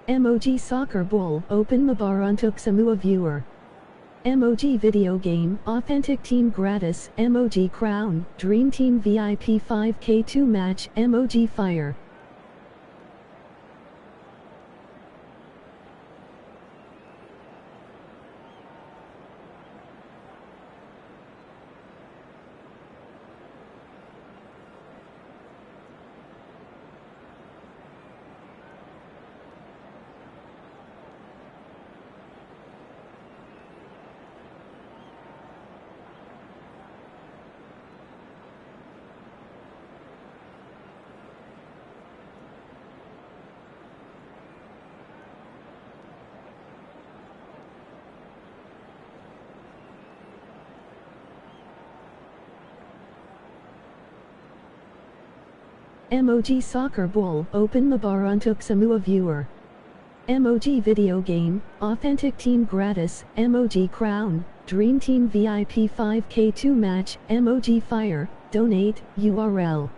Emoji soccer ball, open Mabar UNTUK semua viewer. Emoji video game, authentic team gratis, emoji crown, dream team VIP 5K2 match, emoji fire. Emoji soccer ball, open Mabar UNTUK semua viewer. Emoji video game, authentic team gratis, emoji crown, dream team VIP 5K2 match, emoji fire, donate, URL.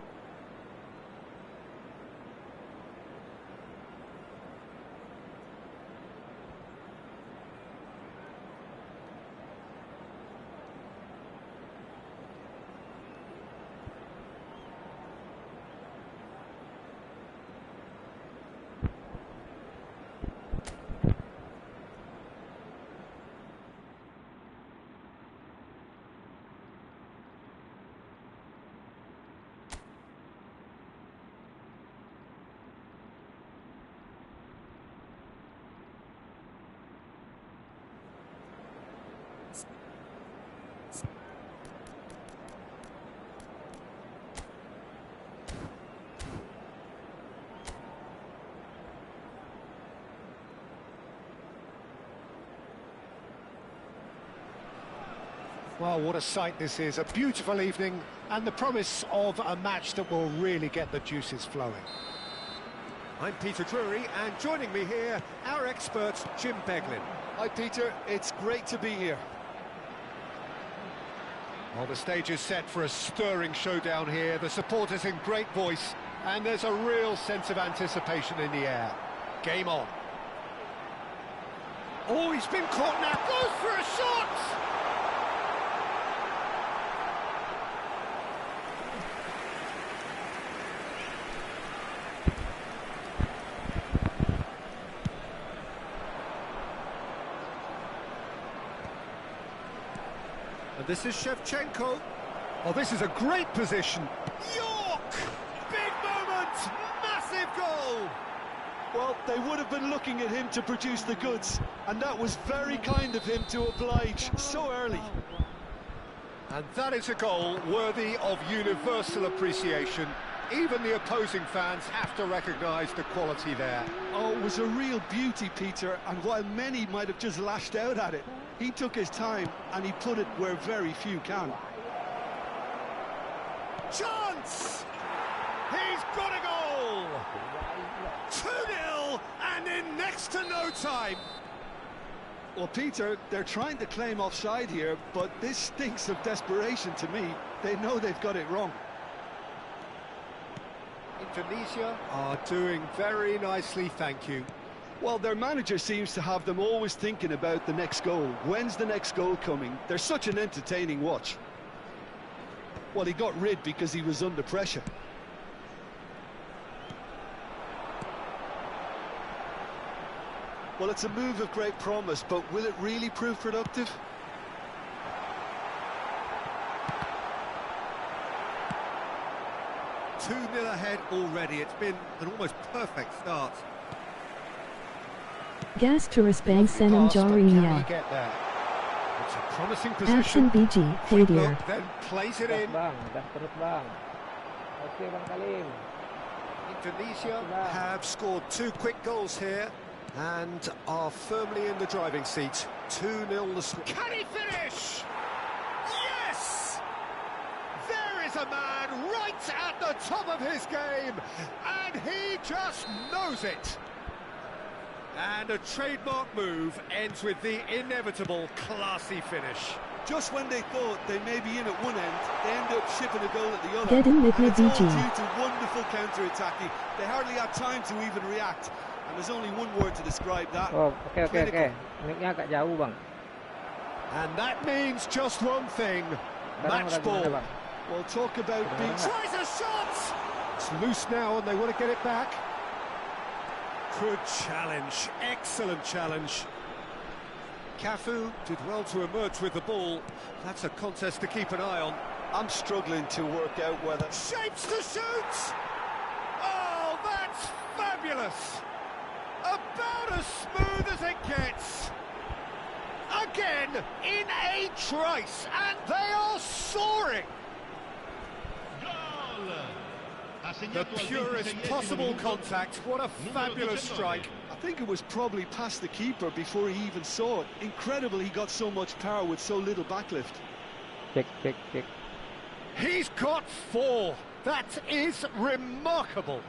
Well, what a sight this is. A beautiful evening and the promise of a match that will really get the juices flowing. I'm Peter Drury, and joining me here, our expert, Jim Beglin. Hi, Peter. It's great to be here. Well, the stage is set for a stirring showdown here. The supporters in great voice, and there's a real sense of anticipation in the air. Game on. Oh, he's been caught now. Goes for a shot! This is Shevchenko. Oh, this is a great position. York! Big moment! Massive goal! Well, they would have been looking at him to produce the goods, and that was very kind of him to oblige so early. And that is a goal worthy of universal appreciation. Even the opposing fans have to recognise the quality there. Oh, it was a real beauty, Peter, and while many might have just lashed out at it, he took his time and he put it where very few can. Chance! He's got a goal! 2-0 and in next to no time. Well, Peter, they're trying to claim offside here, but this stinks of desperation to me. They know they've got it wrong. Indonesia are doing very nicely, thank you. Well, their manager seems to have them always thinking about the next goal. When's the next goal coming? They're such an entertaining watch. Well, he got rid because he was under pressure. Well, it's a move of great promise, but will it really prove productive? Two-nil ahead already. It's been an almost perfect start. Gas tourist bank senam jarinya. It's a promising position. Action BG, Hadir. Then plays it in. Indonesia have scored 2 quick goals here and are firmly in the driving seat. 2-0 the score. Can he finish? Yes! There is a man right at the top of his game, and he just knows it. And a trademark move ends with the inevitable classy finish. Just when they thought they may be in at one end, they end up shipping a goal at the other. Get in with and it's all BG. due to wonderful counter-attacking. They hardly had time to even react. And There's only one word to describe that. Oh, oke. Mic-nya agak jauh, Bang. And that means just one thing. Sekarang Match udah gimana, ball. Bang? Well, talk about being... Tries a shot! It's loose now and they want to get it back. Good challenge, excellent challenge. Cafu did well to emerge with the ball. That's a contest to keep an eye on. I'm struggling to work out whether... Shapes to shoot! Oh, that's fabulous! About as smooth as it gets. Again, in a trice, and they are soaring. The purest possible contact. What a fabulous strike. I think it was probably past the keeper before he even saw it. Incredible he got so much power with so little backlift. Cek. He's got 4. That is remarkable.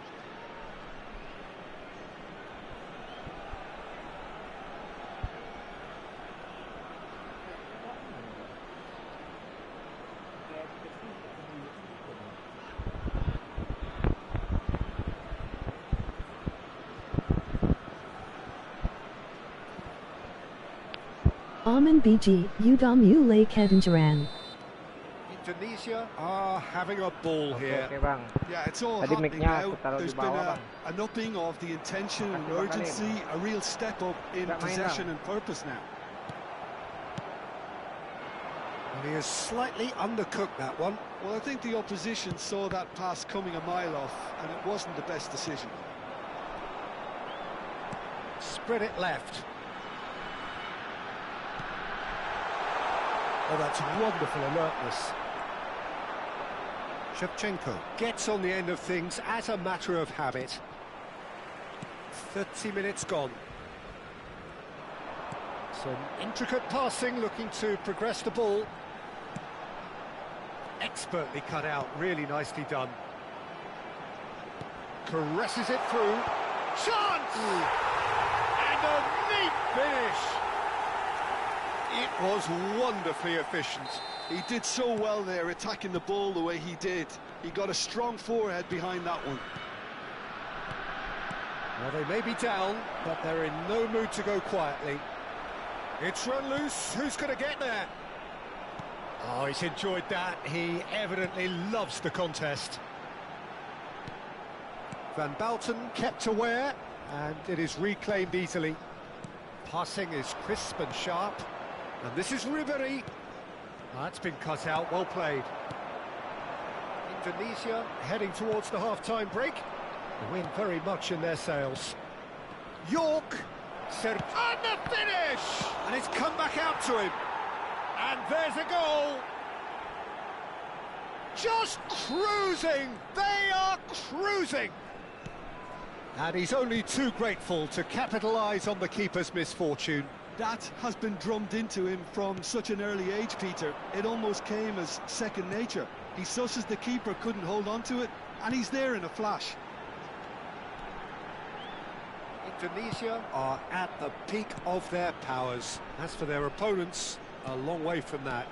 Aman BG, Udam Ule Kedenjaran. Indonesia are having a ball here. Oke, Bang. Yeah, it's all Tadi happening mic-nya now. aku taruh di There's been bawah, Bang. an upping of the intention and Makasih, Bang urgency, a real step up in Nggak main, possession Bang. and purpose now. And he has slightly undercooked that one. Well, I think the opposition saw that pass coming a mile off, and it wasn't the best decision. Spread it left. Oh, that's wonderful alertness. Shevchenko gets on the end of things as a matter of habit. 30 minutes gone. Some intricate passing, looking to progress the ball. Expertly cut out, really nicely done. Caresses it through. Chance! And a neat finish. It was wonderfully efficient. He did so well there, attacking the ball the way he did. He got a strong forehead behind that one. Well, they may be down, but they're in no mood to go quietly. It's run loose. Who's going to get there? Oh, he's enjoyed that. He evidently loves the contest. Van Balten kept aware, and it is reclaimed easily. Passing is crisp and sharp. And this is Ribery. That's been cut out, well played. Indonesia heading towards the half-time break. The wind very much in their sails. York, and the finish! And it's come back out to him. And there's a goal. Just cruising. They are cruising. And he's only too grateful to capitalise on the keeper's misfortune. That has been drummed into him from such an early age, Peter. It almost came as second nature. He susses the keeper couldn't hold on to it, and he's there in a flash. Indonesia are at the peak of their powers. As for their opponents, a long way from that.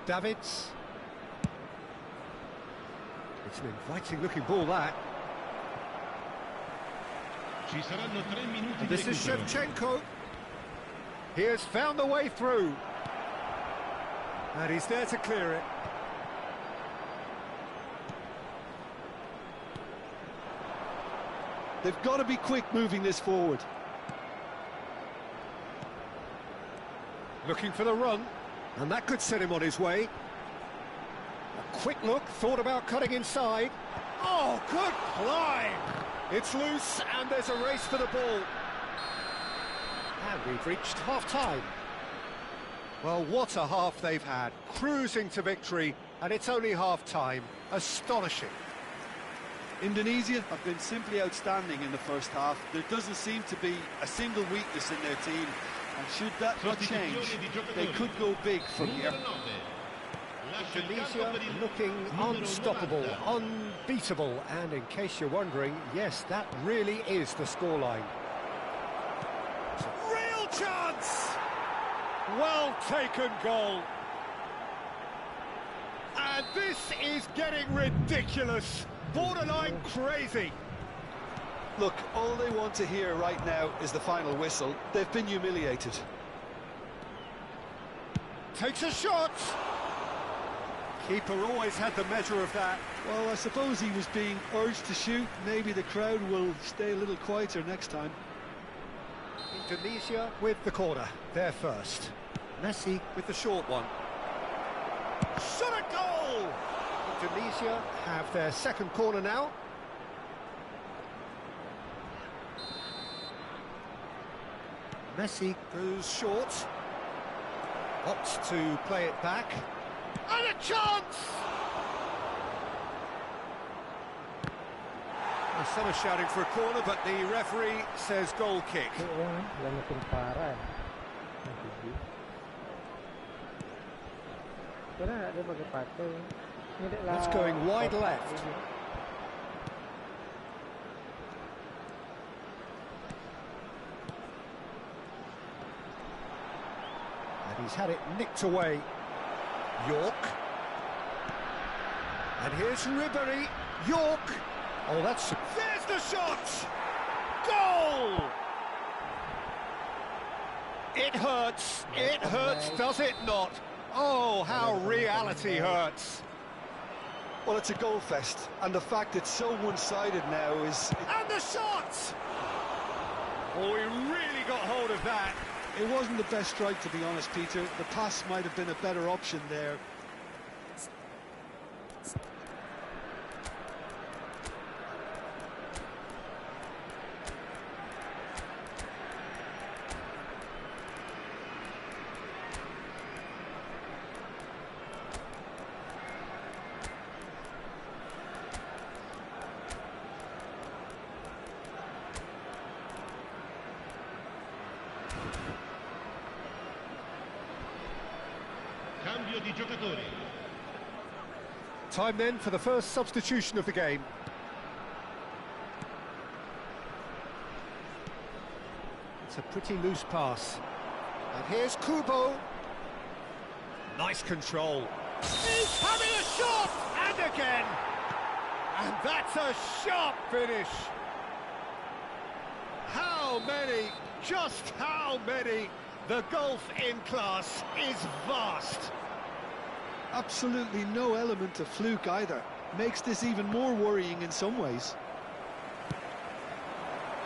Davids. It's an inviting-looking ball, that. And this is Shevchenko. He has found the way through. And he's there to clear it. They've got to be quick moving this forward. Looking for the run, and that could set him on his way. A quick look, thought about cutting inside. Oh, good climb! It's loose, and there's a race for the ball. And we've reached half-time. Well, what a half they've had. Cruising to victory, and it's only half-time. Astonishing. Indonesia have been simply outstanding in the first half. There doesn't seem to be a single weakness in their team. And should that not change, they could go big from here. Indonesia looking unstoppable, unbeatable, and in case you're wondering, yes, that really is the scoreline. Real chance! Well taken goal. And this is getting ridiculous, borderline crazy. Look, all they want to hear right now is the final whistle. They've been humiliated. Takes a shot. Keeper always had the measure of that. Well, I suppose he was being urged to shoot. Maybe the crowd will stay a little quieter next time. Indonesia with the corner. They're first. Messi with the short one. Shot a goal! Indonesia have their second corner now. Messi goes short. Opts to play it back. And a chance! Well, some are shouting for a corner, but the referee says goal kick. That's going wide left. And he's had it nicked away. York. And here's Ribery. York. Oh, that's... There's the shot! Goal! It hurts. It hurts, does it not? Oh, how reality hurts. Well, it's a goal fest, and the fact it's so one-sided now is... And the shot! Oh, he really got hold of that. It wasn't the best strike, to be honest, Peter. The pass might have been a better option there. Time then for the first substitution of the game. It's a pretty loose pass. And here's Kubo. Nice control. He's having a shot! And again! And that's a sharp finish. How many? Just how many? The gulf in class is vast. Absolutely no element of fluke either. Makes this even more worrying in some ways.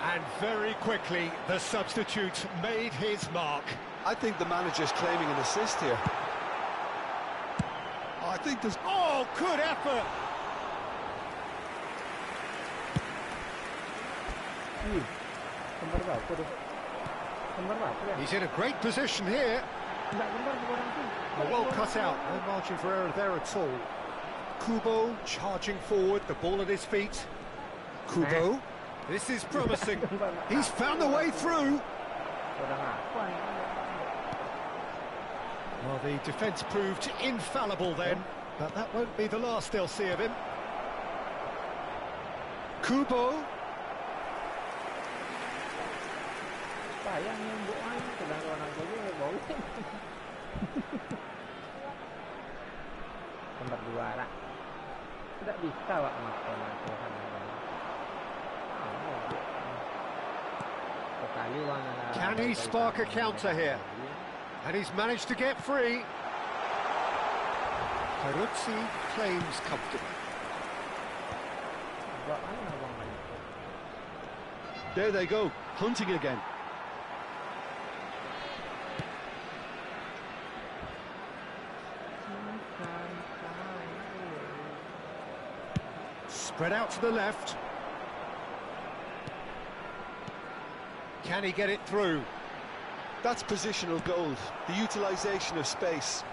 And very quickly, the substitute made his mark. I think the manager's claiming an assist here. I think there's... Oh, good effort! He's in a great position here. Well cut out, no margin for error there at all. Kubo charging forward, the ball at his feet. Kubo, this is promising. He's found the way through. Well, the defence proved infallible then, but that won't be the last they'll see of him. Kubo. Nomor 2 lah. Tidak bisa Pak Can he spark a counter here? And he's managed to get free. Peruzzi claims comfortably. There they go, hunting again. Spread out to the left. Can he get it through? That's positional gold, the utilisation of space.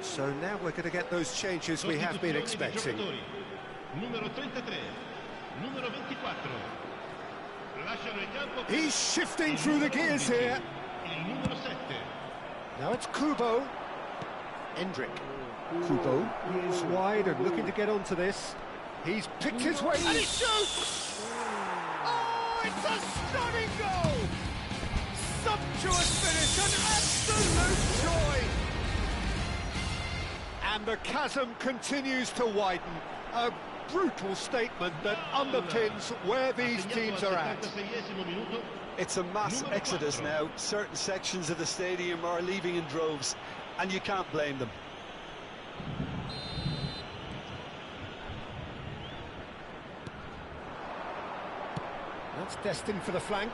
So now we're going to get those changes we have been expecting. He's shifting through the gears here. Now it's Kubo. Endrick. Kubo is wide and looking to get onto this. He's picked his way and he shoots! Oh, it's a stunning goal! sumptuous finish, an absolute joy! And the chasm continues to widen. A brutal statement that underpins where these teams are at. It's a mass exodus now. Certain sections of the stadium are leaving in droves, and you can't blame them. That's destined for the flank.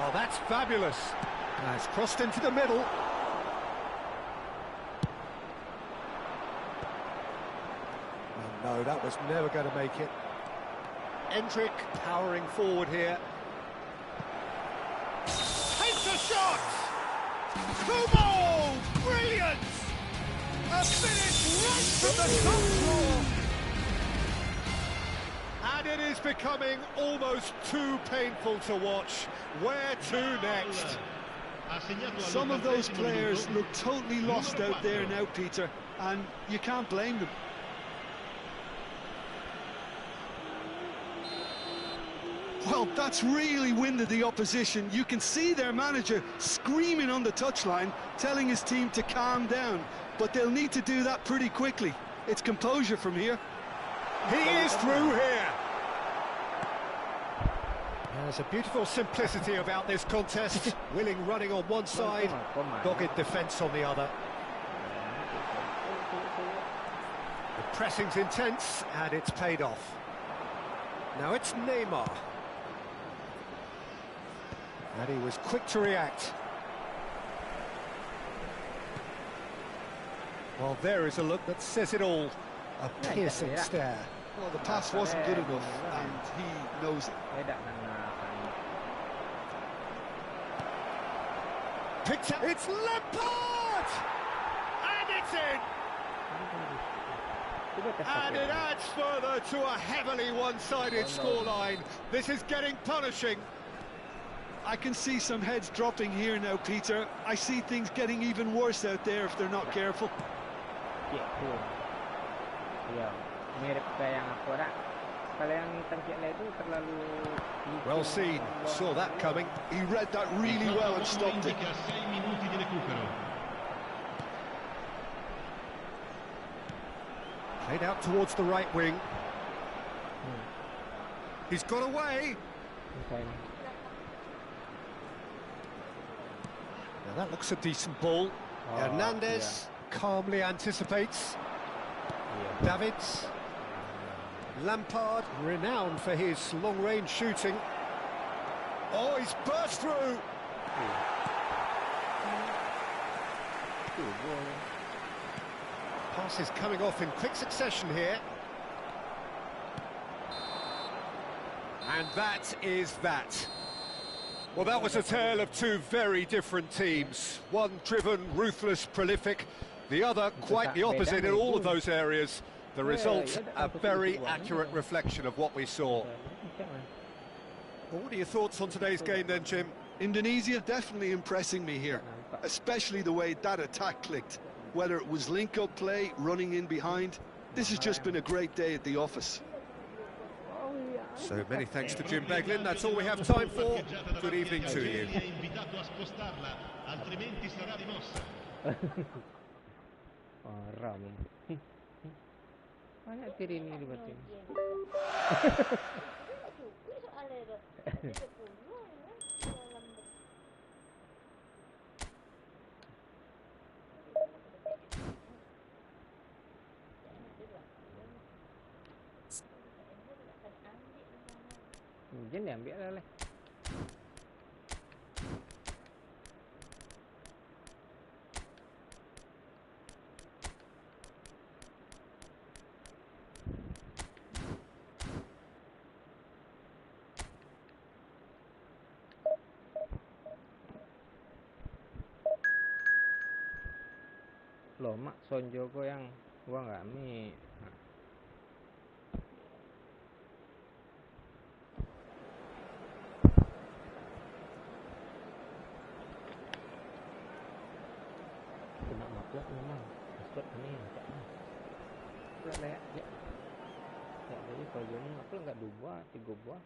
Oh, that's fabulous. Now it's crossed into the middle. Oh, no, that was never going to make it. Endrick powering forward here. Takes a shot! Kubo! Brilliant! A finish right from the top floor! And it is becoming almost too painful to watch. Where to next? Some of those players look totally lost out there now, Peter, and you can't blame them. Well, that's really winded the opposition. You can see their manager screaming on the touchline, telling his team to calm down, but they'll need to do that pretty quickly. It's composure from here. He is through here. There's a beautiful simplicity about this contest. Willing running on one side, dogged defence on the other. The pressing's intense, and it's paid off. Now it's Neymar. And he was quick to react. Well, there is a look that says it all. A piercing stare. Well, the pass wasn't good enough, and he knows it. Picked up. It's Lampard! And it's in! And it adds further to a heavily one-sided scoreline. This is getting punishing. I can see some heads dropping here now, Peter. I see things getting even worse out there if they're not careful. Well seen, saw that coming. He read that really well and stopped it. Played out towards the right wing. He's got away. Now that looks a decent ball. Hernandez calmly anticipates. Davids. Lampard, renowned for his long-range shooting. Oh, he's burst through. Passes coming off in quick succession here. And that is that. Well, that was a tale of two very different teams. One driven, ruthless, prolific. The other quite the opposite in all of those areas. The result, a very accurate reflection of what we saw. Well, what are your thoughts on today's game then, Jim? Indonesia definitely impressing me here, especially the way that attack clicked. Whether it was link-up play, running in behind, this has just been a great day at the office. So many thanks to Jim Beglin. That's all we have time for. Good evening to you. Banyak tiri ini dibatin. Mungkin diambil oleh. Loh, mak Sonjoko yang gua nggak mi. Kena maklum memang. Maksud ini enggak. Pula ya. Ya, jadi kalau dia maklum enggak 2 buah, 3 buah.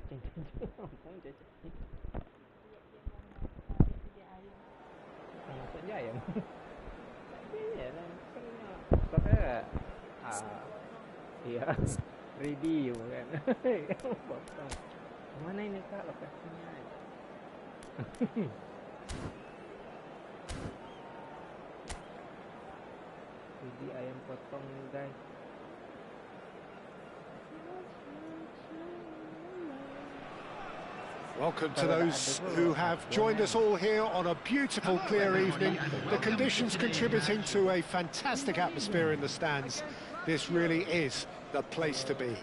Maksudnya ya. Iya, soalnya iya, ready bukan. Mana ini Kak lokasinya? Jadi ayam potong guys. Welcome to those who have joined us all here on a beautiful, clear evening. The conditions contributing to a fantastic atmosphere in the stands. This really is the place to be.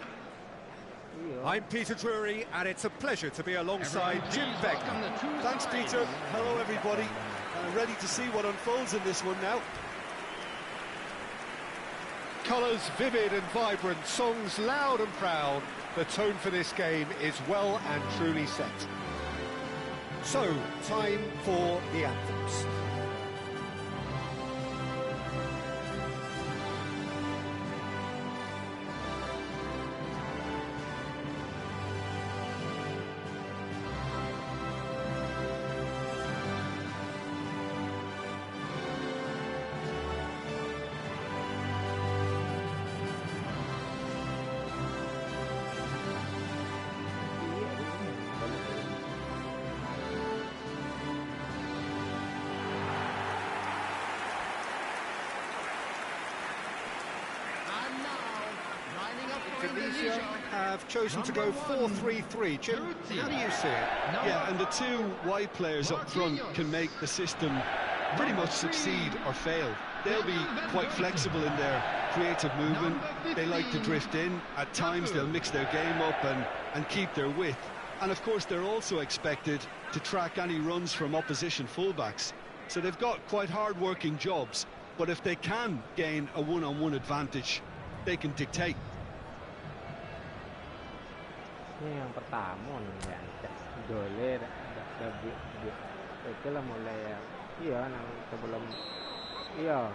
I'm Peter Drury, and it's a pleasure to be alongside Jim Beck. Thanks, Peter. Hello, everybody. Ready to see what unfolds in this one now. Colours vivid and vibrant, songs loud and proud. The tone for this game is well and truly set. So, time for the anthems. Indonesia have chosen to go 4-3-3. Jim, how do you see it? Yeah, and the two wide players up front can make the system pretty much succeed or fail. They'll be quite flexible in their creative movement. They like to drift in. At times they'll mix their game up and keep their width. And of course they're also expected to track any runs from opposition fullbacks. So they've got quite hard-working jobs, but if they can gain a one-on-one advantage, they can dictate. Ini yang pertama nih ya, Dole itu lah mulai iya nang sebelum iya.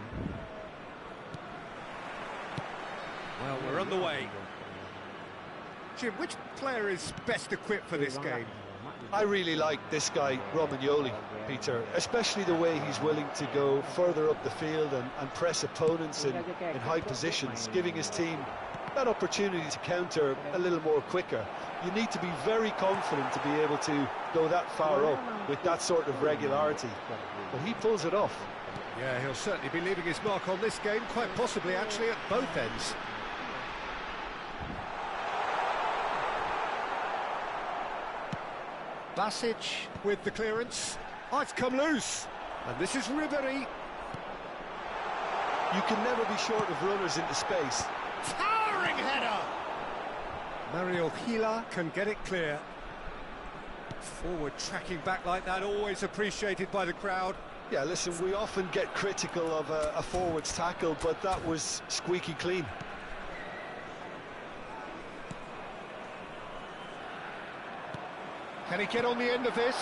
Well, we're on the way. Jim, which player is best equipped for this game? I really like this guy, Romagnoli, Peter, especially the way he's willing to go further up the field and press opponents in high positions, giving his team that opportunity to counter a little more quicker. You need to be very confident to be able to go that far up with that sort of regularity. But he pulls it off. Yeah, he'll certainly be leaving his mark on this game, quite possibly actually at both ends. Basic with the clearance. Oh, it's come loose. And this is Ribery. You can never be short of runners into space. Towering header! Mario Gila can get it clear. Forward tracking back like that, always appreciated by the crowd. Yeah, listen, we often get critical of a forward's tackle, but that was squeaky clean. Can he get on the end of this?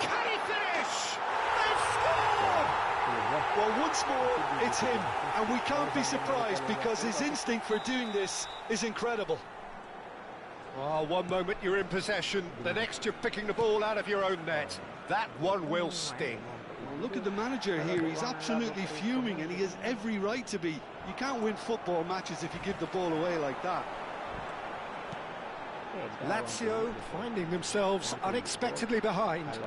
Can he finish? They've scored! Well, once more, it's him, and we can't be surprised because his instinct for doing this is incredible. Oh, one moment you're in possession, the next you're picking the ball out of your own net. That one will sting. Well, look at the manager here, he's absolutely fuming, and he has every right to be. You can't win football matches if you give the ball away like that. Lazio finding themselves unexpectedly behind.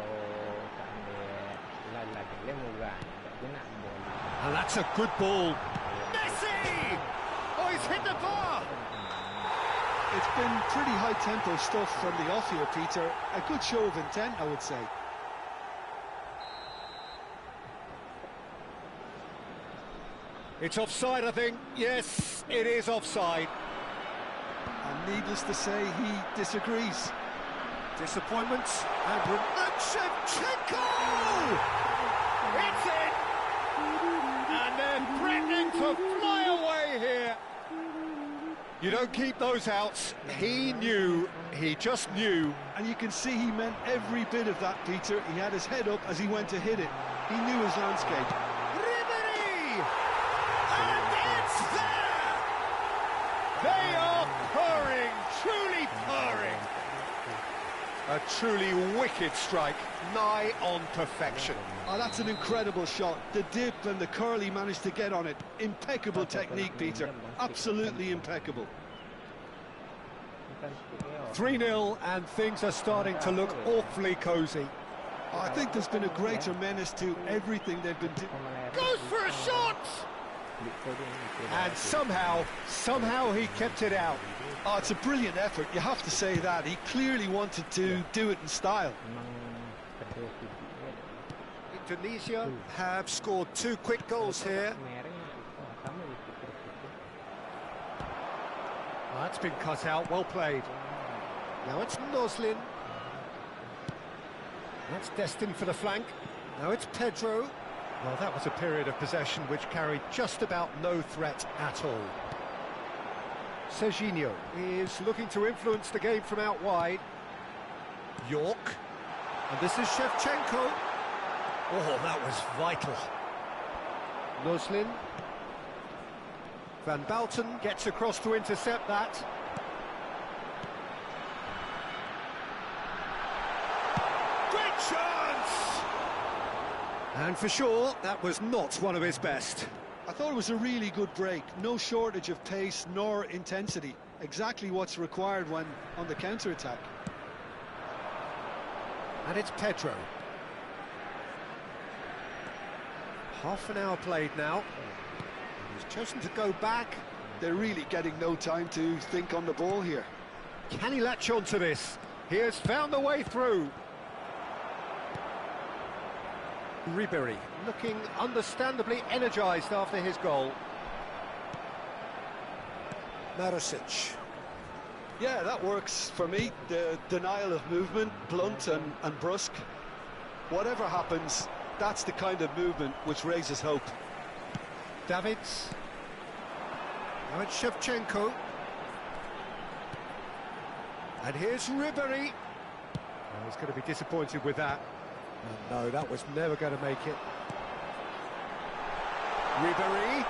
And that's a good ball. Messi! Oh, he's hit the bar! It's been pretty high-tempo stuff from the off here, Peter. A good show of intent, I would say. It's offside, I think. Yes, it is offside. And needless to say, he disagrees. Disappointments and Shevchenko! It's in! And they're threatening to fly away here. You don't keep those outs. He knew, he just knew. And you can see he meant every bit of that, Peter. He had his head up as he went to hit it. He knew his landscape. Ribery! And it's there! They are purring, truly purring. A truly wicked strike, nigh on perfection. Oh, that's an incredible shot. The dip and the curl he managed to get on it. Impeccable technique, Peter. Absolutely impeccable. 3-0, and things are starting to look awfully cosy. Oh, I think there's been a greater menace to everything they've been doing. Goes for a shot! And somehow he kept it out. Oh, it's a brilliant effort, you have to say that. He clearly wanted to do it in style. Indonesia have scored 2 quick goals here. Oh, that's been cut out, well played. Now it's Noslin. That's destined for the flank. Now it's Pedro. Well, that was a period of possession which carried just about no threat at all. Serginho is looking to influence the game from out wide. York. And this is Shevchenko. Oh, that was vital. Noslin. Van Bouten gets across to intercept that. Great chance! And for sure, that was not one of his best. I thought it was a really good break. No shortage of pace nor intensity. Exactly what's required when on the counter-attack. And it's Pedro. Half an hour played now. He's chosen to go back. They're really getting no time to think on the ball here. Can he latch on to this? He has found the way through. Ribery looking understandably energised after his goal. Marosic. Yeah, that works for me. The denial of movement, blunt and brusque. Whatever happens, that's the kind of movement which raises hope. Davids. Now it's Shevchenko. And here's Ribery. Oh, he's going to be disappointed with that. Oh, no, that was never going to make it. Ribery.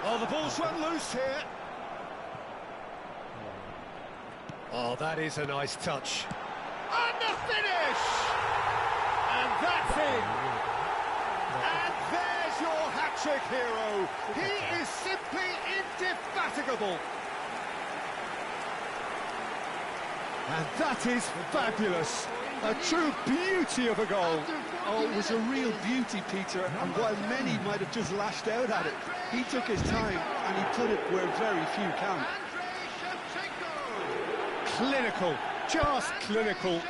Oh, the ball's run loose here. Oh, that is a nice touch. And the finish! And that's it! And there's your hat-trick hero. He is simply indefatigable. And that is fabulous. A true beauty of a goal. Oh, it was a real beauty, Peter, and while many might have just lashed out at it, he took his time and he put it where very few can. Clinical, just clinical.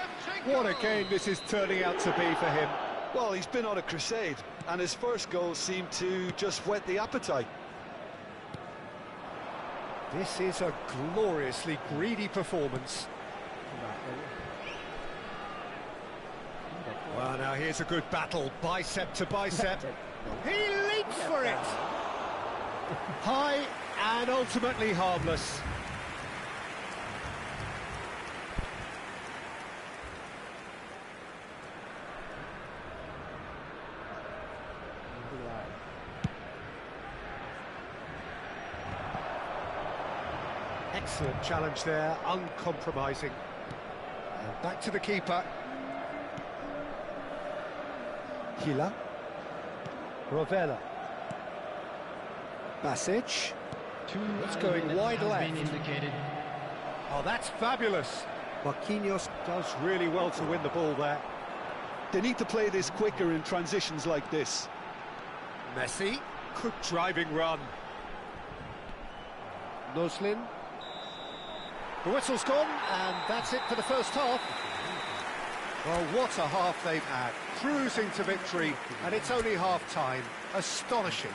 What a game this is turning out to be for him. Well, he's been on a crusade, and his first goal seemed to just whet the appetite. This is a gloriously greedy performance. Well, now here's a good battle, bicep to bicep. He leaps for it! High and ultimately harmless. Excellent challenge there, uncompromising. And back to the keeper. Hila. Rovella. Basic. It's going wide left. Oh, that's fabulous. Marquinhos does really well to win the ball there. They need to play this quicker in transitions like this. Messi. Good driving run. Noslin. The whistle's gone, and that's it for the first half. Well, what a half they've had. Cruising to victory, and it's only half-time. Astonishing.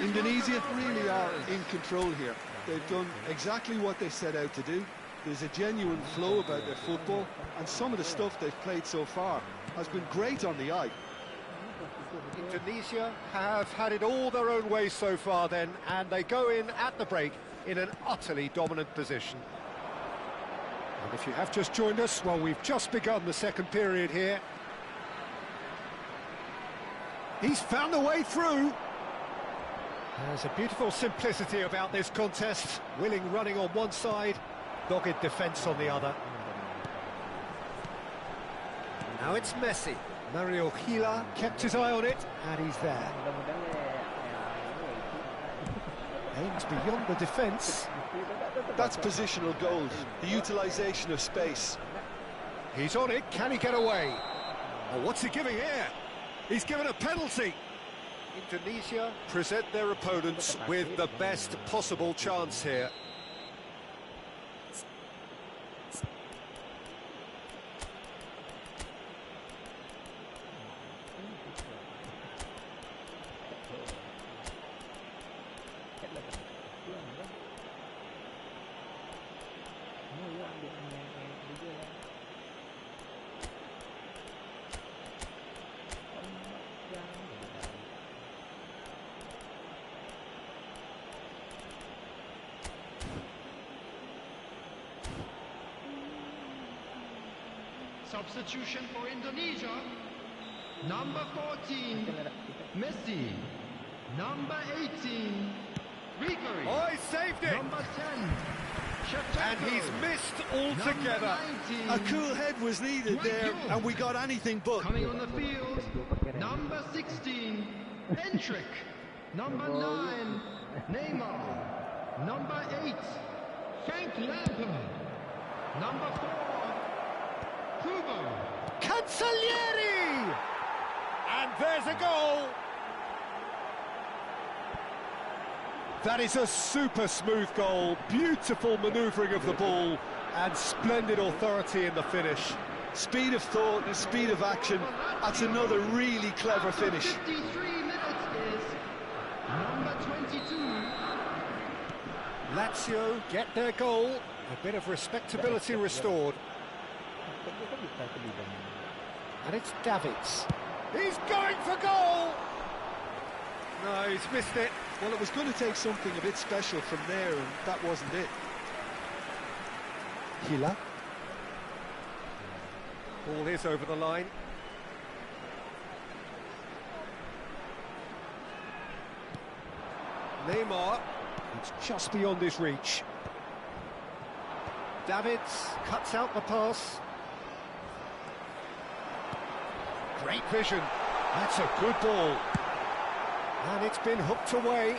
Indonesia really are in control here. They've done exactly what they set out to do. There's a genuine flow about their football, and some of the stuff they've played so far has been great on the eye. Indonesia have had it all their own way so far then, and they go in at the break in an utterly dominant position. And if you have just joined us, well, we've just begun the second period here. He's found a way through. There's a beautiful simplicity about this contest. Willing running on one side, dogged defence on the other. Now it's Messi. Mario Gila kept his eye on it, and he's there. Aims beyond the defence. That's positional gold, the utilisation of space. He's on it, can he get away? Oh, what's he giving here? He's given a penalty. Indonesia present their opponents with the best possible chance here. Substitution for Indonesia, number 14, Messi, number 18, Ribery, Oh, he saved it! number 10, And he's missed altogether. A cool head was needed there, and we got anything but. Coming on the field, number 16, Endrick, number 9, Neymar, number 8, Frank Lampard, number 4, Kubo. Cancellieri! And there's a goal! That is a super smooth goal, beautiful manoeuvring of the ball, and splendid authority in the finish. Speed of thought and speed of action. That's another really clever finish. 53 minutes is number 22. Lazio get their goal, a bit of respectability restored. And it's Davids. He's going for goal! No, he's missed it. Well, it was going to take something a bit special from there, and that wasn't it. Gila. Ball is over the line. Neymar. It's just beyond his reach. Davids cuts out the pass. Great vision. That's a good ball. And it's been hooked away.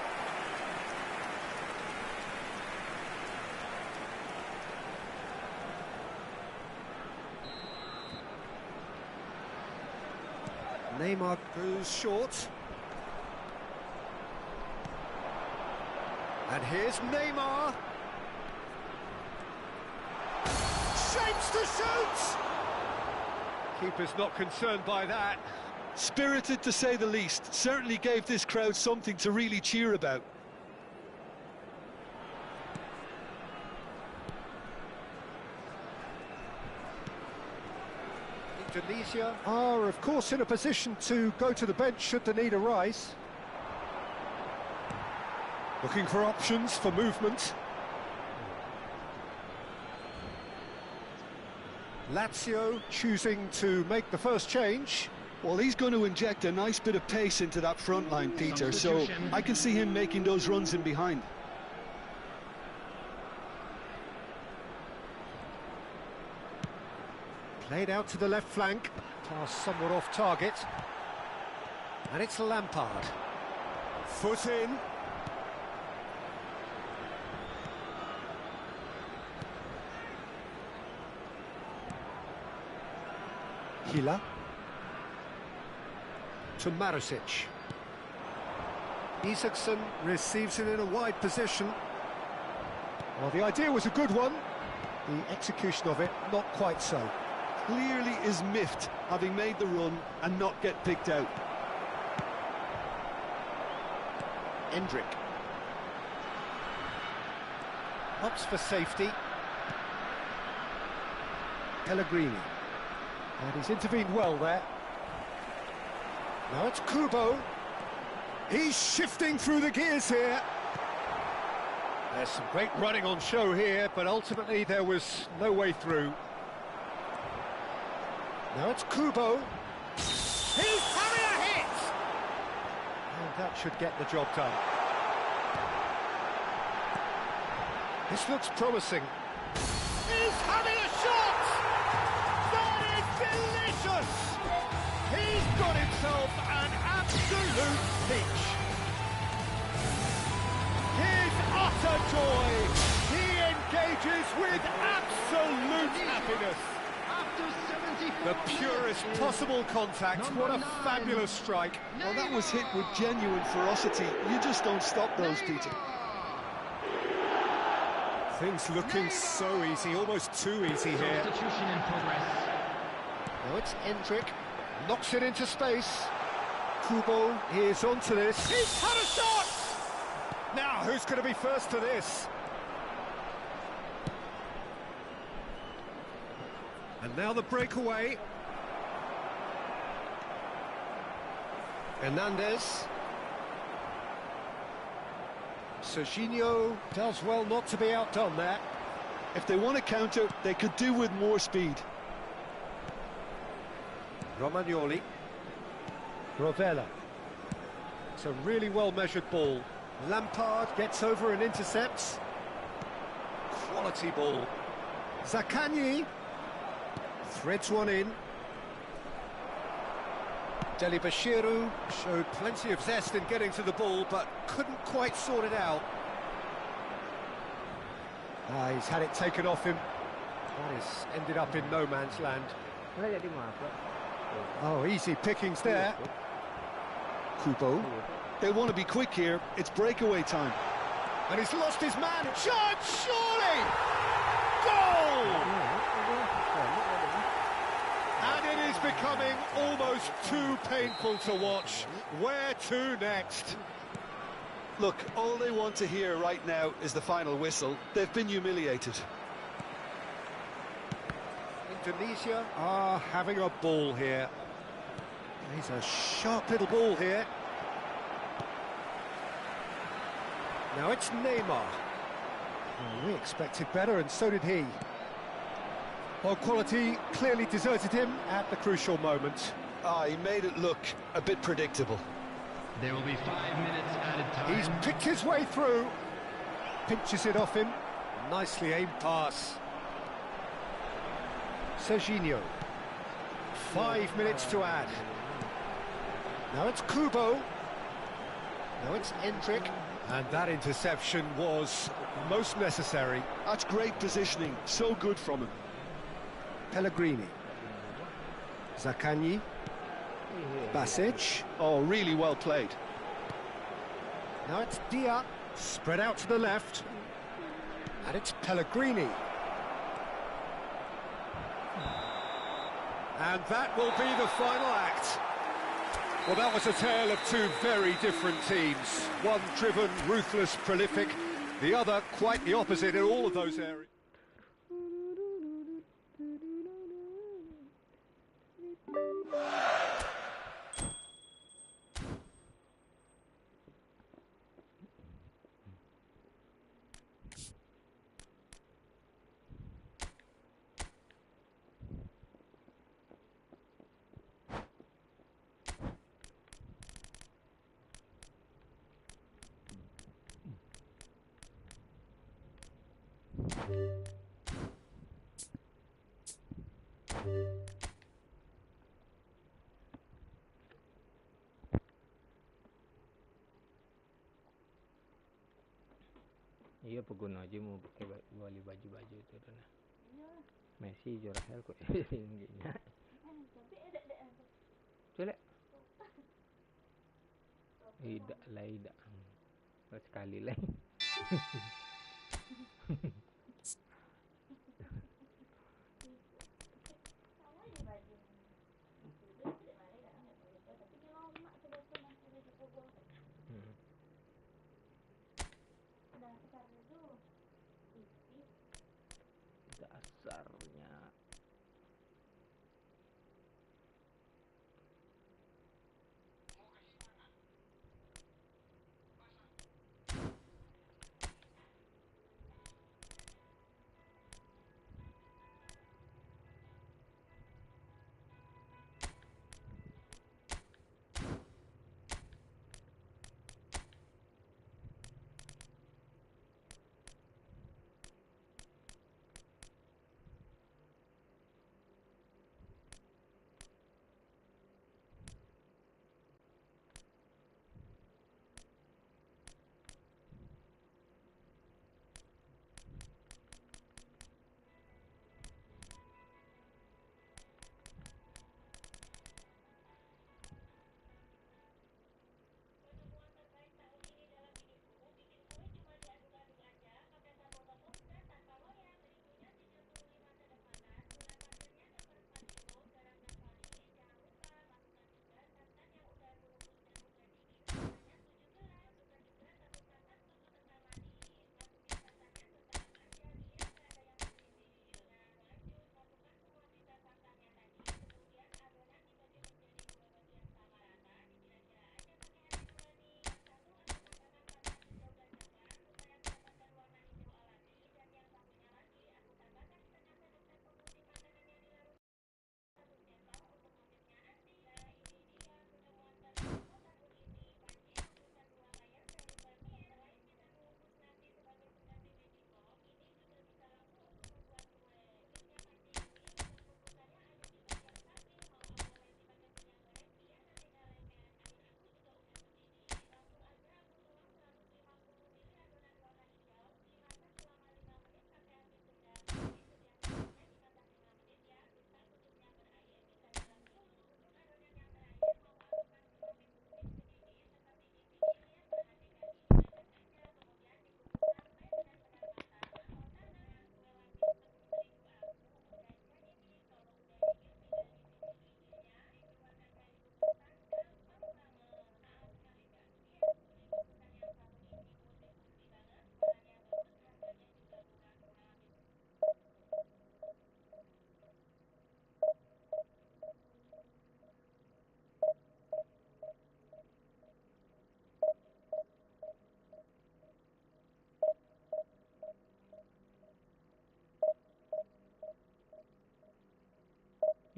Neymar goes short. And here's Neymar. Shapes to shoot! Keeper's not concerned by that. Spirited, to say the least. Certainly gave this crowd something to really cheer about. Indonesia are, of course, in a position to go to the bench should the need arise. Looking for options for movement. Lazio choosing to make the first change. Well, he's going to inject a nice bit of pace into that front line, Peter, so I can see him making those runs in behind. Played out to the left flank. Pass somewhat off target. And it's Lampard. Foot in. Gila. To Maricic. Isaacson receives it in a wide position. Well, the idea was a good one. The execution of it, not quite so. Clearly is miffed, having made the run and not get picked out. Endrick. Opts for safety. Pellegrini. And he's intervened well there. Now it's Kubo. He's shifting through the gears here. There's some great running on show here, but ultimately there was no way through. Now it's Kubo. He's having a hit! And that should get the job done. This looks promising. He's having a shot! That is delicious! He's got himself an absolute peach. His utter joy. He engages with absolute happiness. After 74 The purest minutes possible contact. What a Number 9. fabulous strike. Well, that was hit with genuine ferocity. You just don't stop those, Peter. Things looking so easy, almost too easy here. Substitution in progress. Now it's Endrick, knocks it into space. Kubo is onto this. He's had a shot! Now, who's going to be first to this? And now the breakaway. Hernandez. Serginho does well not to be outdone there. If they want to counter, they could do with more speed. Romagnoli. Rovella. It's a really well-measured ball. Lampard gets over and intercepts. Quality ball. Zaccagni threads one in. Deli Bashiru showed plenty of zest in getting to the ball, but couldn't quite sort it out. He's had it taken off him. That has ended up in no man's land. Nggak jadi masuk. Oh, easy pickings there. Kubo. They'll want to be quick here. It's breakaway time. And he's lost his man. Shot, surely! Goal! And it is becoming almost too painful to watch. Where to next? Look, all they want to hear right now is the final whistle. They've been humiliated. Indonesia are having a ball here. He's a sharp little ball here. Now it's Neymar. Well, we expected better, and so did he. Well, quality clearly deserted him at the crucial moment. He made it look a bit predictable. There will be 5 minutes added time. He's picked his way through. Pinches it off him. Nicely aimed pass. Serginho. 5 minutes to add. Now it's Kubo. Now it's Endrick. And that interception was most necessary. That's great positioning. So good from him. Pellegrini. Zaccagni. Basic. Oh, really well played. Now it's Dia. Spread out to the left. And it's Pellegrini. And that will be the final act. Well, that was a tale of two very different teams. One driven, ruthless, prolific. The other quite the opposite in all of those areas. Iya, pengguna aja mau pakai baju-baju itu dan Messi juara hell kok. Enggaknya. Coba. Tidak lah, tidak. Sekali lah. Dasarnya.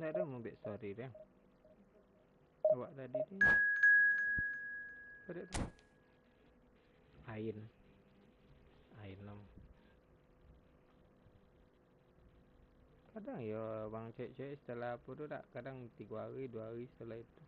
tak ada mau back story dia. Awak tadi ni pada tu Ain lah. Kadang ya bang cek-cek setelah apa tu tak, kadang 3 hari 2 hari setelah itu.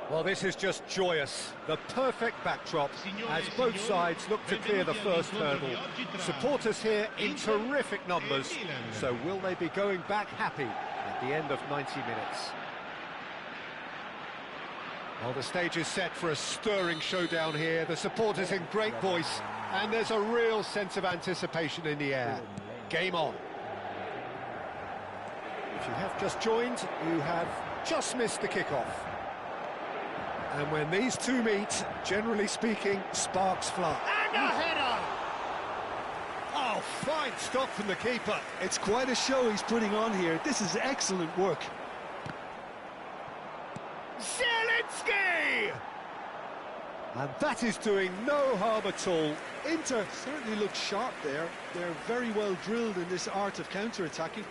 Well, this is just joyous. The perfect backdrop as both sides look to clear the first hurdle. Supporters here in terrific numbers. So will they be going back happy at the end of 90 minutes? Well, the stage is set for a stirring showdown here. The supporters in great voice, and there's a real sense of anticipation in the air. Game on. If you have just joined, you have just missed the kickoff. And when these two meet, generally speaking, sparks fly. And a header! Oh, fine stop from the keeper. It's quite a show he's putting on here. This is excellent work. Zielinski! And that is doing no harm at all. Inter certainly look sharp there. They're very well drilled in this art of counter-attacking.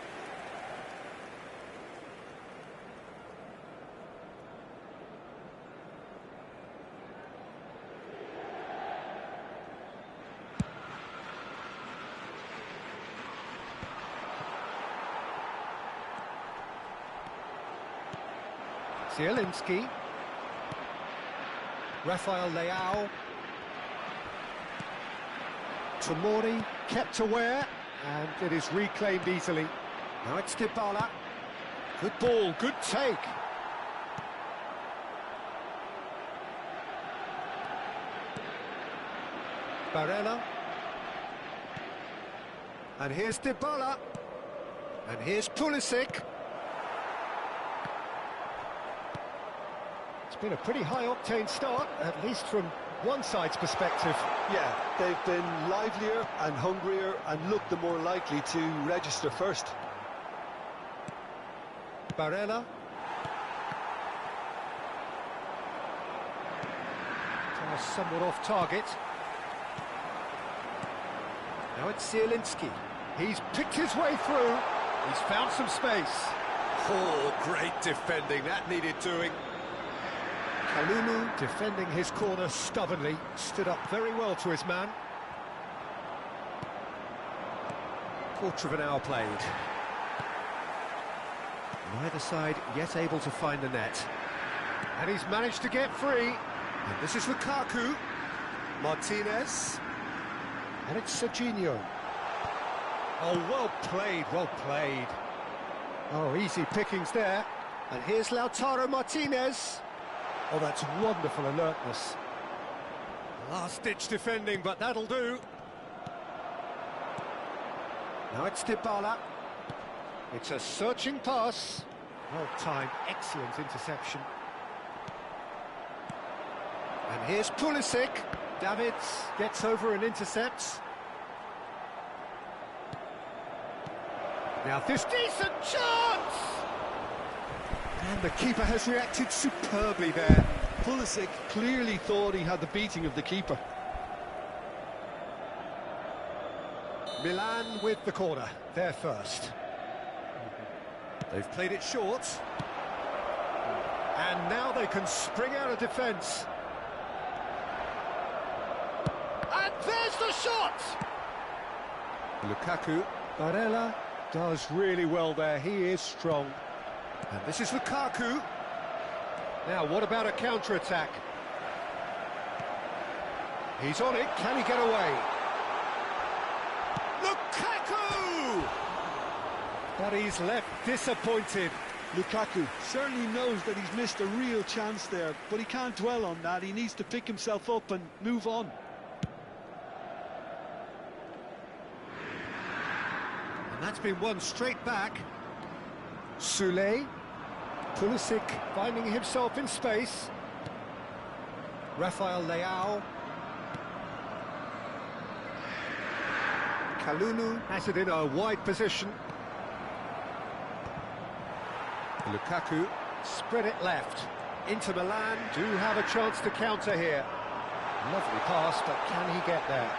Zielinski, Rafael Leao, Tomori kept aware, and it is reclaimed easily. Now it's Dybala. Good ball, good take. Barella. And here's Dybala. And here's Pulisic. It's been a pretty high-octane start, at least from one side's perspective. Yeah, they've been livelier and hungrier and looked the more likely to register first. Barella. Somewhat off target. Now it's Zielinski. He's picked his way through. He's found some space. Oh, great defending. That needed doing. Kalulu defending his corner stubbornly. Stood up very well to his man. Quarter of an hour played. Neither side yet able to find the net. And he's managed to get free. And this is Lukaku. Martinez. And it's Serginho. Oh, well played, well played. Oh, easy pickings there. And here's Lautaro Martinez. Oh, that's wonderful alertness. Last-ditch defending, but that'll do. Now it's Dybala. It's a searching pass. Well timed, excellent interception. And here's Pulisic. Davids gets over and intercepts. Now this decent chance! And the keeper has reacted superbly there. Pulisic clearly thought he had the beating of the keeper. Milan with the corner, they're first. They've played it short. And now they can spring out of defence. And there's the shot! Lukaku. Barella does really well there, he is strong. And this is Lukaku. Now, what about a counter-attack? He's on it, can he get away? Lukaku! But he's left disappointed. Lukaku certainly knows that he's missed a real chance there, but he can't dwell on that. He needs to pick himself up and move on. And that's been won straight back. Sule. Pulisic finding himself in space. Rafael Leao. Kalulu has it in a wide position. Lukaku spread it left. Inter Milan do have a chance to counter here. Lovely pass, but can he get there?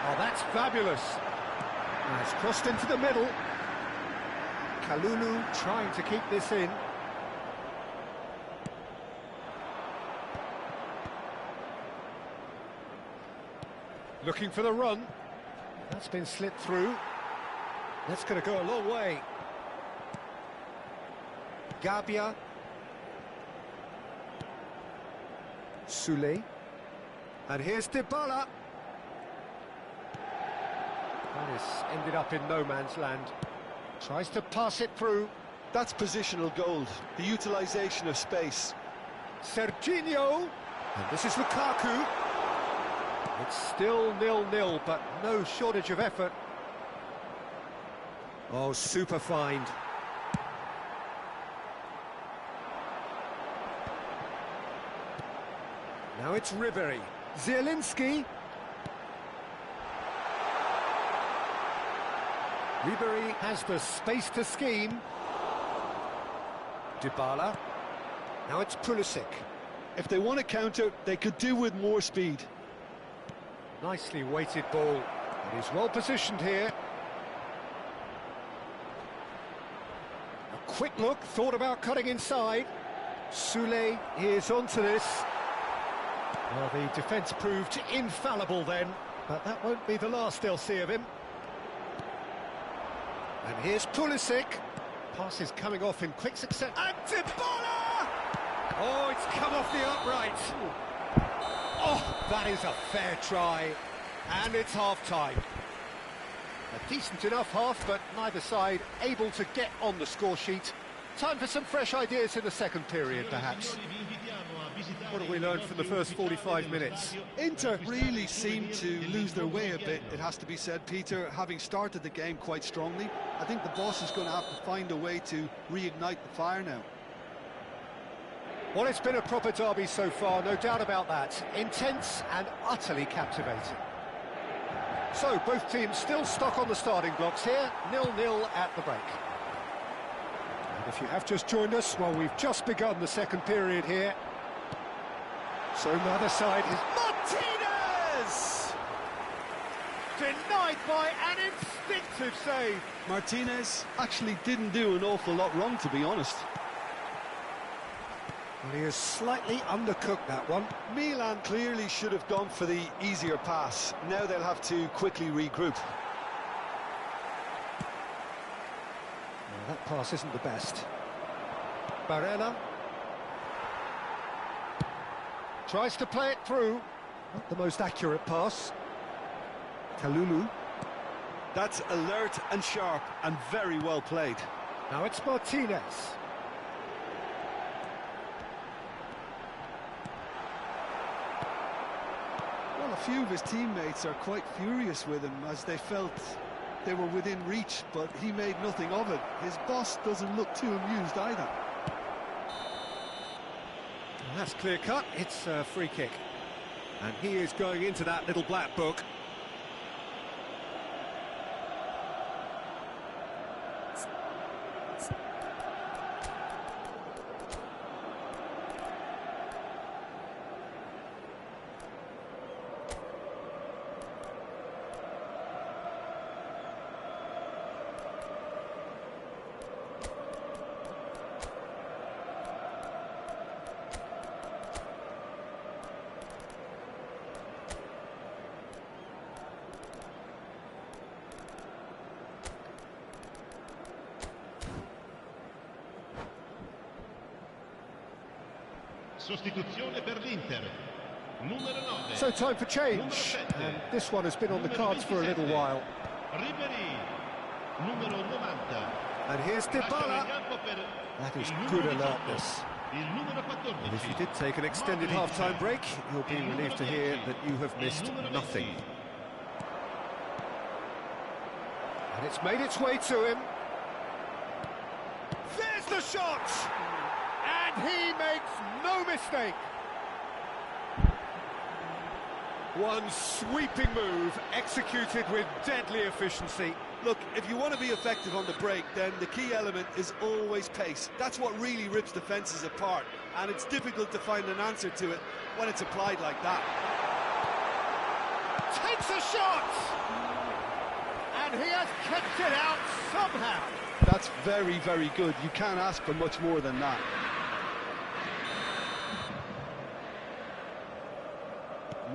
Oh, that's fabulous. Now it's crossed into the middle. Kalulu trying to keep this in. Looking for the run. That's been slipped through. That's going to go a long way. Gabia. Sule. And here's Dybala. That has ended up in no man's land. Tries to pass it through. That's positional gold, the utilisation of space. Serginho. And this is Lukaku. It's still 0-0, but no shortage of effort. Oh, super find. Now it's Ribery. Zielinski. Ribery has the space to scheme. Dybala. Now it's Pulisic. If they want to counter, they could do with more speed. Nicely weighted ball. And he's well positioned here. A quick look, thought about cutting inside. Sule is onto this. Well, the defence proved infallible then, but that won't be the last they'll see of him. And here's Pulisic. Pass is coming off in quick succession. And Dybala! Oh, it's come off the upright. Oh, that is a fair try. And it's half-time. A decent enough half, but neither side able to get on the score sheet. Time for some fresh ideas in the second period, perhaps. What have we learned from the first 45 minutes? Inter really seemed to lose their way a bit, it has to be said, Peter, having started the game quite strongly. I think the boss is going to have to find a way to reignite the fire now. Well, it's been a proper derby so far, no doubt about that. Intense and utterly captivating. So, both teams still stuck on the starting blocks here, 0-0 at the break. And if you have just joined us, well, we've just begun the second period here. So the other side is Martinez! Denied by an instinctive save. Martinez actually didn't do an awful lot wrong, to be honest. Well, he has slightly undercooked that one. Milan clearly should have gone for the easier pass. Now they'll have to quickly regroup. Well, that pass isn't the best. Barella. Tries to play it through. Not the most accurate pass. Kalulu. That's alert and sharp and very well played. Now it's Martinez. Well, a few of his teammates are quite furious with him as they felt they were within reach, but he made nothing of it. His boss doesn't look too amused either. And that's clear cut, it's a free kick. And he is going into that little black book. Sostituzione per l'Inter. Numero 9. So time for change, and this one has been on the cards for a little while. Ribery. Numero 90. And here's Dybala. That is good alertness. Il numero 14. And if you did take an extended half-time break, you'll be relieved to hear that you have missed nothing. And it's made its way to him. There's the shot! And he makes no mistake. One sweeping move, executed with deadly efficiency. Look, if you want to be effective on the break, then the key element is always pace. That's what really rips defences apart, and it's difficult to find an answer to it when it's applied like that. Takes a shot! And he has kept it out somehow. That's very, very good. You can't ask for much more than that.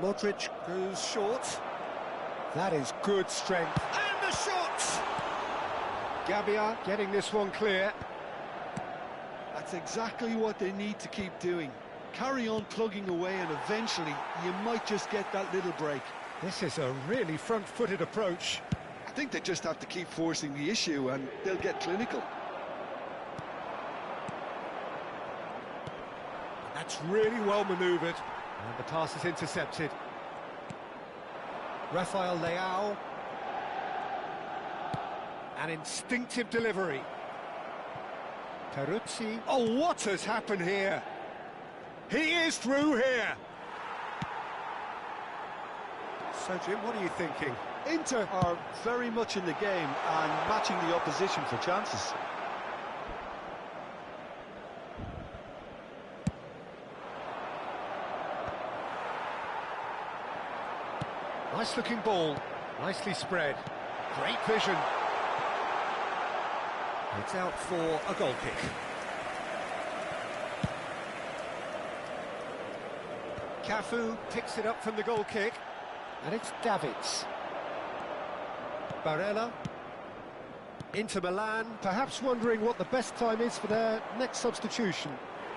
Modric goes short. That is good strength. And the shot! Gabbia getting this one clear. That's exactly what they need to keep doing. Carry on plugging away, and eventually you might just get that little break. This is a really front-footed approach. I think they just have to keep forcing the issue and they'll get clinical. That's really well manoeuvred. And the pass is intercepted. Rafael Leao. An instinctive delivery. Peruzzi. Oh, what has happened here? He is through here. So, Jim, what are you thinking? Inter are very much in the game and matching the opposition for chances. Nice looking ball, nicely spread, great vision. It's out for a goal kick. Cafu picks it up from the goal kick, and it's Davids. Barella. Inter Milan, perhaps wondering what the best time is for their next substitution.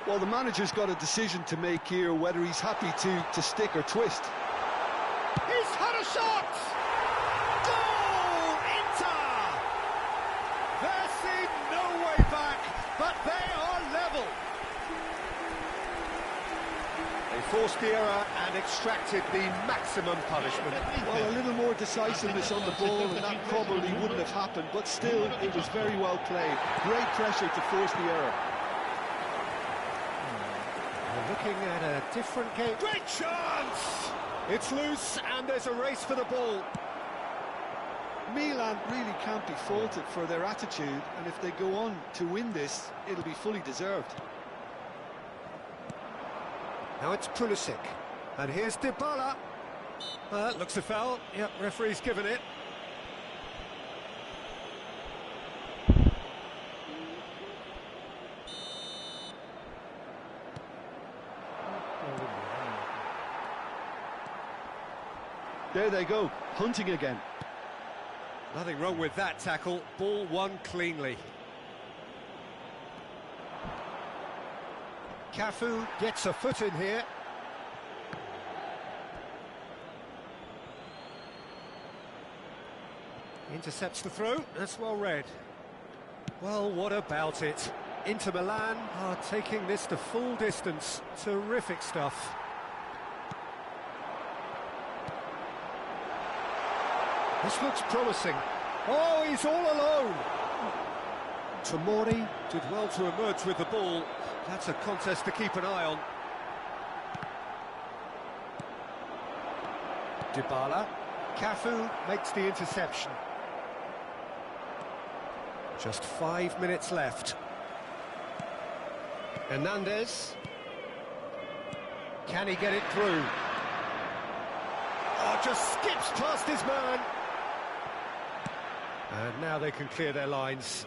Well, the manager's got a decision to make here, whether he's happy to stick or twist. He's had a shot! Goal! Inter! There seemed no way back, but they are level. They forced the error and extracted the maximum punishment. Well, a little more decisiveness on the ball and that probably wouldn't have happened, but still, it was very well played. Great pressure to force the error. We're looking at a different game. Great chance! It's loose and there's a race for the ball. Milan really can't be faulted for their attitude, and if they go on to win this, it'll be fully deserved. Now it's Pulisic, and here's Dybala. Looks a foul. Yep, referee's given it. There they go, hunting again. Nothing wrong with that tackle. Ball won cleanly. Cafu gets a foot in here. Intercepts the throw. That's well read. Well, what about it? Inter Milan are taking this to full distance. Terrific stuff. This looks promising. Oh, he's all alone. Tomori did well to emerge with the ball. That's a contest to keep an eye on. Dybala. Cafu makes the interception. Just 5 minutes left. Hernandez. Can he get it through? Oh, just skips past his man. And now they can clear their lines.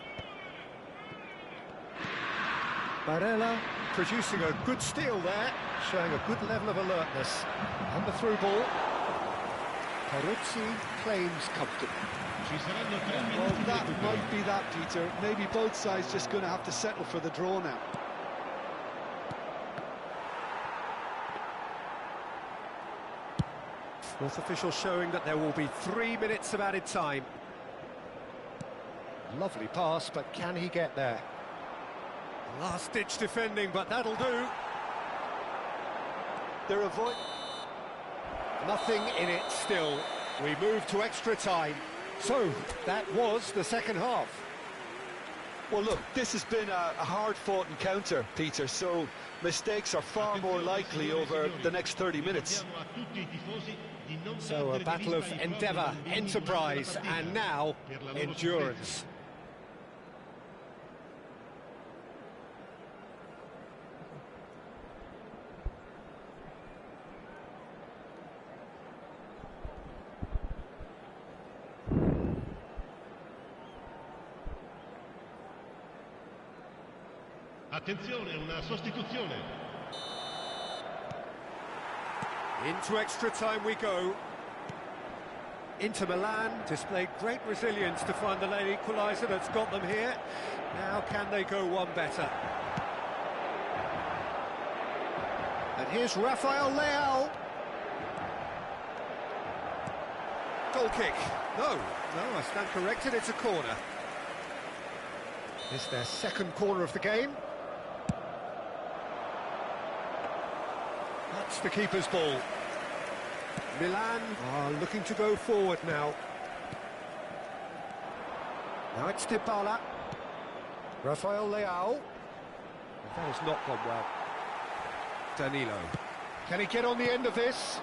Barella producing a good steal there, showing a good level of alertness. And the through ball. Peruzzi claims comfortably. Well, that might be that, Peter. Maybe both sides just going to have to settle for the draw now. Fourth official showing that there will be 3 minutes of added time. Lovely pass, but can he get there? Last-ditch defending, but that'll do. They're avoiding. Nothing in it still. We move to extra time. So, that was the second half. Well, look, this has been a hard-fought encounter, Peter, so mistakes are far more likely over the next 30 minutes. So, a battle of endeavour, enterprise, and now endurance. Attenzione, una sostituzione. Into extra time we go. Inter Milan displayed great resilience to find the late equaliser that's got them here. Now can they go one better? And here's Rafael Leao. Goal kick. No, I stand corrected, it's a corner. It's their second corner of the game. That's the keeper's ball. Milan are looking to go forward now. Now it's Dybala. Rafael Leao. That has not gone well. Danilo. Can he get on the end of this?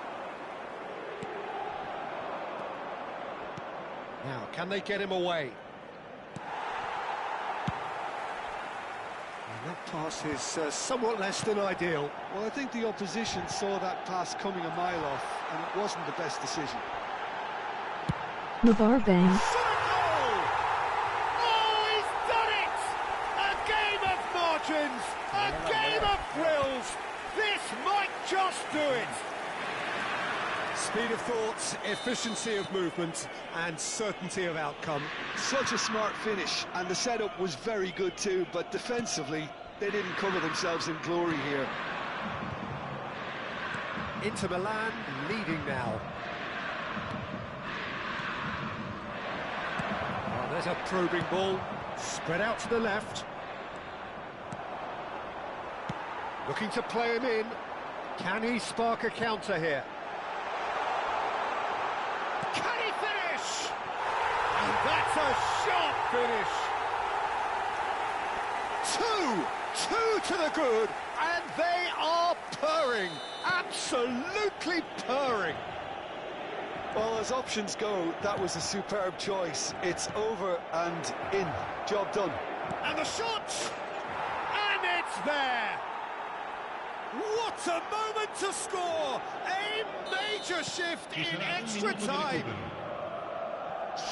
Now, can they get him away? And that pass is somewhat less than ideal. Well, I think the opposition saw that pass coming a mile off, and it wasn't the best decision. Mabar bangs. Oh, he's done it! A game of margins! A game of thrills! This might just do it! Speed of thought, efficiency of movement, and certainty of outcome. Such a smart finish, and the setup was very good too, but defensively, they didn't cover themselves in glory here. Inter Milan leading now. Oh, there's a probing ball, spread out to the left. Looking to play him in. Can he spark a counter here? Can he finish? And that's a sharp finish. Two to the good, and they are purring. Absolutely purring. Well, as options go, that was a superb choice. It's over and in. Job done. And the shot! And it's there! What a moment to score! A major shift in extra time!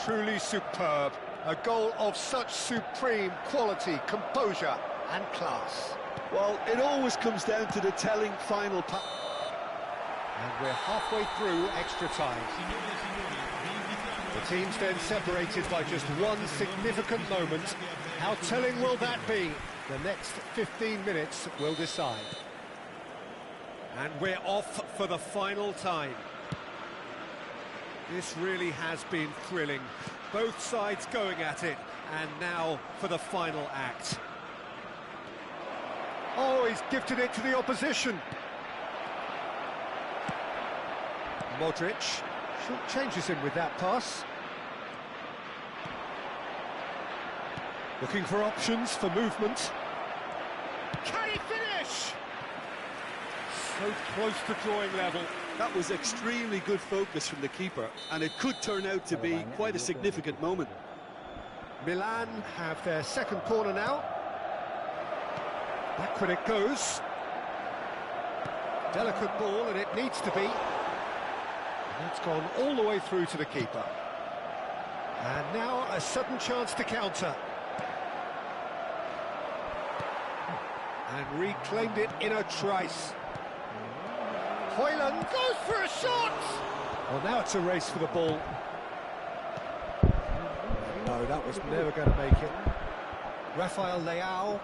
Truly superb. A goal of such supreme quality, composure and class. Well, it always comes down to the telling final pass. And we're halfway through extra time. The teams then separated by just one significant moment. How telling will that be? The next 15 minutes will decide. And we're off for the final time. This really has been thrilling. Both sides going at it, and now for the final act. Oh, he's gifted it to the opposition. Modric changes him with that pass. Looking for options for movement. Can he finish? So close to drawing level. That was extremely good focus from the keeper, and it could turn out to be quite a significant moment. Milan have their second corner now. Back when it goes. Delicate ball, and it needs to be. And it's gone all the way through to the keeper. And now a sudden chance to counter. And reclaimed it in a trice. Hoyland goes for a shot! Well, now it's a race for the ball. No, that was never going to make it. Rafael Leao.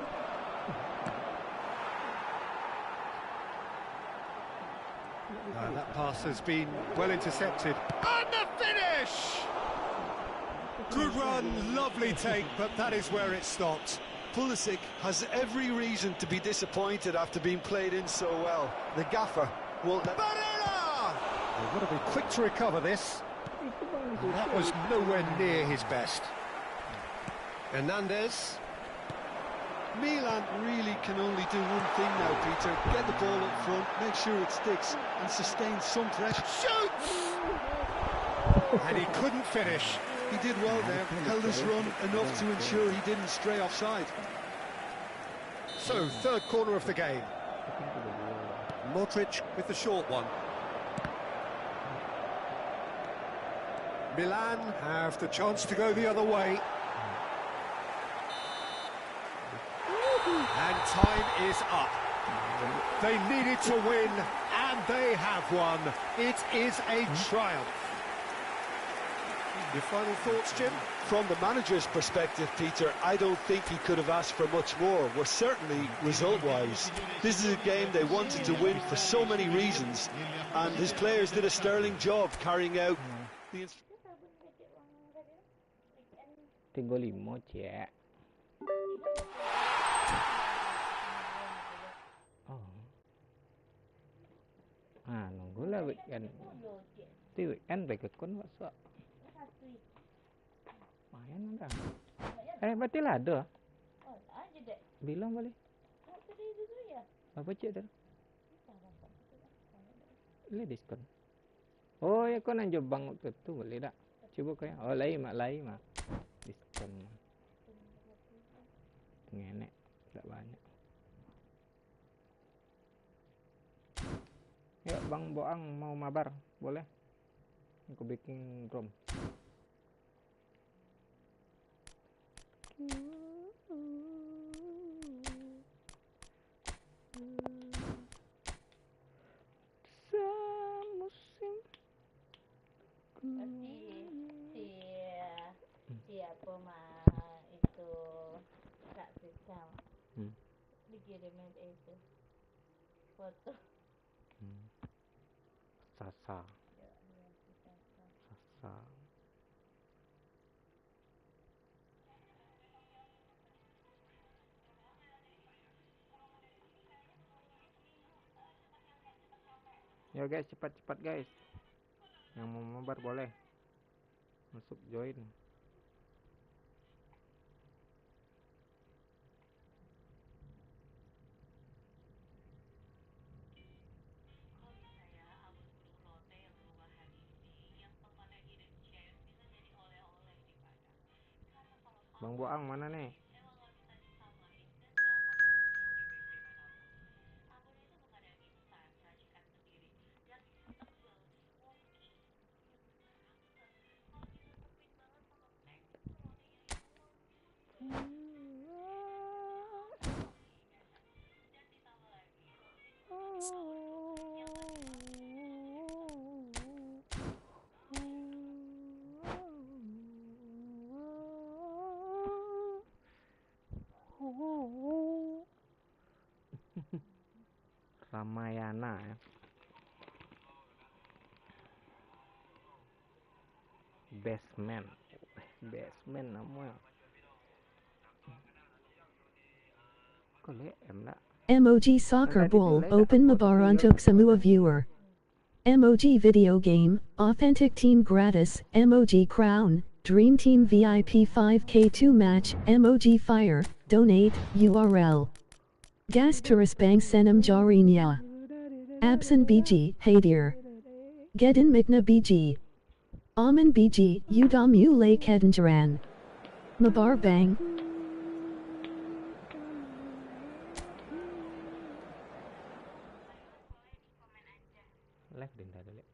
No, that Pass has been well intercepted. And the finish! Good run, lovely take, but that is where it stopped. Pulisic has every reason to be disappointed after being played in so well. The gaffer won't let... Barella! They've got to be quick to recover this. And that was nowhere near his best. Hernandez. Milan really can only do one thing now, Peter. Get the ball up front, make sure it sticks, and sustain some pressure. Shoots! And he couldn't finish. He did well there, held his run enough to ensure he didn't stray offside. So, third corner of the game. Modric with the short one. Milan have the chance to go the other way. And time is up. They needed to win, and they have won. It is a triumph. Your final thoughts, Jim? From the manager's perspective, Peter, I don't think he could have asked for much more. Well, certainly result-wise. This is a game they wanted to win for so many reasons, and his players did a sterling job carrying out the... 35 cek. Oh. Ah, nunggu lah weekend. Di weekend baik kon masuk. Main dah. Berarti lah ada. Bilang boleh. Apa cek dah? Boleh diskon. Oh ya kon anjo bang waktu tu boleh tak? Coba kaya. Oh lain mak. Diskon. Ngenek tak banyak. Yuk Bang Boang mau mabar, boleh? Aku bikin rom. Semusim. Siapa mah itu Kak Sisa dikirimin itu foto Sasa. Ya guys, cepat-cepat guys. Yang mau mabar boleh masuk join. Bang Boang mana nih? Ramayana ya. Basement namanya. Emoji Soccer Ball Open Mabar UNTUK Semua Viewer. Emoji Video Game, Authentic Team Gratis, Emoji Crown, Dream Team VIP 5K2 Match, Emoji Fire, Donate, URL. Gas Tourist Bank Senam Jarinya. Absent BG, Hadir. Gedin Migna BG. Aman BG, Udam U Lake Hedenjaran. Mabar Bang. Live deh dulu.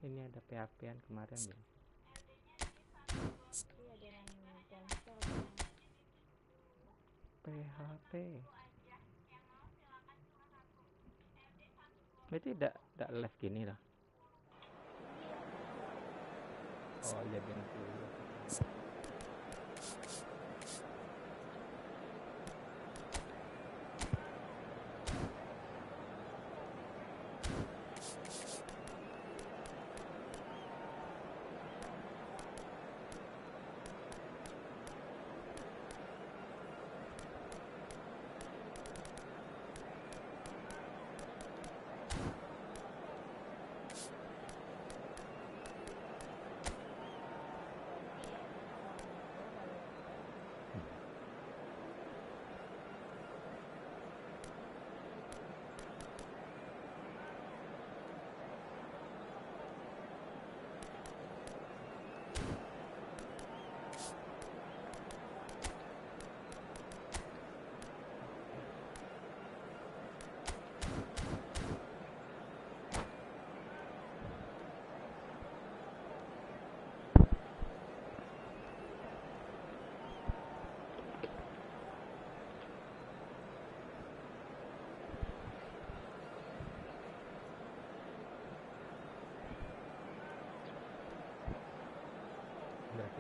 Ini ada PHP-an kemarin ya. PHP. Berarti tidak live gini lah. Oh jadi nanti.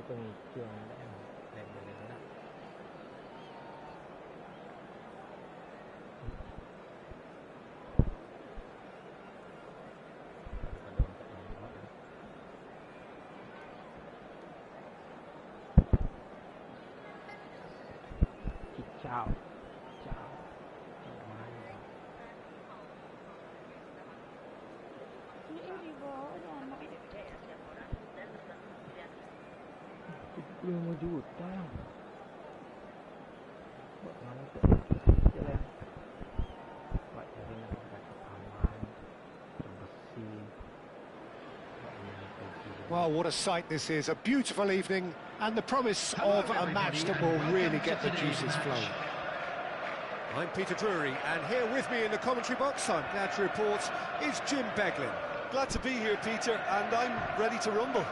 pemikiran level-level. Ciao. $25 juta. Buat mana tu? Jalan. Buat cari negara aman, bersih. Well, what a sight this is. A beautiful evening and the promise of a match that will really get the juices flowing. I'm Peter Drury, and here with me in the commentary box, I'm glad to report, is Jim Beglin. Glad to be here, Peter, and I'm ready to rumble.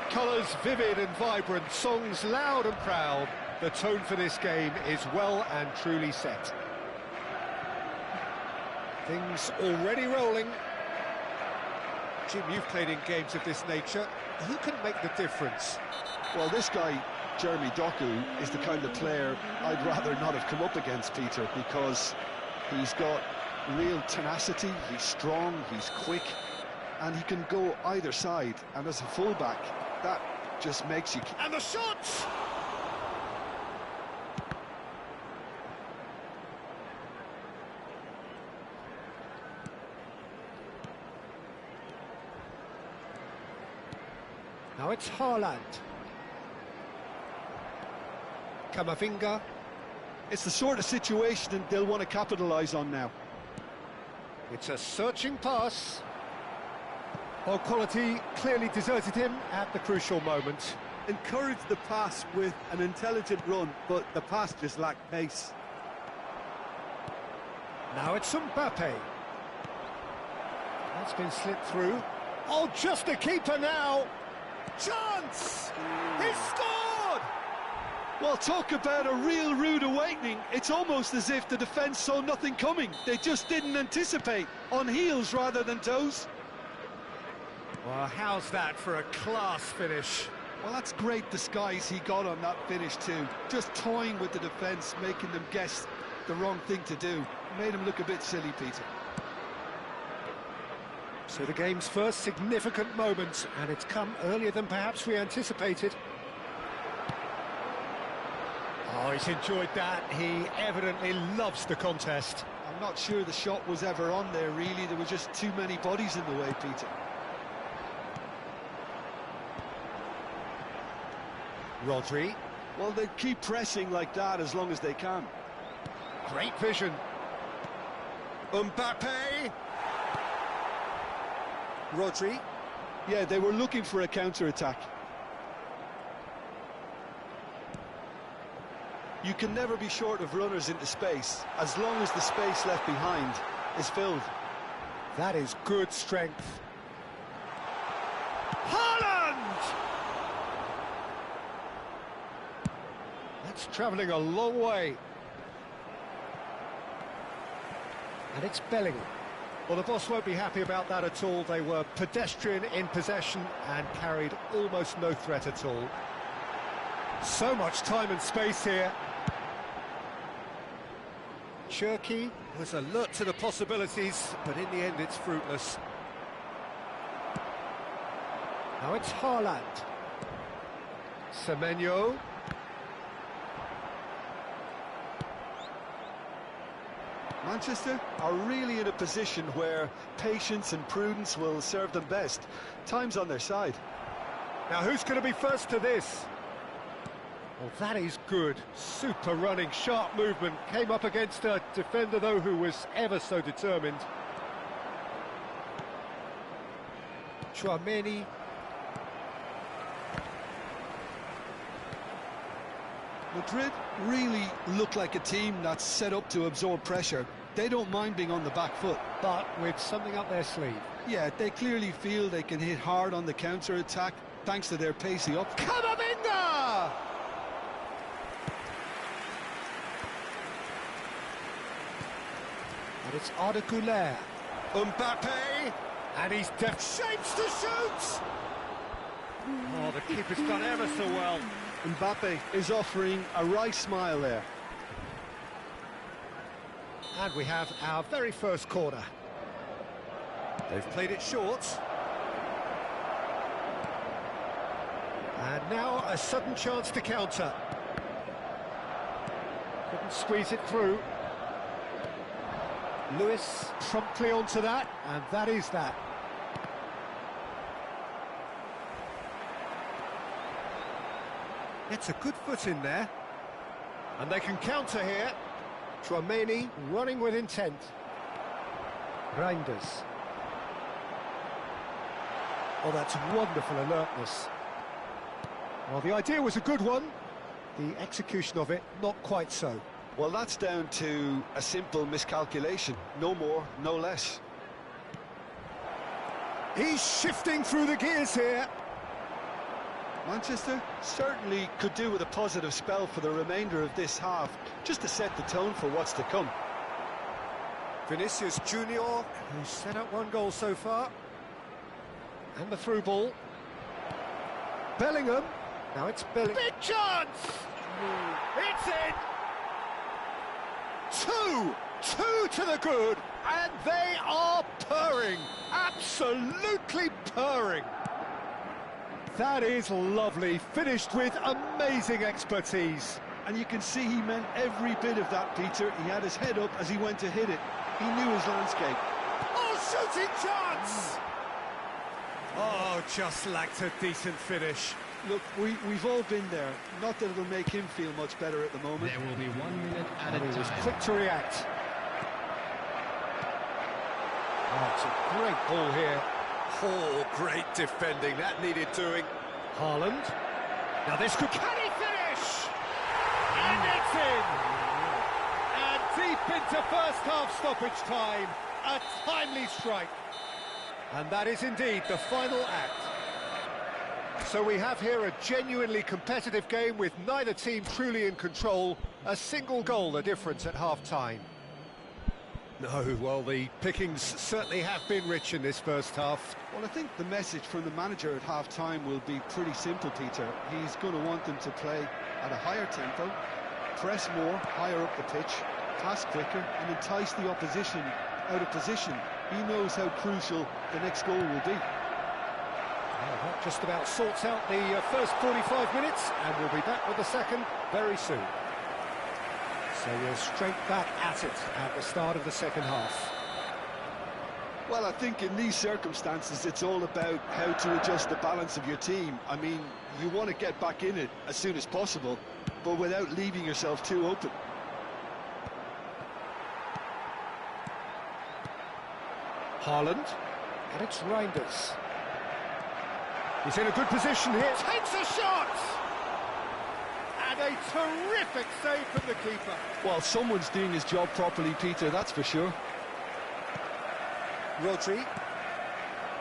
Colours vivid and vibrant, songs loud and proud. The tone for this game is well and truly set. Things already rolling. Jim, you've played in games of this nature. Who can make the difference? Well, this guy, Jeremy Doku, is the kind of player I'd rather not have come up against, Peter, because he's got real tenacity, he's strong, he's quick, and he can go either side. And as a fullback, that just makes you... And the shots! Now it's Haaland. Kamavinga. It's the sort of situation they'll want to capitalise on now. It's a searching pass. Well, quality clearly deserted him at the crucial moment. Encouraged the pass with an intelligent run, but the pass just lacked pace. Now it's Mbappe. That's been slipped through. Oh, just a keeper now. Chance! He's scored! Well, talk about a real rude awakening. It's almost as if the defence saw nothing coming. They just didn't anticipate, on heels rather than toes. Well, how's that for a class finish? Well, that's great disguise he got on that finish too. Just toying with the defence, making them guess the wrong thing to do. Made him look a bit silly, Peter. So the game's first significant moment, and it's come earlier than perhaps we anticipated. Oh, he's enjoyed that. He evidently loves the contest. I'm not sure the shot was ever on there, really. There were just too many bodies in the way, Peter. Rodri. Well, they keep pressing like that as long as they can. Great vision. Mbappe. Rodri. Yeah, they were looking for a counter-attack. You can never be short of runners into space, as long as the space left behind is filled. That is good strength. Haaland! That's travelling a long way. And it's Bellingham. Well, the boss won't be happy about that at all. They were pedestrian in possession and carried almost no threat at all. So much time and space here. Cherky was alert to the possibilities, but in the end it's fruitless. Now it's Haaland. Semenyo. Manchester are really in a position where patience and prudence will serve them best. Time's on their side. Now who's going to be first to this? Well, that is good. Super running, sharp movement. Came up against a defender, though, who was ever so determined. Chouameni. Madrid really look like a team that's set up to absorb pressure. They don't mind being on the back foot. But with something up their sleeve. Yeah, they clearly feel they can hit hard on the counter-attack thanks to their pacey up. Kamavinga! And it's Arda Güler. Mbappe! And he's deft shapes to shoot! Oh, the keeper's done ever so well. Mbappe is offering a wry smile there. And we have our very first corner. They've played it short. And now a sudden chance to counter. Couldn't squeeze it through. Lewis promptly onto that, and that is that. It's a good foot in there. And they can counter here. Chouameni running with intent. Reinders. Oh, that's wonderful alertness. Well, the idea was a good one. The execution of it, not quite so. Well, that's down to a simple miscalculation. No more, no less. He's shifting through the gears here. Manchester certainly could do with a positive spell for the remainder of this half, just to set the tone for what's to come. Vinicius Junior, who's set up one goal so far. And the through ball. Bellingham. Now it's Bellingham. Big chance! It's in! Two to the good, and they are purring. Absolutely purring. That is lovely, finished with amazing expertise. And you can see he meant every bit of that, Peter. He had his head up as he went to hit it. He knew his landscape. Oh, shooting chance! Oh, just lacked a decent finish. Look, we've all been there. Not that it'll make him feel much better at the moment. There will be 1 minute at a He was time. quick to react. Oh, it's a great ball here. Oh, great defending. That needed doing. Haaland. Now this could... Can he finish? And it's in! And deep into first half stoppage time. A timely strike. And that is indeed the final act. So we have here a genuinely competitive game with neither team truly in control. A single goal the difference at half-time. No, well, the pickings certainly have been rich in this first half. Well, I think the message from the manager at half-time will be pretty simple, Peter. He's going to want them to play at a higher tempo, press more, higher up the pitch, pass quicker, and entice the opposition out of position. He knows how crucial the next goal will be. Well, that just about sorts out the first 45 minutes, and we'll be back with the second very soon. So we're straight back at it at the start of the second half. Well, I think in these circumstances, it's all about how to adjust the balance of your team. I mean, you want to get back in it as soon as possible, but without leaving yourself too open. Haaland, and it's Reinders. He's in a good position here. Takes a shot! And a terrific save from the keeper. Well, someone's doing his job properly, Peter, that's for sure. Rodri.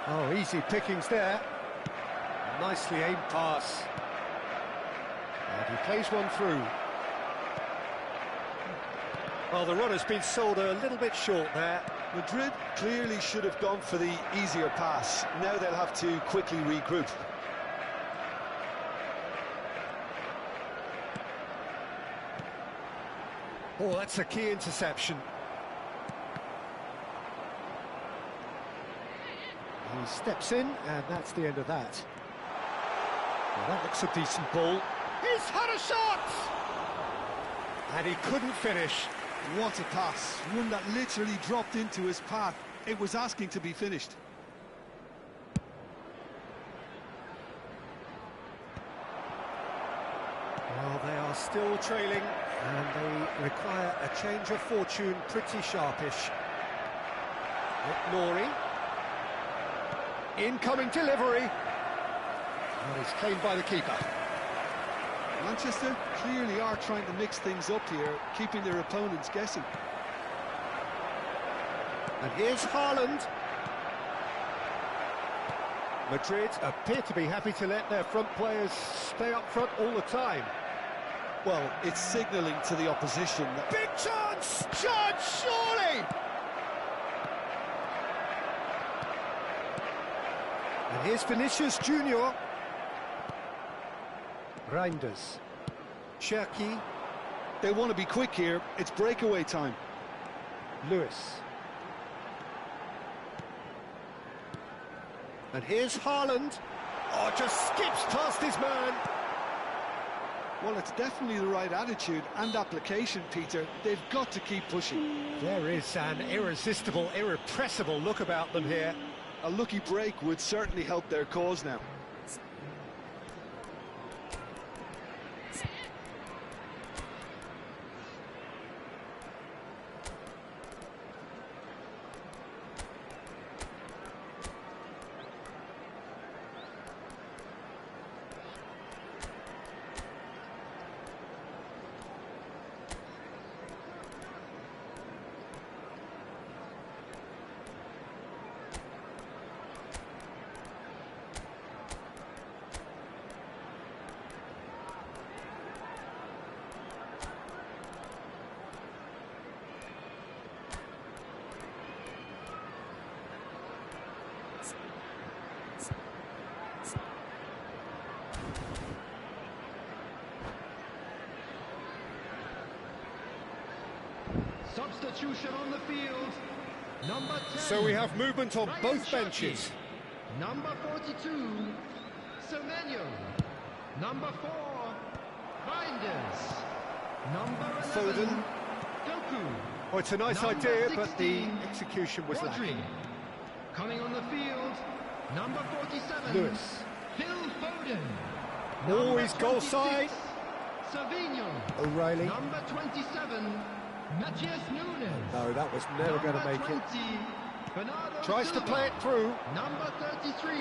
Oh, easy pickings there. Nicely aimed pass. And he plays one through. Well, the run has been sold a little bit short there. Madrid clearly should have gone for the easier pass. Now they'll have to quickly regroup. Oh, that's a key interception. He steps in, and that's the end of that. Well, that looks a decent ball. He's had a shot! And he couldn't finish. What a pass. One that literally dropped into his path. It was asking to be finished. Well, they are still trailing, and they require a change of fortune pretty sharpish. Laurie. Incoming delivery. And it's claimed by the keeper. Manchester clearly are trying to mix things up here, keeping their opponents guessing. And here's Haaland. Madrid appear to be happy to let their front players stay up front all the time. Well, it's signalling to the opposition that... Big chance! Chance, surely! And here's Vinicius Junior. Reinders. Cherki. They want to be quick here. It's breakaway time. Lewis. And here's Haaland. Oh, just skips past his man. Well, it's definitely the right attitude and application, Peter. They've got to keep pushing. There is an irresistible, irrepressible look about them here. A lucky break would certainly help their cause now. Substitution on the field. Number 10. So we have movement on Ryan both Cherki. benches. Number 42, Semenyo. Number 4, Reinders. Number 11, Foden. Doku. Oh, it's a nice Number idea, but the 16, execution was Rodri. lacking. Coming on the field, number 47, Lewis. Phil Foden. Always Number goal 26, side. Savinho. O'Reilly. Number 27, Matthias Nunes. No, that was never going to make it. Tries to play it through. Number 33,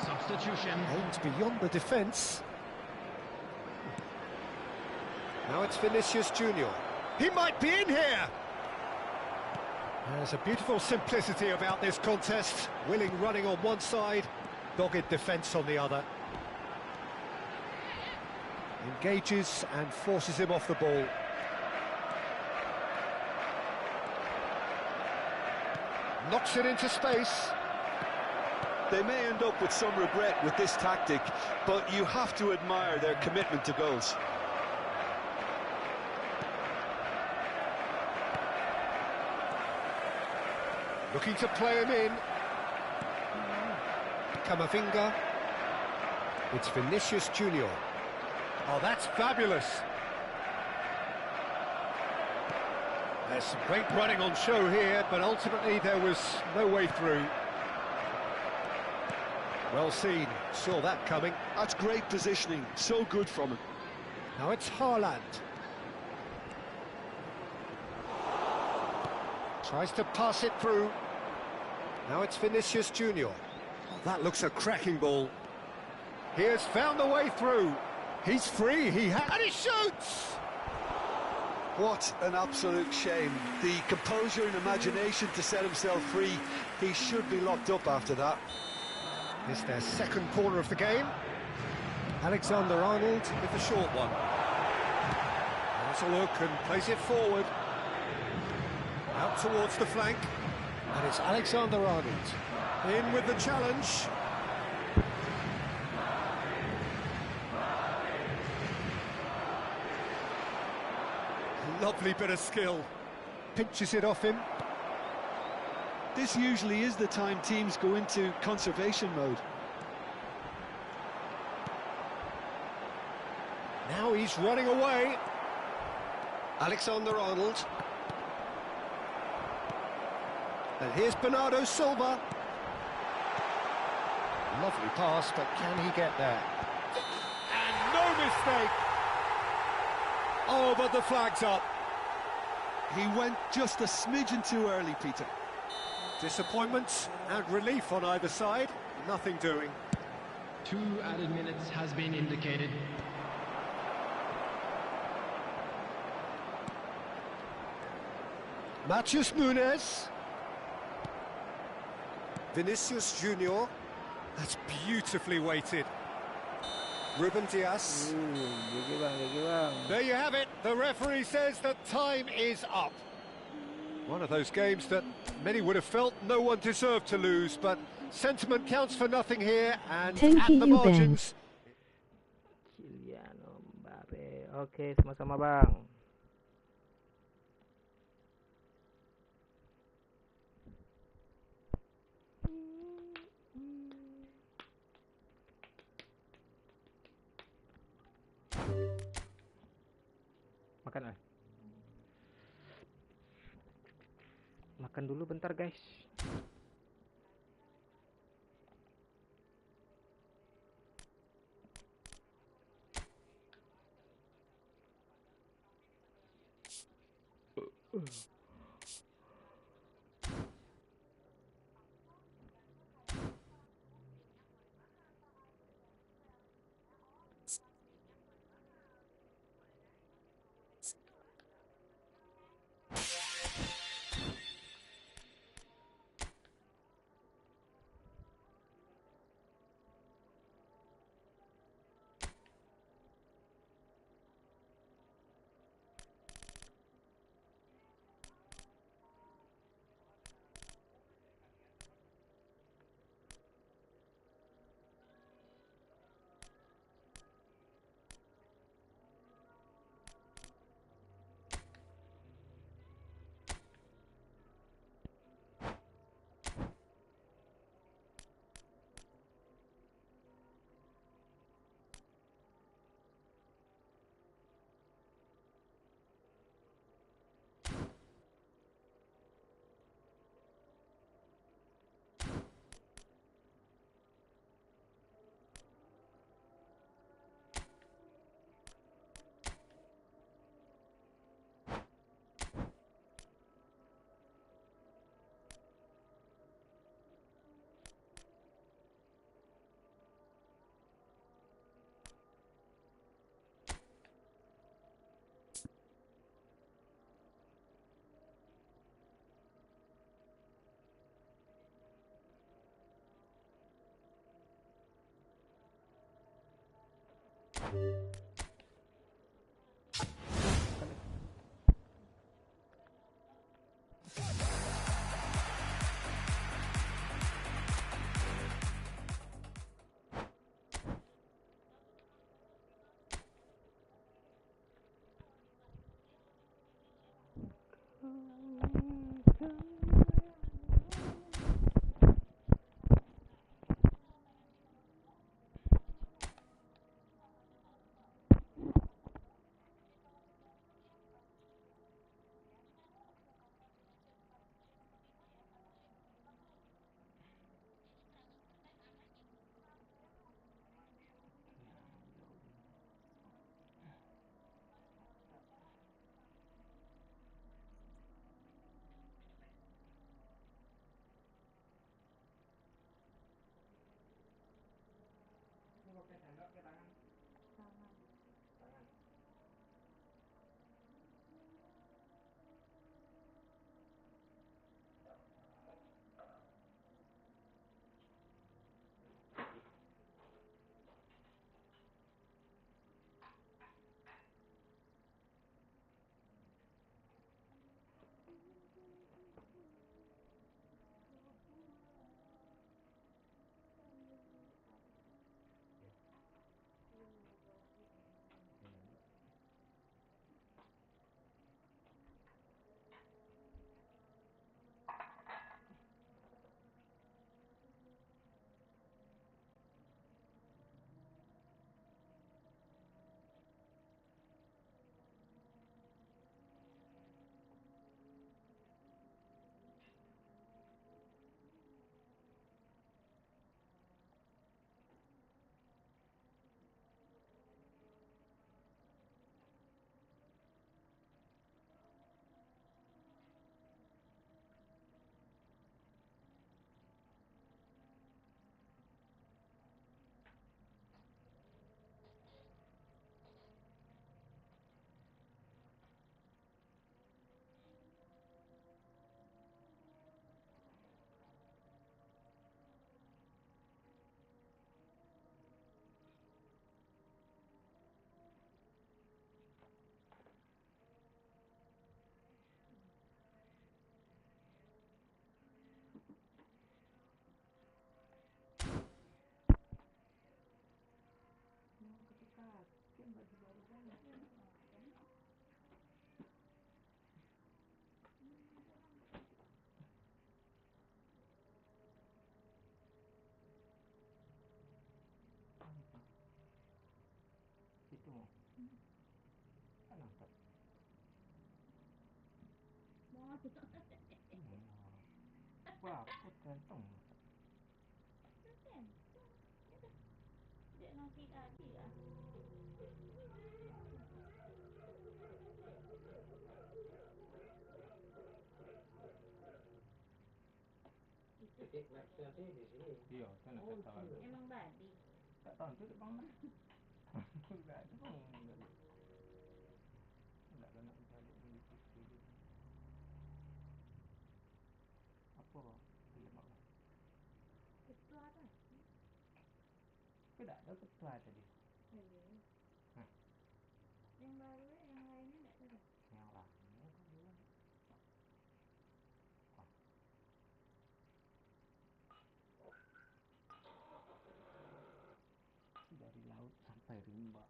substitution. Aims beyond the defence. Now it's Vinicius Junior. He might be in here. There's a beautiful simplicity about this contest. Willing running on one side, dogged defence on the other. Engages and forces him off the ball. Knocks it into space. They may end up with some regret with this tactic, but you have to admire their commitment to goals. Looking to play him in. Camavinga. It's Vinicius Junior. Oh, that's fabulous. There's some great running on show here, but ultimately there was no way through. Well seen, saw that coming. That's great positioning, so good from him. Now it's Haaland. Tries to pass it through. Now it's Vinicius Junior. Oh, that looks a cracking ball. He has found the way through. He's free, and he shoots! What an absolute shame. The composure and imagination to set himself free. He should be locked up after that. It's their second corner of the game. Alexander-Arnold with the short one. Has a look and plays it forward. Out towards the flank. And it's Alexander-Arnold. In with the challenge. Lovely bit of skill. Pinches it off him. This usually is the time teams go into conservation mode. Now he's running away. Alexander-Arnold. And here's Bernardo Silva. Lovely pass, but can he get there? And no mistake! Oh, but the flag's up. He went just a smidgen too early, Peter. Disappointment and relief on either side. Nothing doing. 2 added minutes has been indicated. Matheus Nunes. Vinicius Junior. That's beautifully weighted. Ruben Dias. There you have it. The referee says that time is up. One of those games that many would have felt no one deserved to lose, but sentiment counts for nothing here, and Thank at you, the Ben. margins... Kalian. Oke, sama-sama Bang. Makan ah. Makan dulu bentar guys. Wah, aku tergantung. Dia nasi tadi lah. Titik matchnya sih di sini. Iya, saya nak tahu. Emang tadi. Tak tahu tu bang lah. Enggak ada bang. Enggak kena balik beli TV gitu. Apa? Lemak. Ketua apa? Tidak ada ketua tadi. Iya. Hah? Yang baru yang lainnya enggak tahu. Yang lainnya kok bilang. Wah. Dari laut sampai rimba.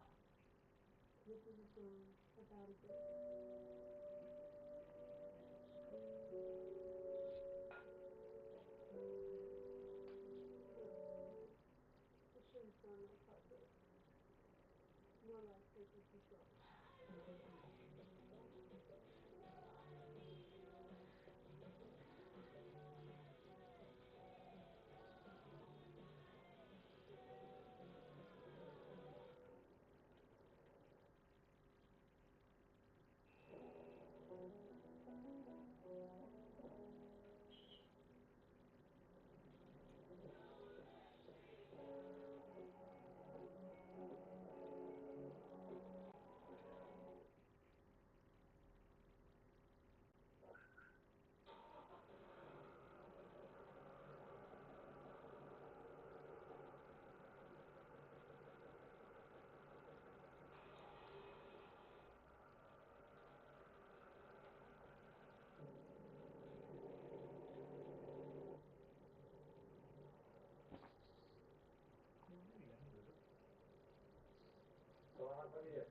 Selamat pagi ya.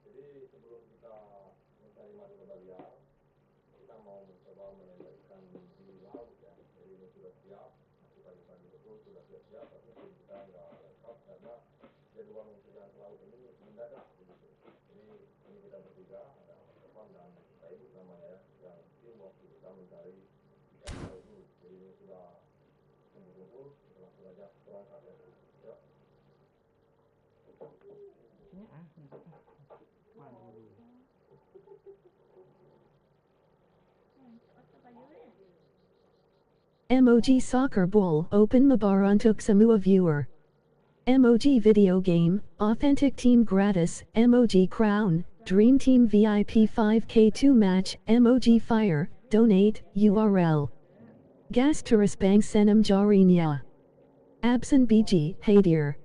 Jadi sebelum kita mencari madu kembalian, kita mau mencoba menembakkan di laut ya. Jadi ini sudah siap. Aku tadi betul sudah siap, tapi tim kita nggak lengkap karena jadwal mencegahan ke laut ini mendadak begitu. Jadi ini kita bertiga, ada Evan dan kita ini namanya ya, yang tim waktu kita mencari ikan laut ini. Jadi ini sudah kumpul-kumpul, kita langsung aja berangkat ya. Yuk. Sini duduk. Mana dulu? Emoji soccer ball open Mabar UNTUK semua viewer. Emoji video game, authentic team gratis, emoji crown, dream team VIP 5K2 match, emoji fire, donate, URL. Gas Turis Bank Senam Jarinya. Absen BG, Hadir.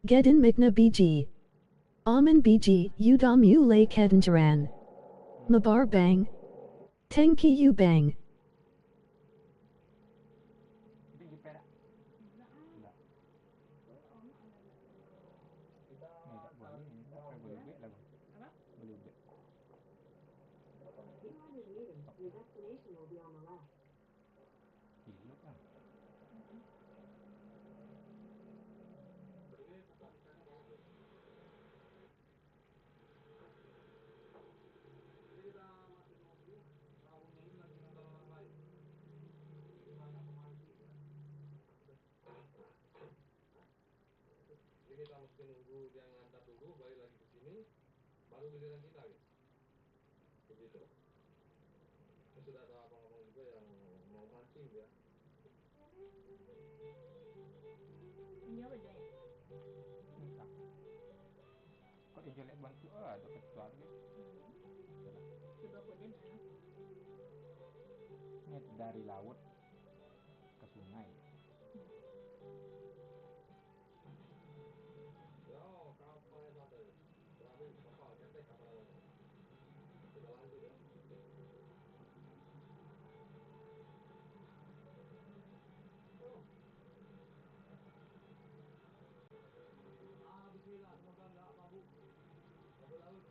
Gedin Mikna BG. Aman BG, Udam Ulay Kedanjaran. Mabar Bang. Tengki U Bang. Jadi kita mesti nunggu dia ngantar dulu, balik lagi ke sini, baru giliran kita gitu. Begitu. Ini sudah ada abang-abang juga yang mau mancing dia. Ini apa dia? Kok dia jelek bantu ada ketua gitu. Coba kok dia mana? Ini dari laut ke sungai. Yo, kapalnya satu. Berarti kapal ketek apa namanya? Kita lanjut ya. Bismillah, semoga enggak mabuk. Mabuk laut.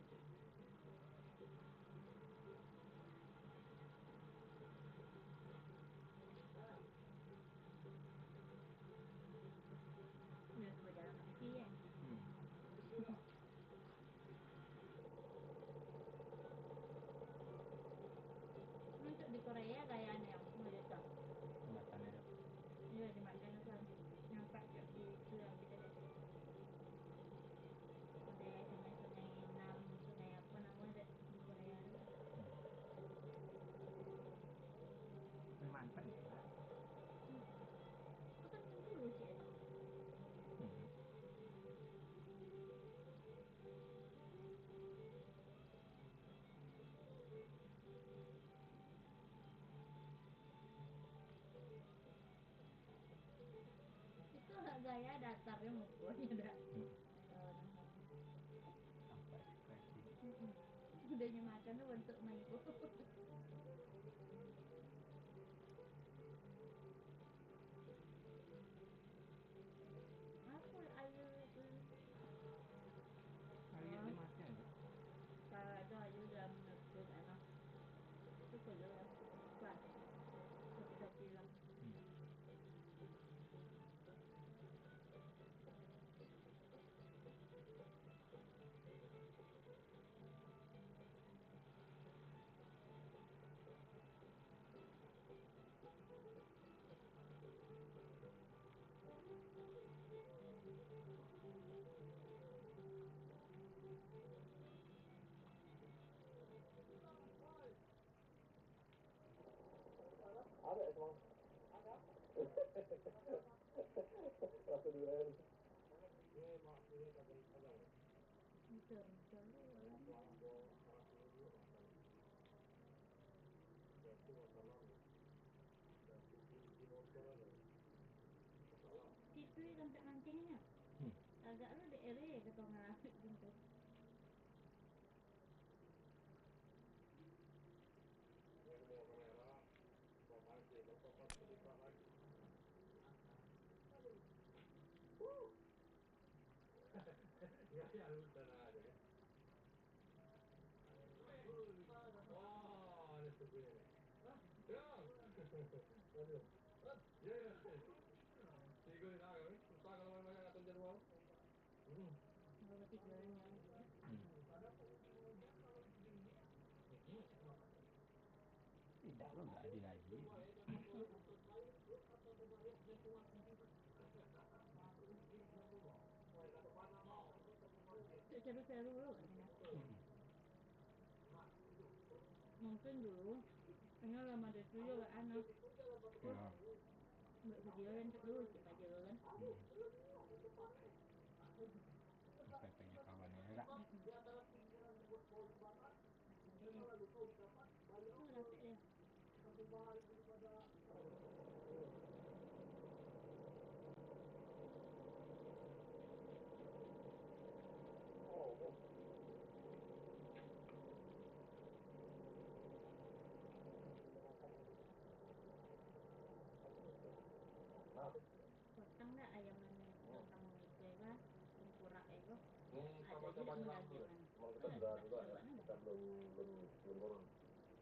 gaya datarnya mukulnya dah. Tanpa ekspresi. Udahnya makan tuh bentuk mangkuk. Aku ayu itu. Ayo dia mati aja. Kalau ada ayu udah menekut anak. Itu kalau kuat. Kita bilang. Ada emang. Ada. Satu dua. Ini maksudnya kagak ada. Betul. Itu sampai mancingnya. Agak lu di ere ketongah gitu. Ya udah aja kan. Oh, ada sebenarnya. Ya. Aduh. Ya. Tiga ni nak, susah kalau banyak atur jadual. Kalau tiganya. Tidak lo nggak adil lagi. Seru-seru loh katanya. Mungkin dulu hanya lama dari itu juga anak. Mbak video kan dulu kita jalan kan. Sampai punya kawannya ya kak. Oh rapi ya. Potong dah ayam mana potong itu lah, tempura itu. Ada juga dagangan. Kita sudah juga ya, kita belum turun.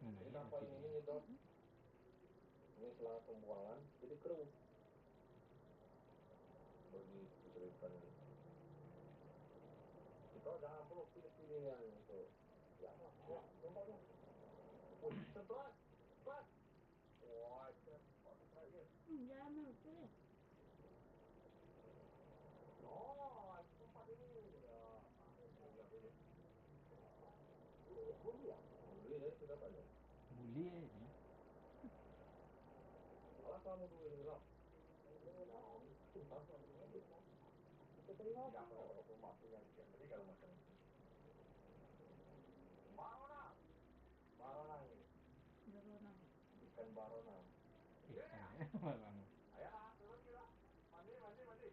Ini tanpa ini dot. Ini selang pembuangan, jadi keruh. Begitu ceritanya. Kita jangan perlu pilih-pilih yang itu. Ya, contohnya. Sebelas. Wah, Jangan itu ya. oh, tempat ini ya. Bully ya? Bully ya, sudah banyak. Bully ya. Kalau kamu dulu ini lah. Ya, kalau masuknya jadi kalau macam Barona ini. Ikan barona. Ikan. Ayo, turun kita. Mandi.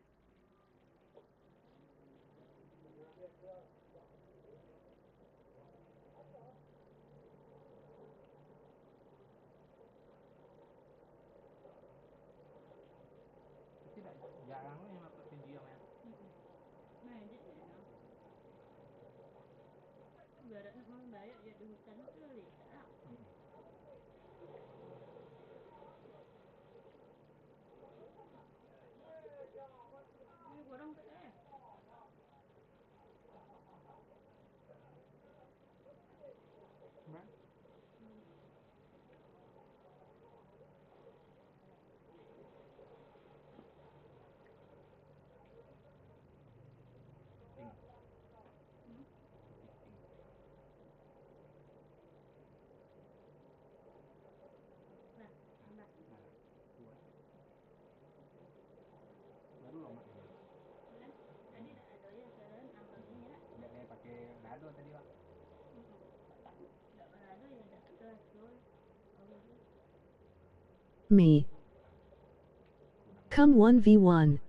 Tidak jarang lo yang dapat video yang Magic ya. Ibaratnya mau bayar ya di hutan itu lihat. Ini goreng tuh Bang. Baru lama ini. Tadi ada ya jalan ambilnya ya. Tidak kayak pakai dado tadi pak. Tidak berado ya tidak terus. Me. Come 1v1.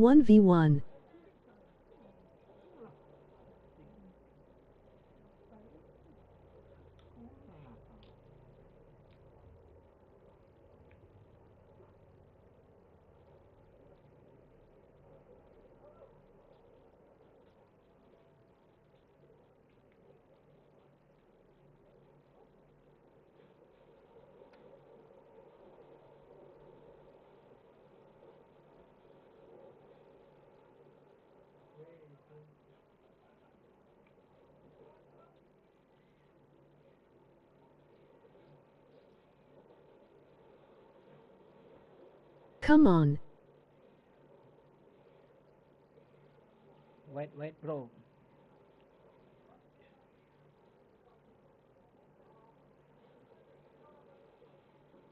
1v1. Come on. Wait, bro.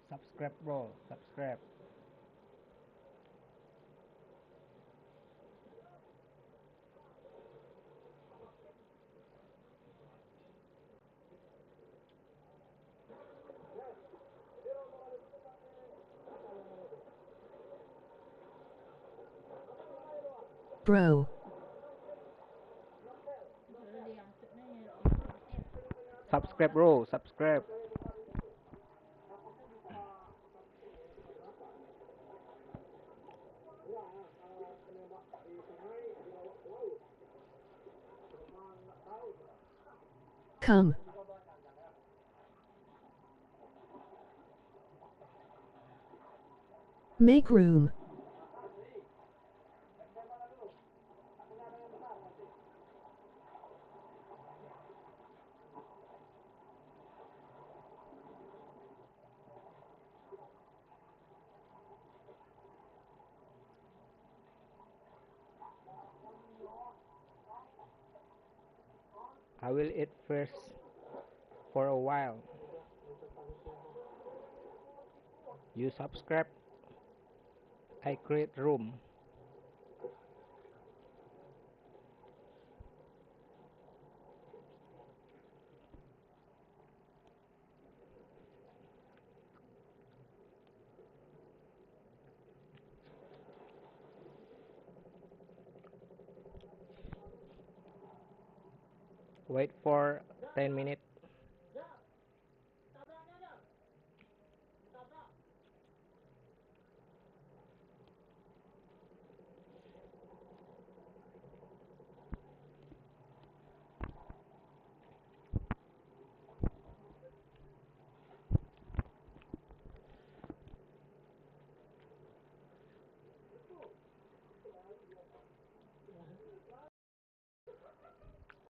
Subscribe, bro. Subscribe. Bro. Subscribe, bro. Subscribe. Come. Make room. I will eat first for a while. You subscribe. I create room. Wait for 10 minutes.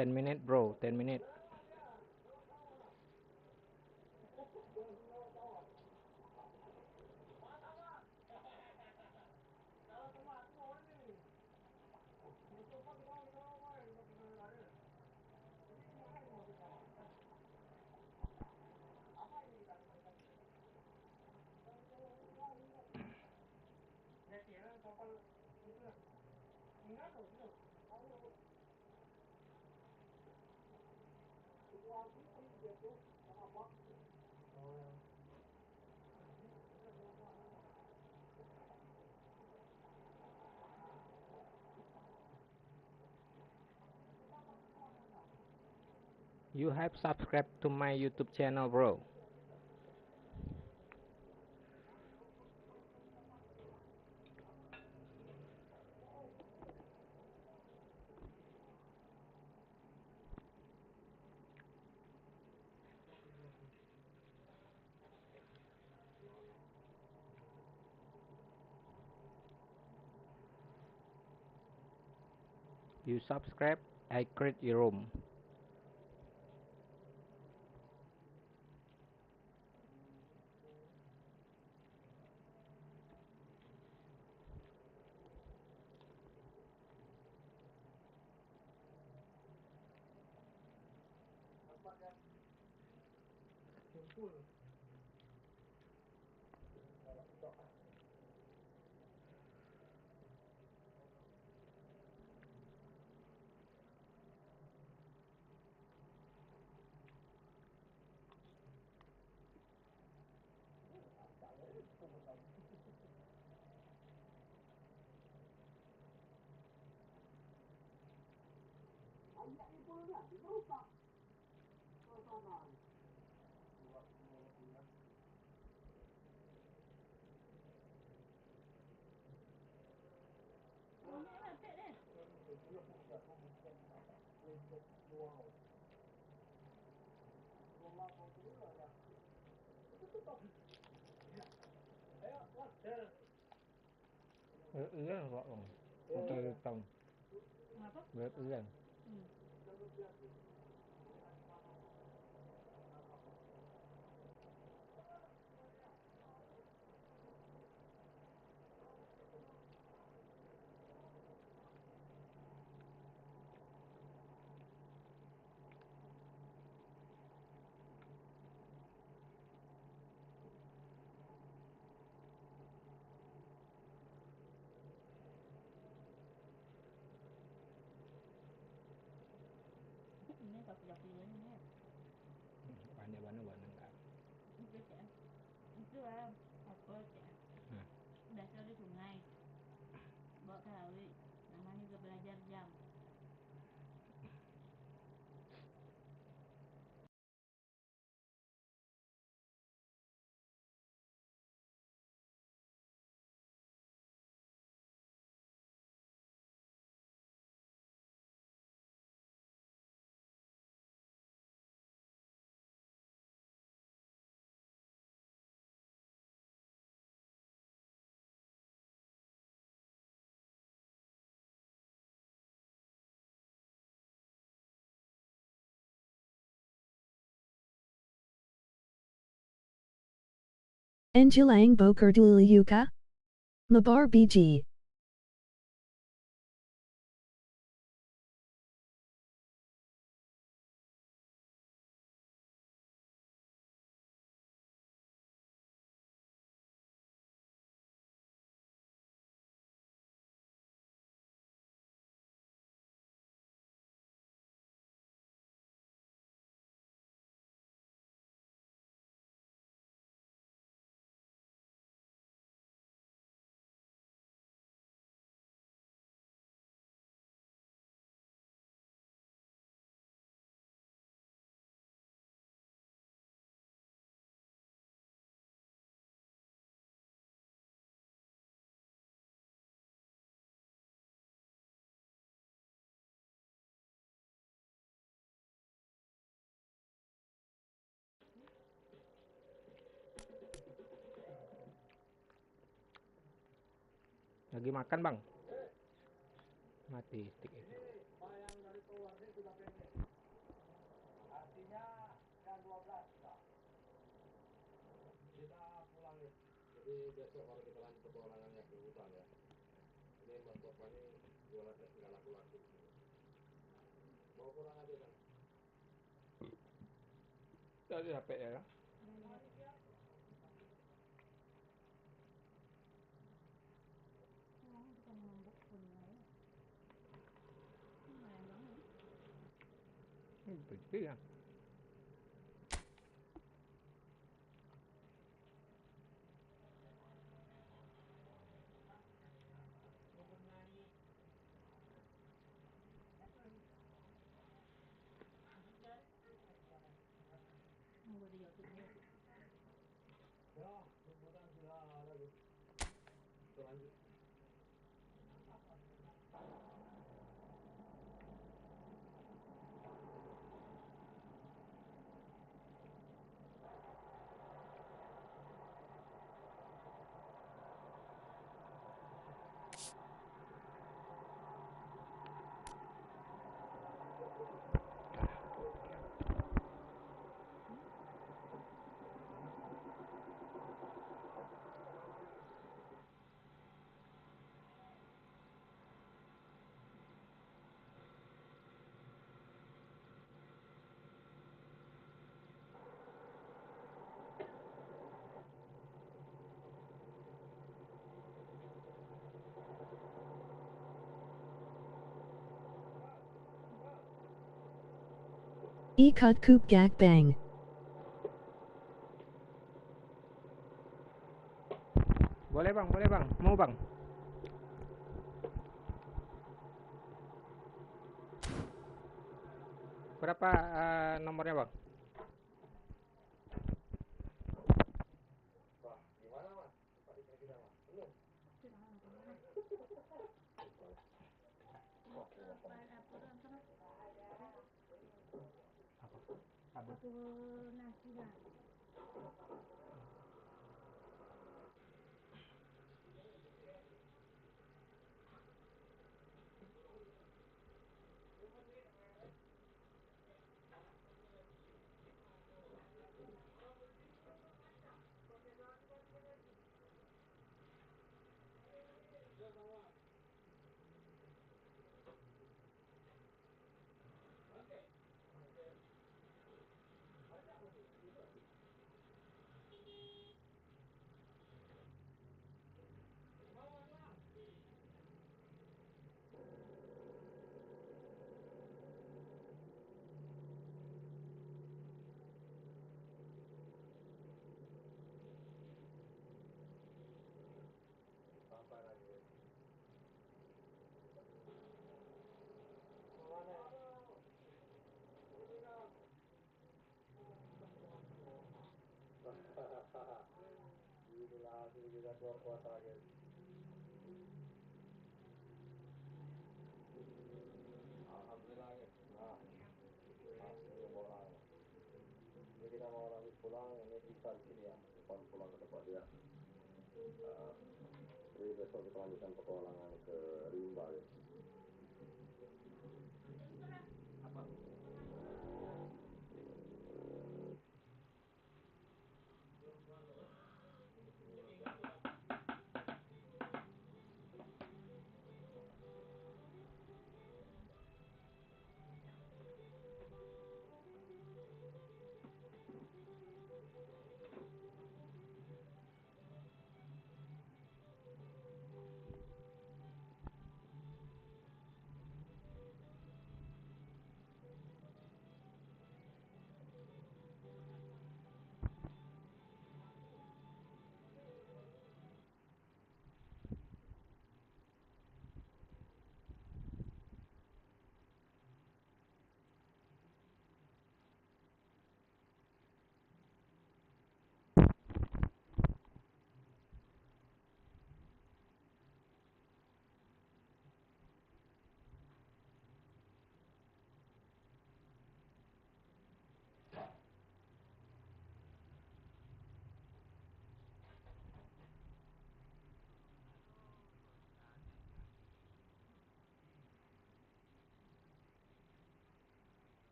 10 minutes, bro. 10 minutes. You have subscribed to my YouTube channel, bro. You subscribe, I create your room. Iya kok bang. Foto hitam. Kenapa? Iya. Ini tak punya ini. Banyak kan. Itu kan. Itu apa ya? Dasar di sungai. Bawa ke laut. Namanya juga belajar jam. Enjilang Boker Dulu Yuka? Mabar BG. Lagi makan bang. Mati stick itu. Artinya yang 12 sudah. Kita pulang ya. Jadi besok baru kita lanjut petualangannya ke hutan ya. Ini Mas Bapak ini jualan nggak laku-laku. Bawa pulang aja kan. Dari HP ya. Betul ya. Ya, jemputan sudah ada tuh. Kita lanjut. Ikut Koop Gak Bang. Boleh bang. Mau bang. Berapa nomornya bang? apa terus Apa? Sabun. aku nasi lah. Sampai lagi. Inilah hasil kita keluar kuasa guys. Alhamdulillah guys. Nah, hasilnya bola. Ini kita mau lanjut pulang. Ini kita di sini ya, depan pulang ke tempat dia. Jadi besok kita lanjutkan petualangan ke Rimba guys. Apa?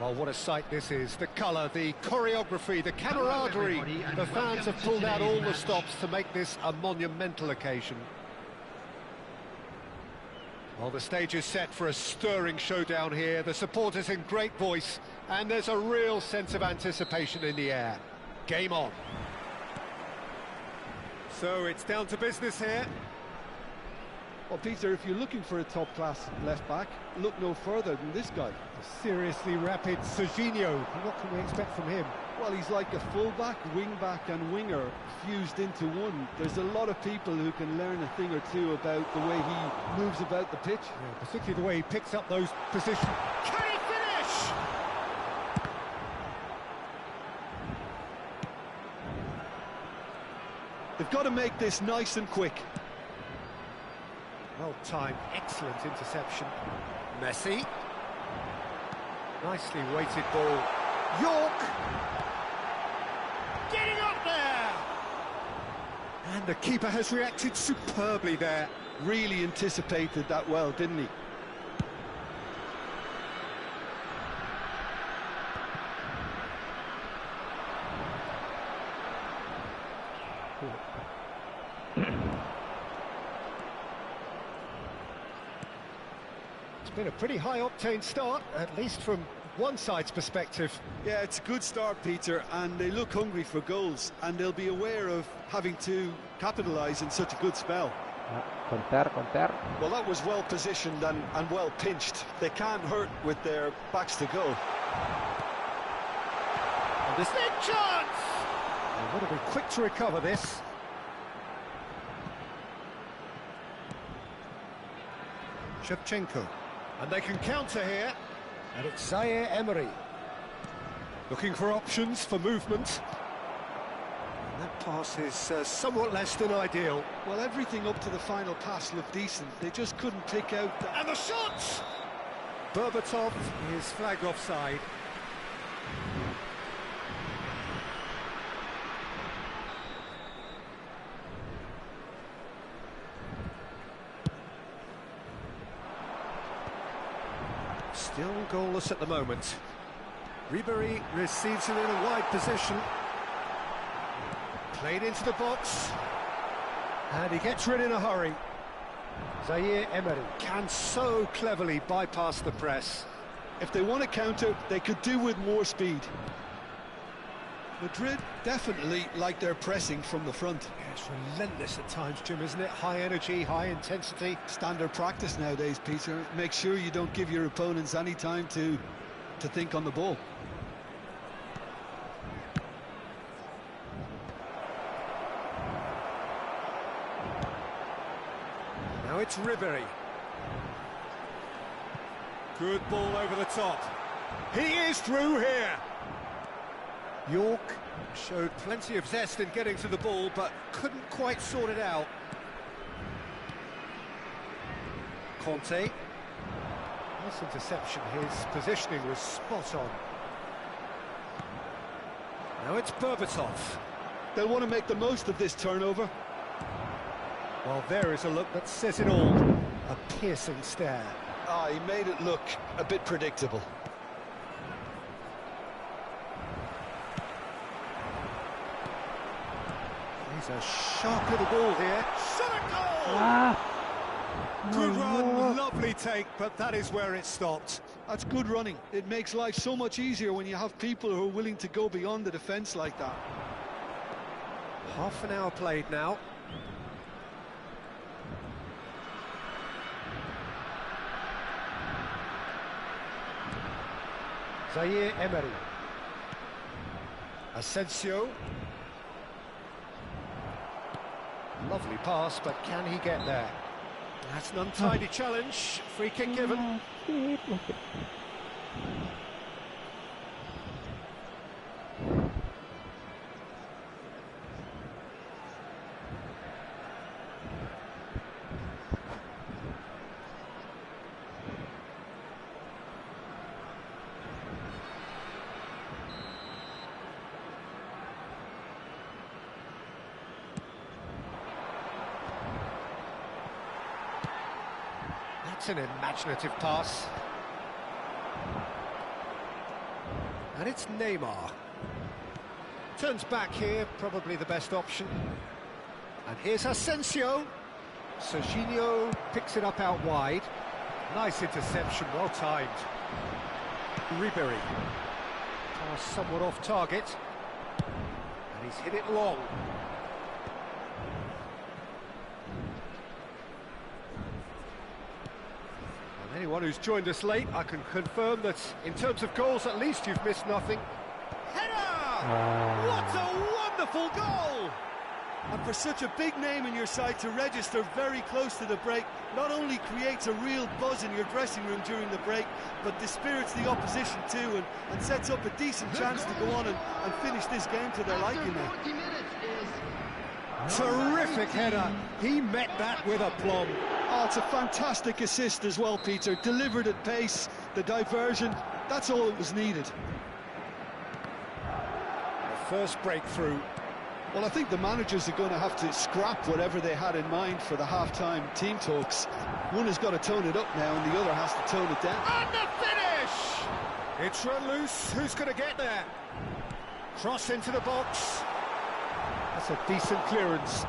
Well, what a sight this is. The colour, the choreography, the camaraderie. The fans have pulled out all the stops to make this a monumental occasion. Well, the stage is set for a stirring showdown here. The supporters in great voice, and there's a real sense of anticipation in the air. Game on. So it's down to business here. Well, Peter, if you're looking for a top-class left-back, look no further than this guy. A seriously rapid Serginho. What can we expect from him? Well, he's like a full-back, wing-back and winger fused into one. There's a lot of people who can learn a thing or two about the way he moves about the pitch. Yeah, particularly the way he picks up those positions. Can he finish? They've got to make this nice and quick. Well timed, excellent interception. Messi. Nicely weighted ball. York. Getting up there! And the keeper has reacted superbly there. Really anticipated that well, didn't he? It's been a pretty high-octane start, at least from one side's perspective. Yeah, it's a good start, Peter, and they look hungry for goals, and they'll be aware of having to capitalise in such a good spell. Konter. Well, that was well positioned and well pinched. They can't hurt with their backs to goal. And this big chance! They would have been quick to recover this. Shevchenko. And they can counter here. And it's Zaire Emery. Looking for options for movement. And that pass is somewhat less than ideal. Well, everything up to the final pass looked decent. They just couldn't pick out... And the shot! Berbatov is flagged offside. Still goalless at the moment. Ribery receives it in a wide position. Played into the box. And he gets rid in a hurry. Zaire Emery can so cleverly bypass the press. If they want to counter, they could do with more speed. Madrid definitely like their pressing from the front. Yeah, it's relentless at times, Jim, isn't it? High energy, high intensity. Standard practice nowadays, Peter. Make sure you don't give your opponents any time to think on the ball. Now it's Ribery. Good ball over the top. He is through here. York showed plenty of zest in getting to the ball, but couldn't quite sort it out. Conte. Nice interception. His positioning was spot on. Now it's Berbatov. They'll want to make the most of this turnover. Well, there is a look that says it all. A piercing stare. Ah, he made it look a bit predictable. He's a sharp little ball here. Shot a goal! Good run, lovely take, but that is where it stopped. That's good running. It makes life so much easier when you have people who are willing to go beyond the defence like that. Half an hour played now. Zaire Emery. Asensio. Lovely pass, but can he get there? That's an untidy challenge. Free kick given. That's an imaginative pass. And it's Neymar. Turns back here, probably the best option. And here's Asensio. Serginho picks it up out wide. Nice interception, well timed. Ribery. Pass somewhat off target. And he's hit it long. And anyone who's joined us late, I can confirm that in terms of goals, at least you've missed nothing. Header! What a wonderful goal! And for such a big name in your side to register very close to the break, not only creates a real buzz in your dressing room during the break, but dispirits the opposition too, and sets up a decent chance to go on and finish this game to their liking now. Terrific header. He met that with aplomb. Oh, it's a fantastic assist as well, Peter. Delivered at pace, the diversion, that's all that was needed. The first breakthrough. Well, I think the managers are going to have to scrap whatever they had in mind for the half-time team talks. One has got to tone it up now, and the other has to tone it down. And the finish! It's run loose. Who's going to get there? Cross into the box. That's a decent clearance.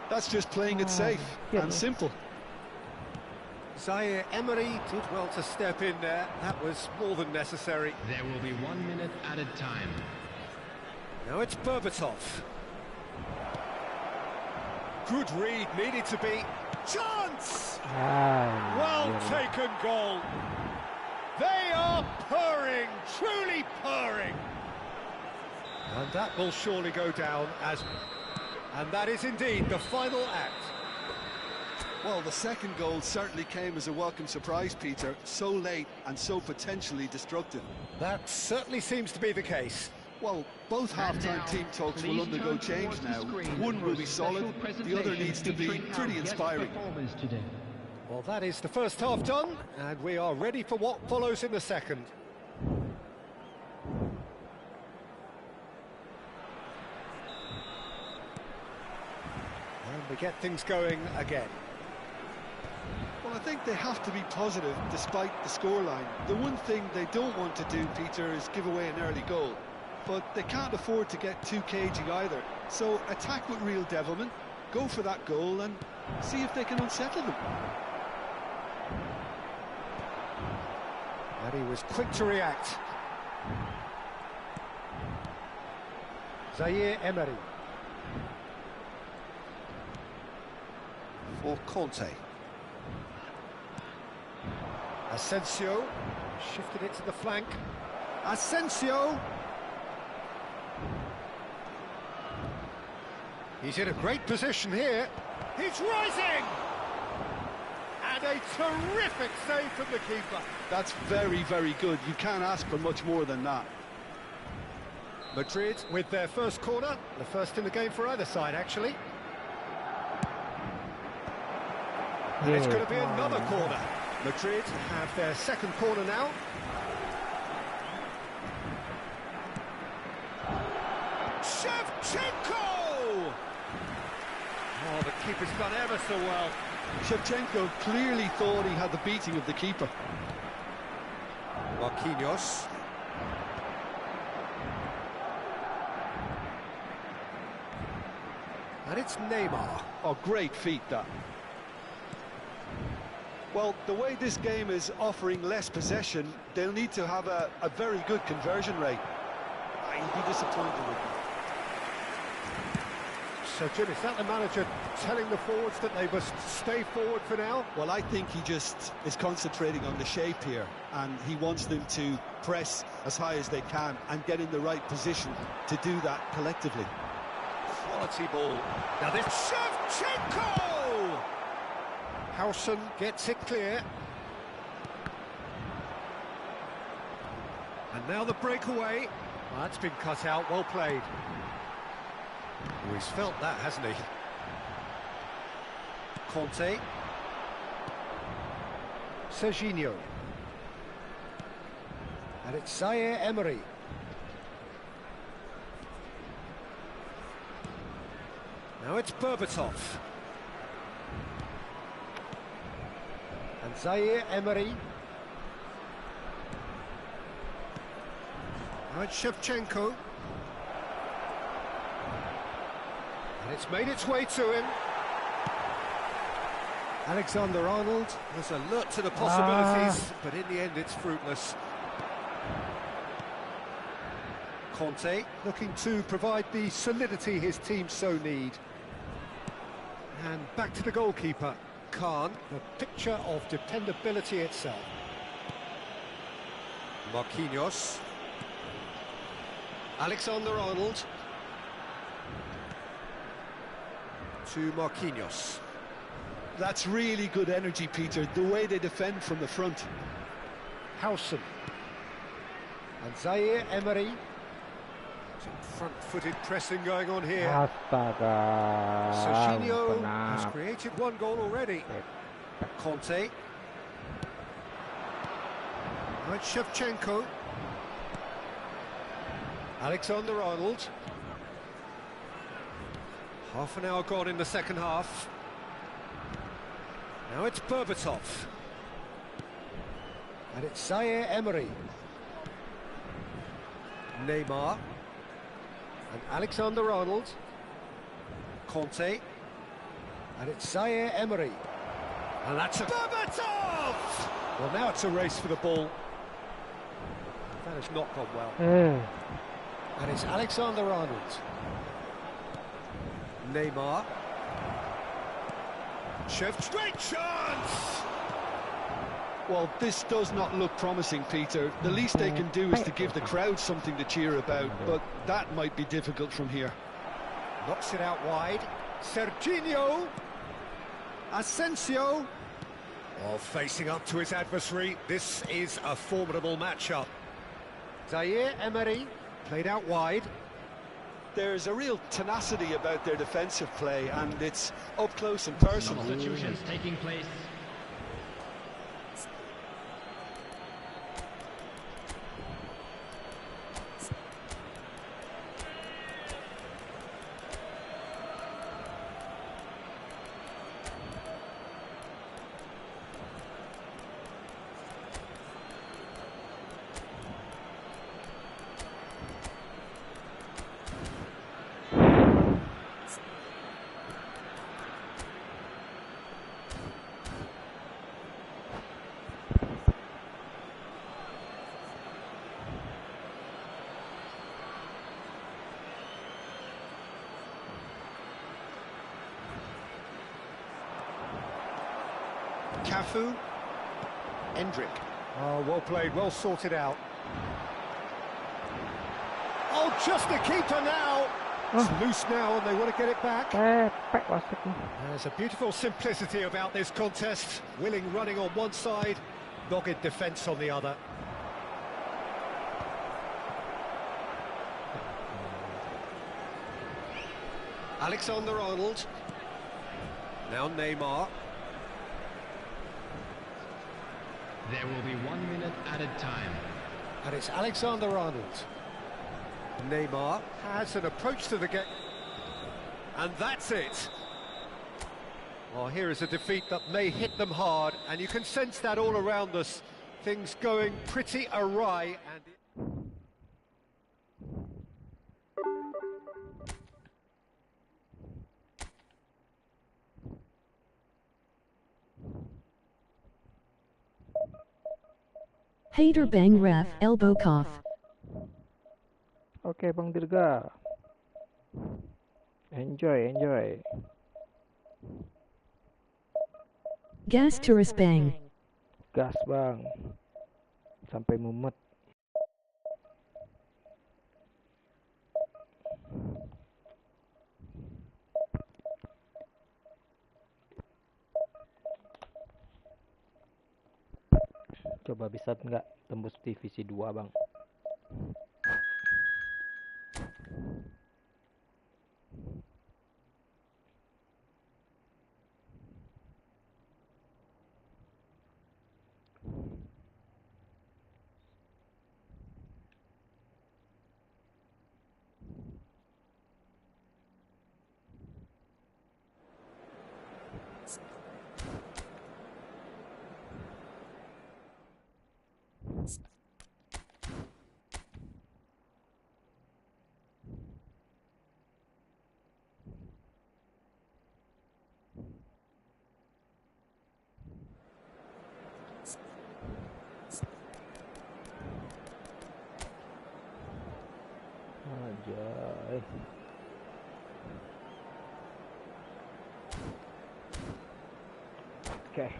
That's just playing it safe and simple. Zaire Emery did well to step in there. That was more than necessary. There will be 1 minute added time. Now it's Berbatov. Good read, needed to be. Chance! Well taken goal. They are purring, truly purring. And that will surely go down as... And that is indeed the final act. Well, the second goal certainly came as a welcome surprise, Peter. So late and so potentially destructive. That certainly seems to be the case. Well, both half-time team talks will undergo change now. One will be solid, the other needs to be pretty inspiring. Well, that is the first half done, and we are ready for what follows in the second. And we get things going again. Well, I think they have to be positive despite the scoreline. The one thing they don't want to do, Peter, is give away an early goal. But they can't afford to get too cagey either. So attack with real devilment, go for that goal and see if they can unsettle them. And he was quick to react. Zaire Emery. For Conte. Asensio. Shifted it to the flank. Asensio. He's in a great position here. He's rising! And a terrific save from the keeper. That's very, very good. You can't ask for much more than that. Madrid with their first corner. The first in the game for either side, actually. And it's going to be another corner. Madrid have their second corner now. Shevchenko! Oh, the keeper's done ever so well. Shevchenko clearly thought he had the beating of the keeper. Marquinhos. And it's Neymar. Oh, great feat, that. Well, the way this game is offering less possession, they'll need to have a very good conversion rate. I'd be disappointed with them. So, Jim, is that the manager telling the forwards that they must stay forward for now? Well, I think he just is concentrating on the shape here, and he wants them to press as high as they can and get in the right position to do that collectively. Quality ball. Now this Shevchenko! Howson gets it clear. And now the breakaway. Well, that's been cut out, well played. Oh, he's felt that, hasn't he? Conte. Serginho. And it's Zaire Emery. Now it's Berbatov. And Zaire Emery. Now it's Shevchenko. And it's made its way to him. Alexander-Arnold was alert to the possibilities, but in the end it's fruitless. Conte looking to provide the solidity his team so need. And back to the goalkeeper, Khan, the picture of dependability itself. Marquinhos. Alexander-Arnold. To Marquinhos. That's really good energy, Peter, the way they defend from the front. Howson. And Zaire Emery. Some front-footed pressing going on here. Astaga. Serginho has created one goal already. Conte. Right, Shevchenko. Alexander-Arnold. Half an hour gone in the second half. Now it's Berbatov. And it's Zaire Emery. Neymar. And Alexander-Arnold. Conte. And it's Zaire Emery. And that's a... Berbatov! Well, now it's a race for the ball. That has not gone well. And it's Alexander-Arnold. Neymar. Great chance! Well, this does not look promising, Peter. The least they can do is to give the crowd something to cheer about, but that might be difficult from here. Knocks it out wide. Serginho. Asensio. Oh, facing up to his adversary. This is a formidable matchup. Zaire Emery played out wide. There's a real tenacity about their defensive play, and it's up close and personal. Substitutions taking place. Cafu. Endrick. Oh, well played, well sorted out. Oh, just the keeper now. It's loose now and they want to get it back. There's a beautiful simplicity about this contest. Willing running on one side, dogged defence on the other. Alexander-Arnold. Now Neymar. There will be 1 minute added time. And it's Alexander-Arnold. Neymar has an approach to the game. And that's it. Well, here is a defeat that may hit them hard, and you can sense that all around us. Things going pretty awry. And Hater bang ref elbow cough. Oke, Bang Dirga. Enjoy. Gas tourist bang. Gas, Bang. Sampai mumet. Coba bisa nggak tembus divisi 2, Bang? Jai. Okay.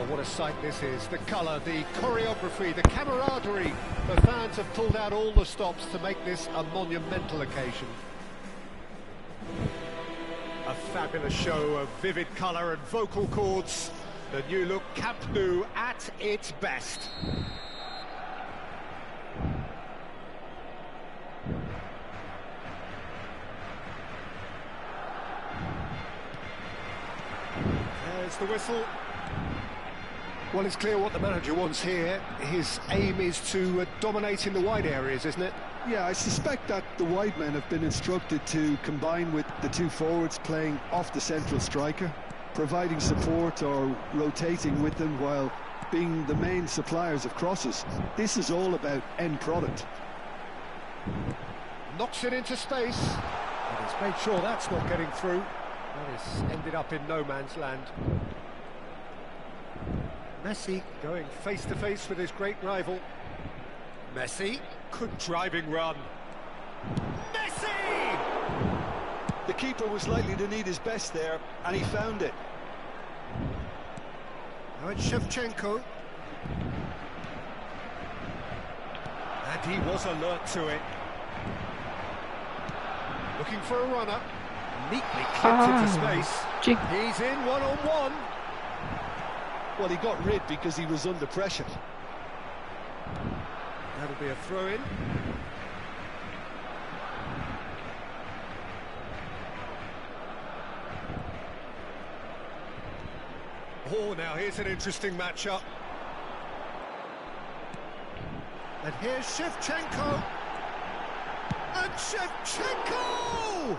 What a sight this is. The colour, the choreography, the camaraderie. The fans have pulled out all the stops to make this a monumental occasion. A fabulous show of vivid colour and vocal cords. The new look Camp Nou at its best. There's the whistle. Well, it's clear what the manager wants here. His aim is to dominate in the wide areas, isn't it? Yeah, I suspect that the wide men have been instructed to combine with the two forwards playing off the central striker, providing support or rotating with them while being the main suppliers of crosses. This is all about end product. Knocks it into space. And he's made sure that's not getting through. That has ended up in no man's land. Messi going face-to-face with his great rival. Messi, good driving run. Messi! The keeper was likely to need his best there, and he found it. Now it's Shevchenko. And he was alert to it. Looking for a runner. Neatly clipped into space. He's in one-on-one. Well, he got rid because he was under pressure. That'll be a throw-in. Oh, now here's an interesting matchup. And here's Shevchenko. And Shevchenko!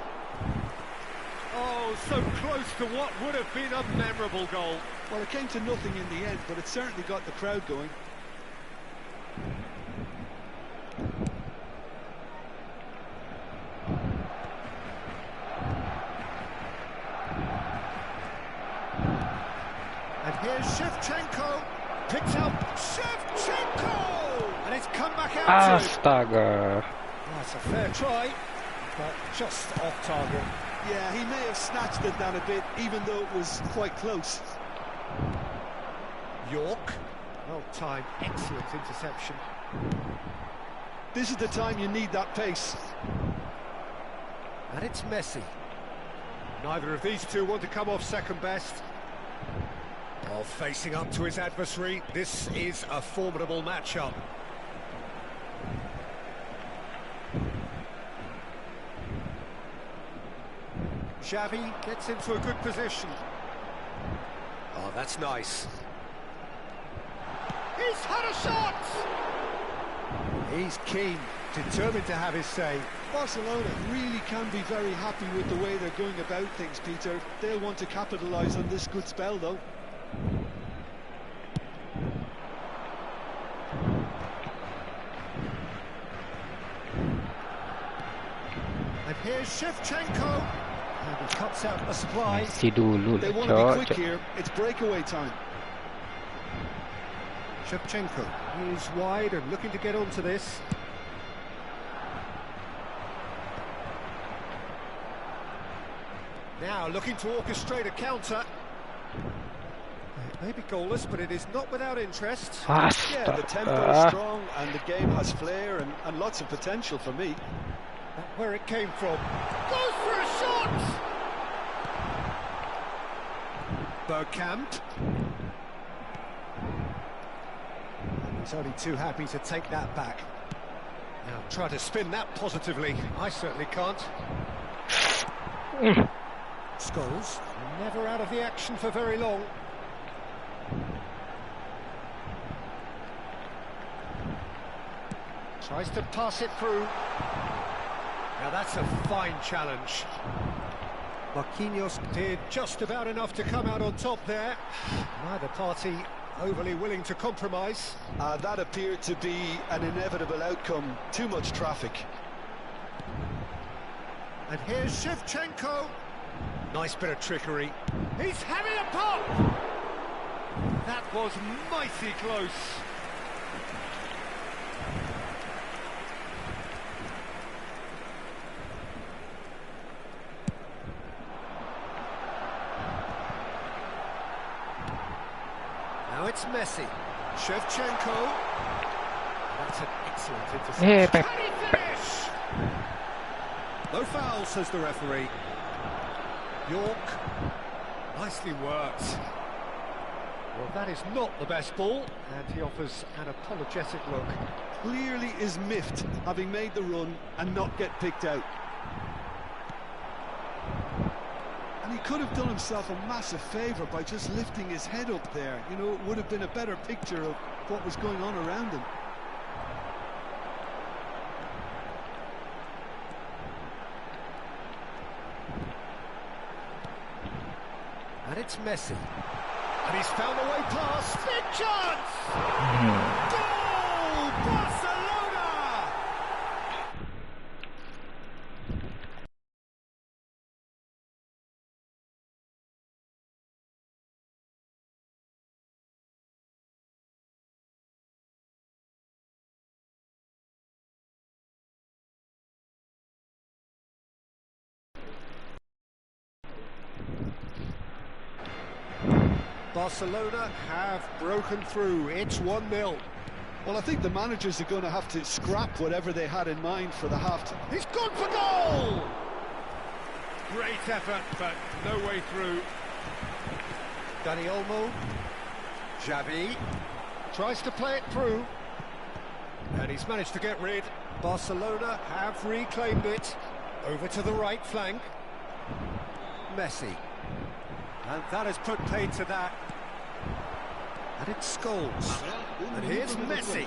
Oh, so close to what would have been a memorable goal. Well, it came to nothing in the end, but it certainly got the crowd going. And here's Shevchenko. Picked up Shevchenko! And it's come back out to him. Astaga. Oh, it's a fair try, but just off target. Yeah, he may have snatched it down a bit, even though it was quite close. York, well timed, excellent interception. This is the time you need that pace. And it's Messi. Neither of these two want to come off second best. While facing up to his adversary, this is a formidable matchup. Xavi gets into a good position. Oh, that's nice. He's had a shot! He's keen, determined to have his say. Barcelona really can be very happy with the way they're going about things, Peter. They'll want to capitalise on this good spell, though. And here's Shevchenko. And he cuts out the supply. Messi dulu They lah, want to be cok. quick here. It's breakaway time. Shevchenko is wide and looking to get onto this. Now looking to orchestrate a counter. It may be goalless, but it is not without interest. Fast. Yeah, the tempo is strong and the game has flair and lots of potential for me. That's where it came from. Goes for a shot! Bergkamp. He's only too happy to take that back. Now try to spin that positively. I certainly can't. Scholes, never out of the action for very long. Tries to pass it through. Now that's a fine challenge. Marquinhos did just about enough to come out on top there. Neither party overly willing to compromise. That appeared to be an inevitable outcome. Too much traffic. And here's Shevchenko. Nice bit of trickery. He's having a pop! That was mighty close. Now it's Messi. Shevchenko. That's an excellent interception. Yeah, Can he finish? No foul, says the referee. York. Nicely worked. Well, that is not the best ball, and he offers an apologetic look. Clearly is miffed, having made the run and not get picked out. And he could have done himself a massive favour by just lifting his head up there. You know, it would have been a better picture of what was going on around him. And it's Messi. And he's found a way past. Big chance! Goal! Barcelona! Barcelona have broken through. It's 1-0. Well, I think the managers are going to have to scrap whatever they had in mind for the half-time. He's gone for goal! Great effort, but no way through. Dani Olmo. Xavi tries to play it through. And he's managed to get rid. Barcelona have reclaimed it. Over to the right flank. Messi. And that has put paid to that. And it's Scholes. And here's Messi.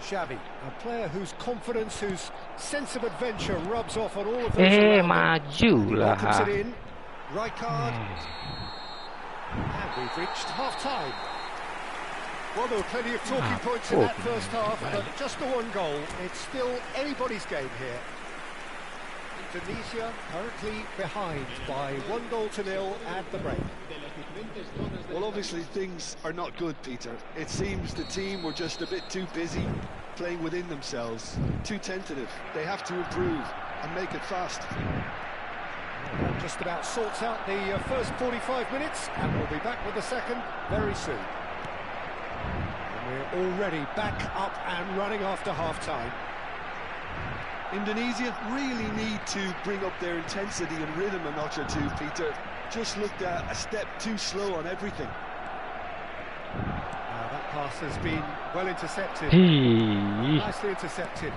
Xavi, a player whose confidence, whose sense of adventure rubs off on all of those around him. Maju lah. Welcomes it in. Right card. And we've reached half-time. Well, there were plenty of talking points in that first half, but just the one goal. It's still anybody's game here. Indonesia currently behind by 1-0 at the break. Well, obviously things are not good, Peter. It seems the team were just a bit too busy playing within themselves, too tentative. They have to improve and make it fast. Well, that just about sorts out the first 45 minutes, and we'll be back with the second very soon. And we're already back up and running after half-time. Indonesia really need to bring up their intensity and rhythm a notch or two, Peter. Just looked a step too slow on everything. That pass has been well intercepted. Nicely intercepted.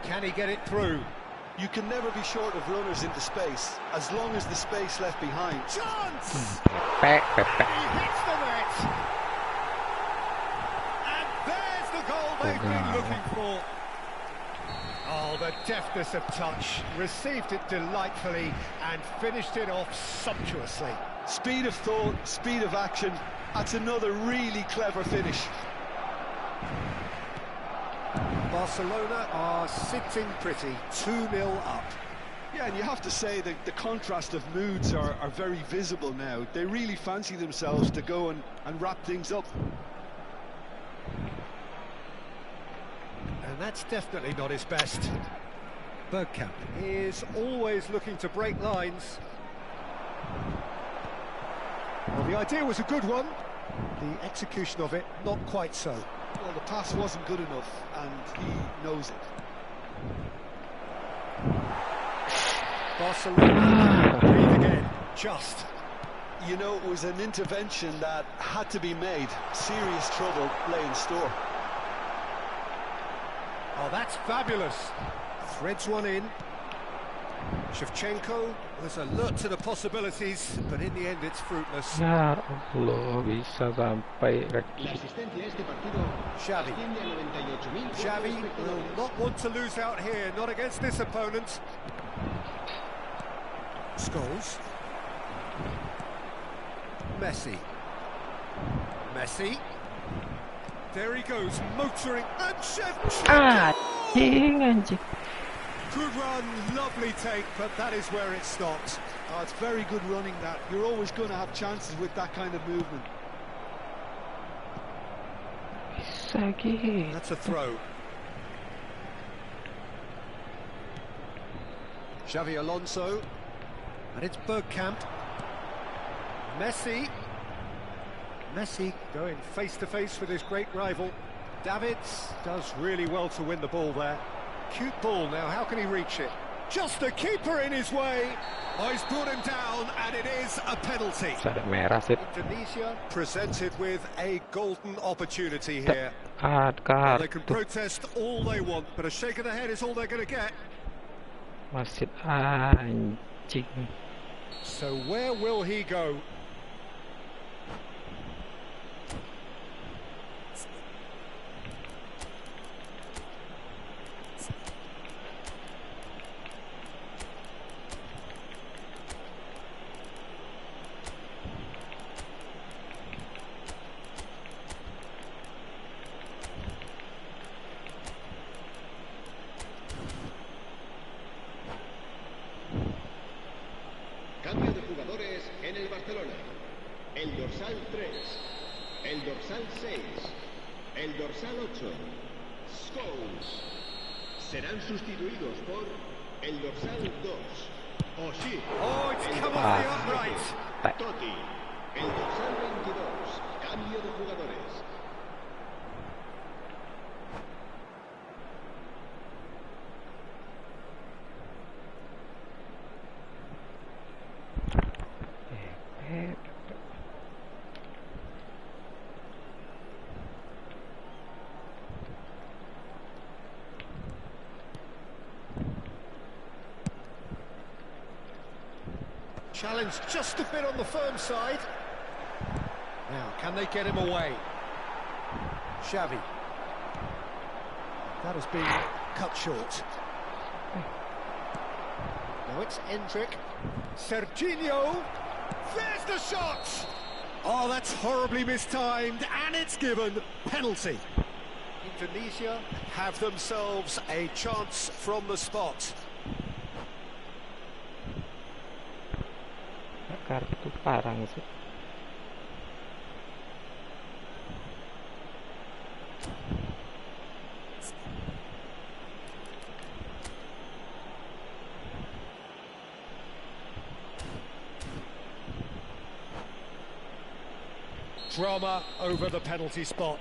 Can he get it through? You can never be short of runners into space, as long as the space left behind. Chance! He hits the net! And there's the goal they've been looking for. Oh, the deftness of touch. Received it delightfully and finished it off sumptuously. Speed of thought, speed of action. That's another really clever finish. Barcelona are sitting pretty, 2-0 up. Yeah, and you have to say that the contrast of moods are very visible now. They really fancy themselves to go and wrap things up. And that's definitely not his best. Bergkamp is always looking to break lines. Well, the idea was a good one. The execution of it, not quite so. Well, the pass wasn't good enough, and he knows it. Barcelona breathe again, just. You know, it was an intervention that had to be made. Serious trouble lay in store. Oh, that's fabulous. Threads one in. Shevchenko was alert to the possibilities, but in the end it's fruitless. Ya Allah, bisa sampai Xavi. Xavi will not want to lose out here, not against this opponent. Scholes. Messi. Messi. There he goes, motoring, and Shevchenko! anjing. Good run, lovely take, but that is where it stopped. Oh, it's very good running that. You're always going to have chances with that kind of movement. Bisa gitu. That's a throw. Xavi Alonso. And it's Bergkamp. Messi. Messi going face-to-face with his great rival. Davids does really well to win the ball there. Cute ball now, how can he reach it? Just the keeper in his way. Oh, he's brought him down, and it is a penalty. Indonesia presented with a golden opportunity here. Well, they can protest all they want, but a shake of the head is all they're going to get. Wasit anjing. So where will he go? Cambio de jugadores en el Barcelona. El dorsal 3, el dorsal 6, el dorsal 8, Scholes. Serán sustituidos por el dorsal 2, Oshie. Oh, it's come off the upright. Totti. El dorsal 22, cambio de jugadores. Challenge just a bit on the firm side. Now, can they get him away? Xavi. That has been cut short. Now it's Endrick. Serginho. There's the shot! Oh, that's horribly mistimed, and it's given. Penalty. Indonesia have themselves a chance from the spot. Kartu parang sih. Drama over the penalty spot.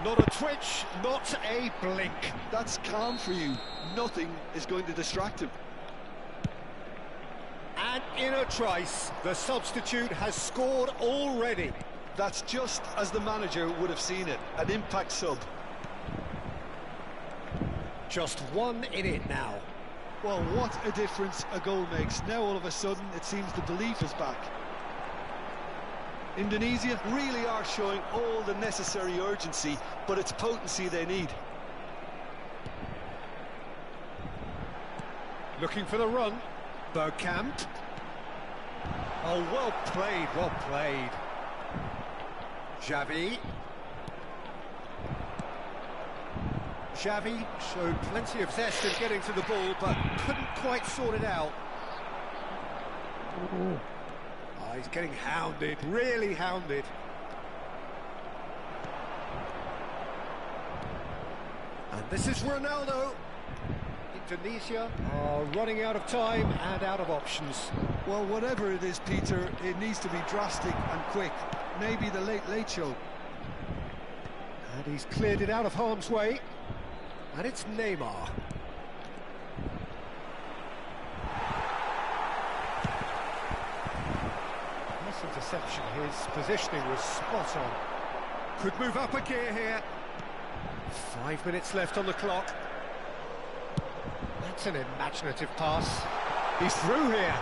Not a twitch, not a blink. That's calm for you. Nothing is going to distract him. And in a trice, the substitute has scored already. That's just as the manager would have seen it, an impact sub. Just one in it now. Well, what a difference a goal makes. Now all of a sudden it seems the belief is back. Indonesia really are showing all the necessary urgency, but it's potency they need. Looking for the run. Bergkamp. Oh, well played, well played. Xavi. Xavi showed plenty of zest in getting to the ball, but couldn't quite sort it out. Oh, he's getting hounded, really hounded. And this is Ronaldo. Indonesia are running out of time and out of options. Well, whatever it is, Peter, it needs to be drastic and quick. Maybe the late show. And he's cleared it out of harm's way. And it's Neymar. Nice interception. His positioning was spot on. Could move up a gear here. 5 minutes left on the clock. That's an imaginative pass. He's through here.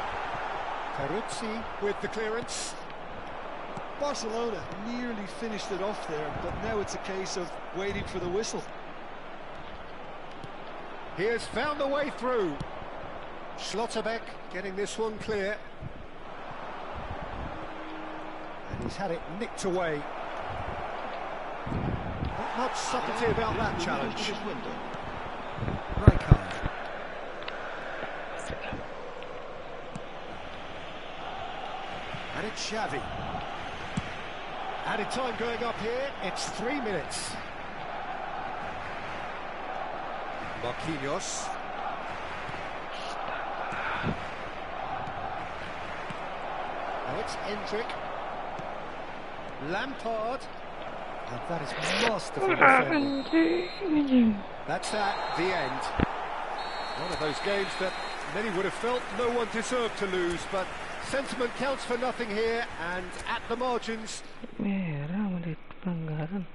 Peruzzi with the clearance. Barcelona nearly finished it off there, but now it's a case of waiting for the whistle. He has found a way through. Schlotterbeck getting this one clear. And he's had it nicked away. Not much subtlety about that challenge. Rijkaard. And it's Xavi. Added time going up here, it's 3 minutes. Marquinhos. Now it's Endrick. Lampard. And that is masterful defending. That's at the end. One of those games that many would have felt no one deserved to lose, but sentiment counts for nothing here, and at the margins... Merah, menit pelanggaran.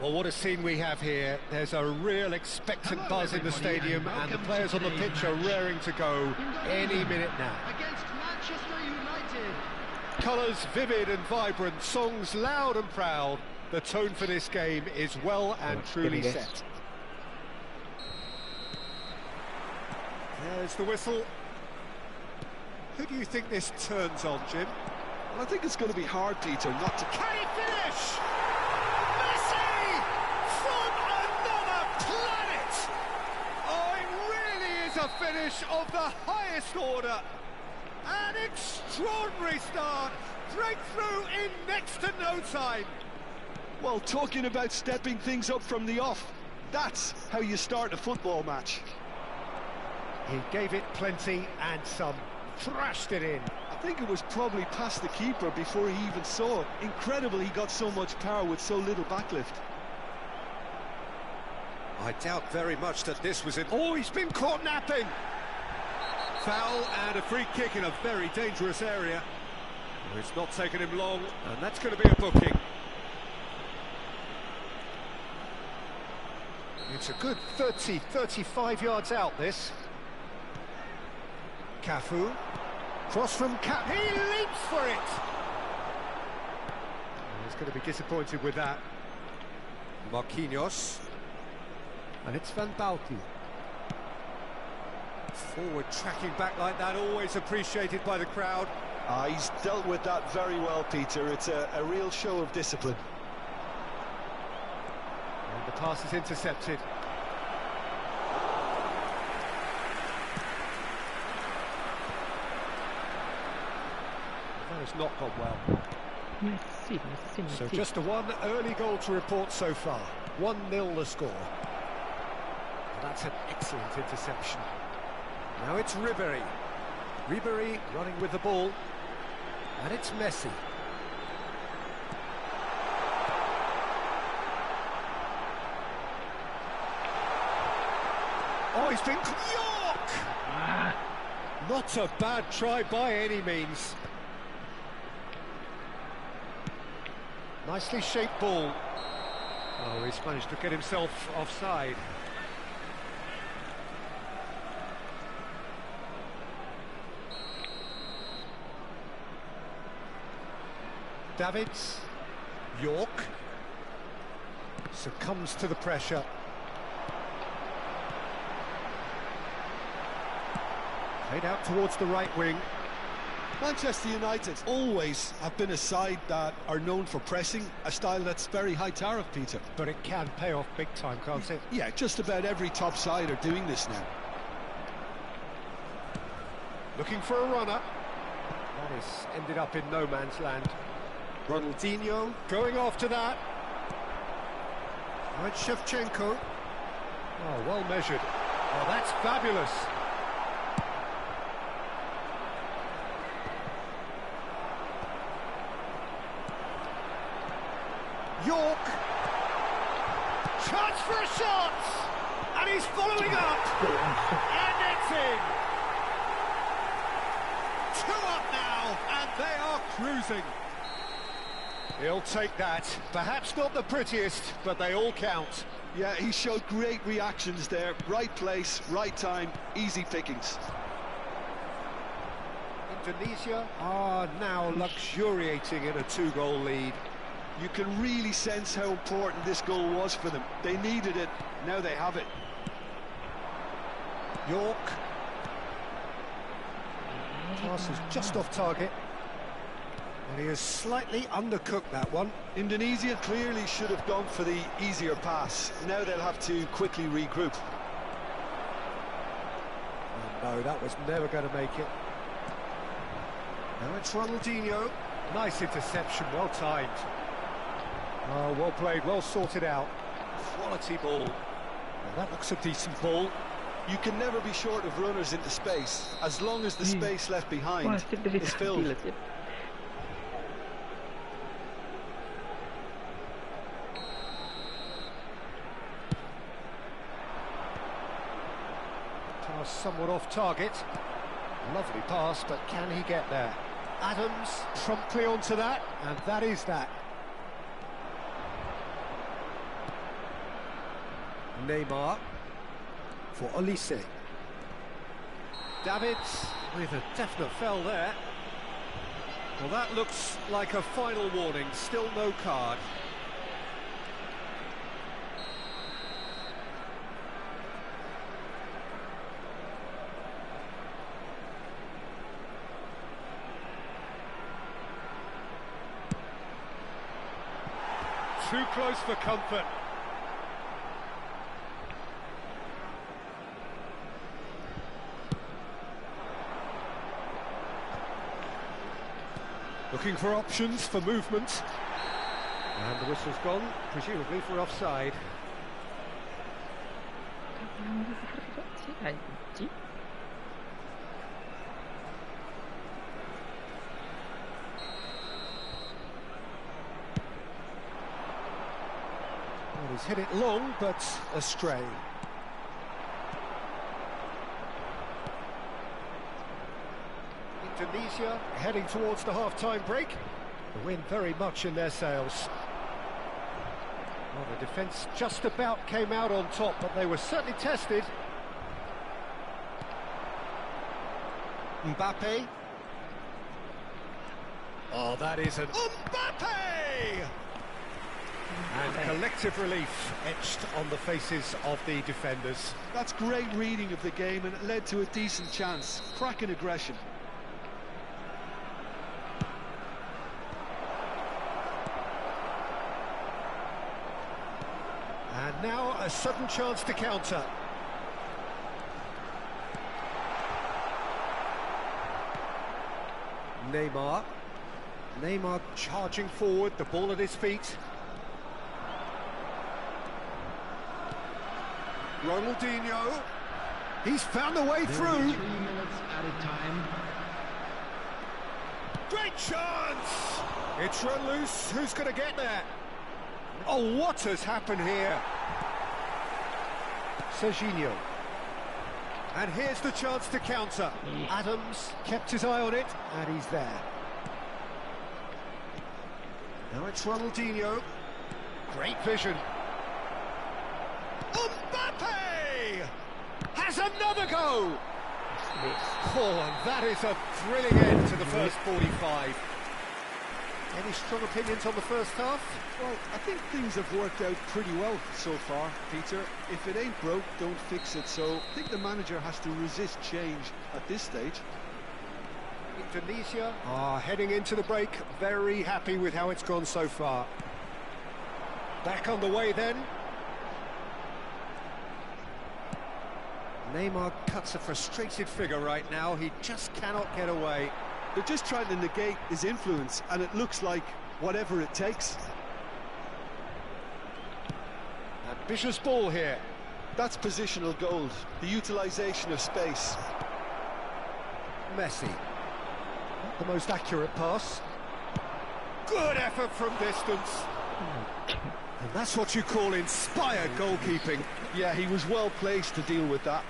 Well, what a scene we have here. There's a real expectant buzz in the stadium, and the players on the pitch are raring to go any minute now. Against Manchester United. Colours vivid and vibrant, songs loud and proud. The tone for this game is well and truly set. There's the whistle. Who do you think this turns on, Jim? Well, I think it's going to be hard, Peter, not to... Can he finish? Messi! From another planet! Oh, it really is a finish of the highest order. An extraordinary start. Breakthrough in next to no time. Well, talking about stepping things up from the off, That's how you start a football match. He gave it plenty and some, thrashed it in. I think it was probably past the keeper before he even saw it. Incredible he got so much power with so little backlift. I doubt very much that this was it. Oh, he's been caught napping! Foul and a free kick in a very dangerous area. It's not taken him long, and that's going to be a booking. It's a good 30, 35 yards out, this. Cafu. Cross from Cap. He leaps for it! He's going to be disappointed with that. Marquinhos. And it's Van Balken. Forward tracking back like that, always appreciated by the crowd. He's dealt with that very well, Peter. It's a real show of discipline. And the pass is intercepted. That has not gone well. So just a one early goal to report so far. 1-0 the score. That's an excellent interception. Now it's Ribéry. Ribéry running with the ball. And it's Messi. Oh, he's been... York! Not a bad try by any means. Nicely shaped ball. Oh, he's managed to get himself offside. Davids, York, succumbs to the pressure. Played out towards the right wing. Manchester United always have been a side that are known for pressing, a style that's very high tariff, Peter. But it can pay off big time, can't it? Yeah, just about every top side are doing this now. Looking for a runner. That has ended up in no man's land. Ronaldinho going after that. Right, Shevchenko. Oh, well measured. Oh, that's fabulous. York. Chance for a shot. And he's following up. And it's in. 2 up now, and they are cruising. He'll take that. Perhaps not the prettiest, but they all count. Yeah, he showed great reactions there. Right place, right time, easy pickings. Indonesia are now luxuriating in a 2-goal lead. You can really sense how important this goal was for them. They needed it, now they have it. York. Pass is just off target. And he has slightly undercooked that one. Indonesia clearly should have gone for the easier pass. Now they'll have to quickly regroup. Oh, no, that was never going to make it. Now it's Ronaldinho. Nice interception, well timed. Oh, well played, well sorted out. Quality ball. Well, that looks a decent ball. You can never be short of runners into space, as long as the space left behind is filled. Pass somewhat off target. Lovely pass, but can he get there? Adams promptly onto that, and that is that. Neymar for Olise. Davids with a definite foul there. Well, that looks like a final warning, still no card. Too close for comfort. Looking for options for movement. And the whistle's gone, presumably for offside. Anjing. Well, he's hit it long, but astray. Indonesia heading towards the half-time break. The wind very much in their sails. Well, the defence just about came out on top, but they were certainly tested. Mbappe. Oh, that is an Mbappe! And collective relief etched on the faces of the defenders. That's great reading of the game, and it led to a decent chance. Cracking aggression. And now a sudden chance to counter. Neymar charging forward, the ball at his feet. Ronaldinho. He's found the way through. 3 minutes at a time. Great chance! It's run loose. Who's going to get there? Oh, what has happened here? Serginho. And here's the chance to counter. Adams kept his eye on it, and he's there. Now it's Ronaldinho. Great vision. Mbappe! Has another go! Oh, and that is a thrilling end to the first 45. Any strong opinions on the first half? Well, I think things have worked out pretty well so far, Peter. If it ain't broke, don't fix it. So I think the manager has to resist change at this stage. Indonesia are heading into the break, very happy with how it's gone so far. Back on the way then. Neymar cuts a frustrated figure right now. He just cannot get away. They're just trying to negate his influence, and it looks like whatever it takes. Ambitious ball here. That's positional gold, the utilisation of space. Messi. Not the most accurate pass. Good effort from distance. And that's what you call inspired goalkeeping. Yeah, he was well placed to deal with that.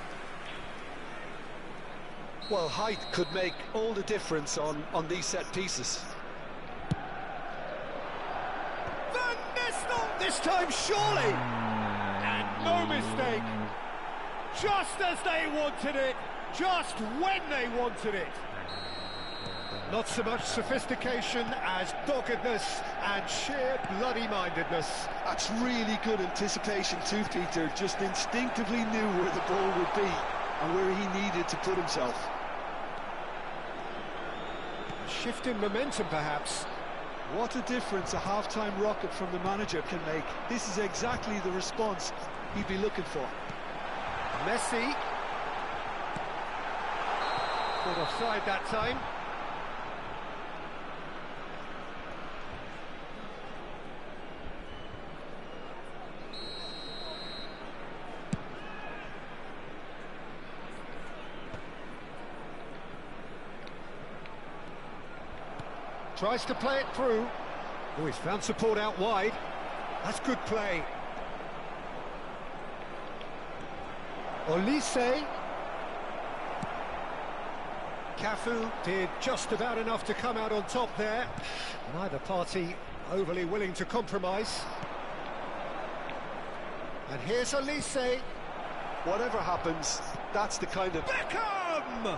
Well, height could make all the difference on these set pieces. Van Nistelrooy! This time, surely! And no mistake! Just as they wanted it, just when they wanted it. Not so much sophistication as doggedness and sheer bloody-mindedness. That's really good anticipation too, Peter. Just instinctively knew where the ball would be and where he needed to put himself. A shift in momentum, perhaps. What a difference a half-time rocket from the manager can make. This is exactly the response he'd be looking for. Messi. Caught offside that time. Tries to play it through. Oh, he's found support out wide. That's good play. Olise. Cafu did just about enough to come out on top there. Neither party overly willing to compromise. And here's Olise. Whatever happens, that's the kind of... Beckham!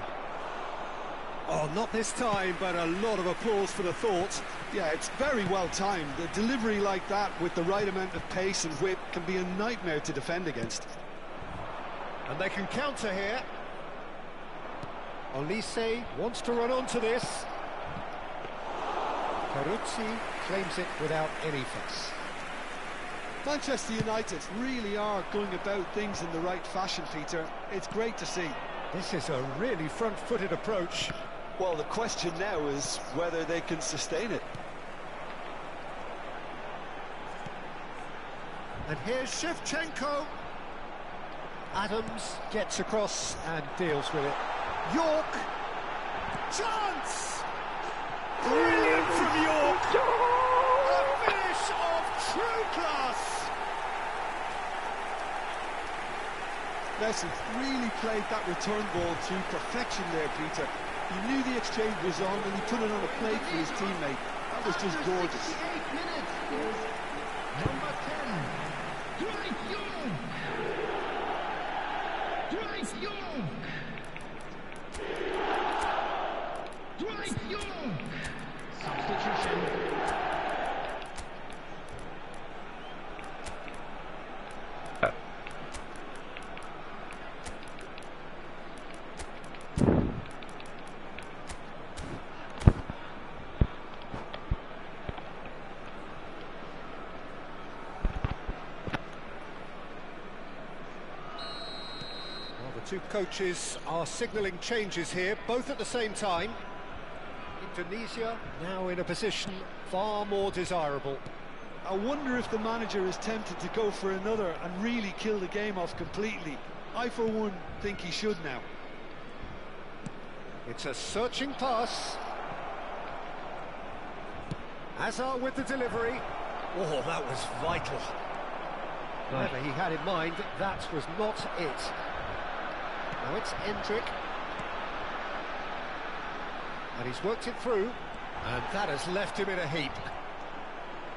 Oh, not this time, but a lot of applause for the thought. Yeah, it's very well timed. A delivery like that with the right amount of pace and whip can be a nightmare to defend against. And they can counter here. Olise wants to run onto this. Peruzzi claims it without any fuss. Manchester United really are going about things in the right fashion, Peter. It's great to see. This is a really front-footed approach. Well, the question now is whether they can sustain it. And here's Shevchenko. Adams gets across and deals with it. York, chance! Brilliant from York! A finish of true class! Listen, really played that return ball to perfection there, Peter. He knew the exchange was on and he put it on a plate for his teammate. That was just gorgeous. 68 minutes is number 10, Dwight York. Dwight York. Dwight York. Substitution. Two coaches are signalling changes here, both at the same time. Indonesia now in a position far more desirable. I wonder if the manager is tempted to go for another and really kill the game off completely. I, for one, think he should now. It's a searching pass. Hazard with the delivery. Oh, that was vital. Whatever he had in mind, that was not it. Now it's Endrick. And he's worked it through, and that has left him in a heap.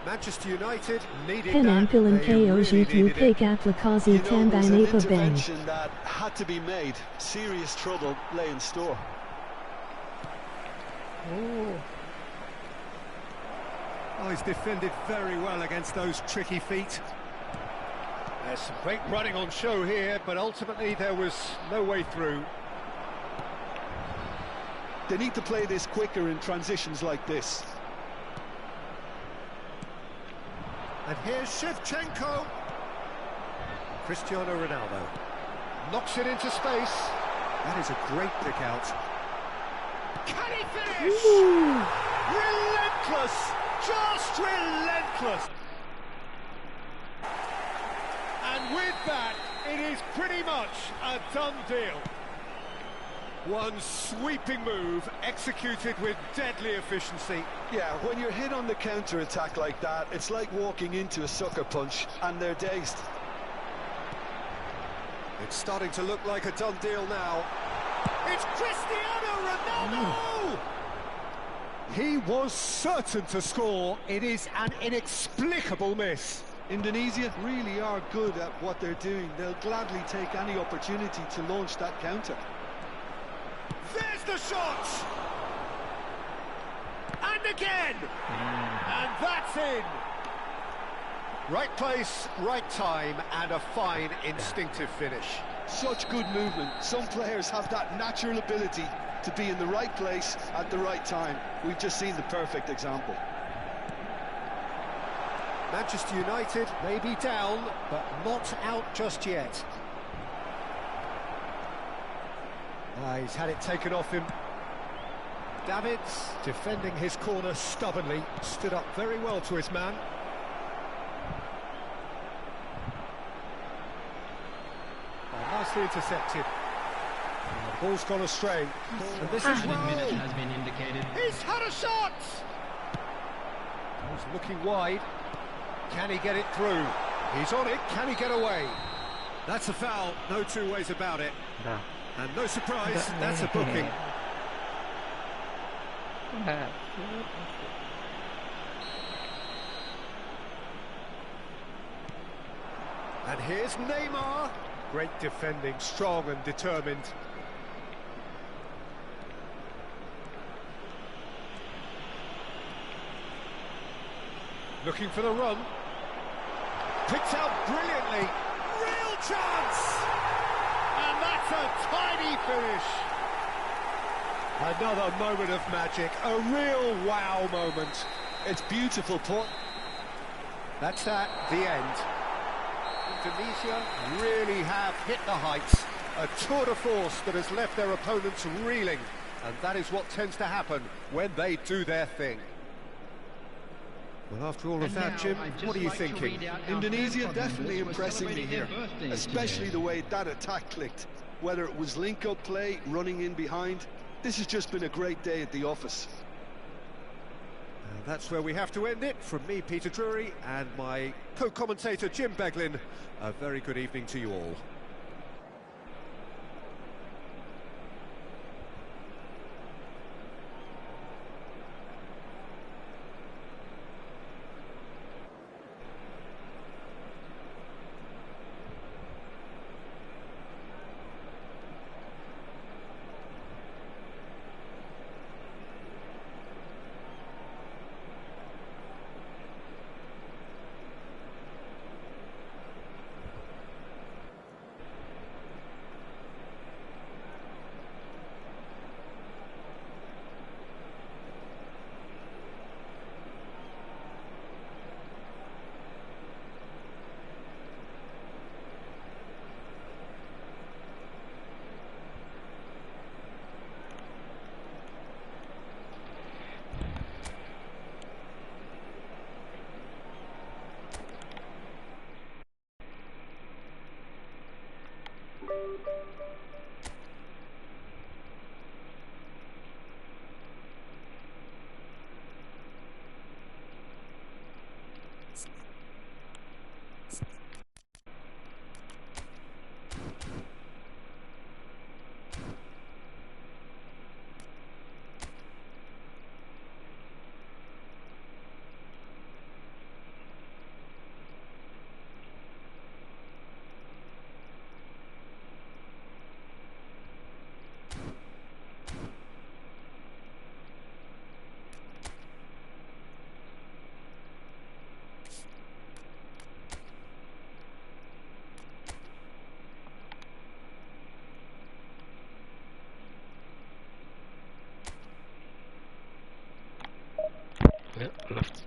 Manchester United needed Penampilan that. They really needed it. aplikasi You know, it was an tandai Mabar. intervention that had to be made. Serious trouble lay in store. Oh, he's defended very well against those tricky feet. There's some great running on show here, but ultimately there was no way through. They need to play this quicker in transitions like this. And here's Shevchenko. Cristiano Ronaldo knocks it into space. That is a great pick out. Can he finish? Ooh. Relentless, just relentless. And with that, it is pretty much a done deal. One sweeping move executed with deadly efficiency. Yeah, when you're hit on the counter-attack like that, it's like walking into a sucker punch and they're dazed. It's starting to look like a done deal now. It's Cristiano Ronaldo! He was certain to score. It is an inexplicable miss. Indonesia really are good at what they're doing. They'll gladly take any opportunity to launch that counter. There's the shot! And again! And that's in! Right place, right time, and a fine instinctive finish. Such good movement. Some players have that natural ability to be in the right place at the right time. We've just seen the perfect example. Manchester United may be down, but not out just yet. He's had it taken off him. Davids, defending his corner stubbornly, stood up very well to his man. Nicely intercepted. And the ball's gone astray. And this is minute has been indicated. He's had a shot! He's looking wide. Can he get it through? He's on it. Can he get away? That's a foul. No two ways about it. And no surprise, that's a booking. And here's Neymar. Great defending, strong and determined. Looking for the run. Picked out brilliantly. Real chance! And that's a tiny finish. Another moment of magic. A real wow moment. It's beautiful, Paul. That's that, the end. Indonesia really have hit the heights. A tour de force that has left their opponents reeling. And that is what tends to happen when they do their thing. Well, after all of that, Jim, what are you thinking? Indonesia definitely impressing me here, especially the way that attack clicked. Whether it was link-up play, running in behind, this has just been a great day at the office. And that's where we have to end it. From me, Peter Drury, and my co-commentator, Jim Beglin, a very good evening to you all.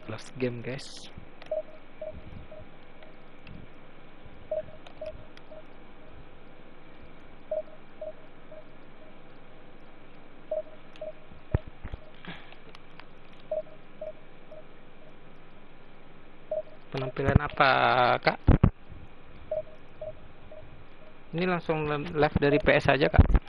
Last game, guys. Penampilan apa, Kak? Ini langsung live dari PS aja, Kak.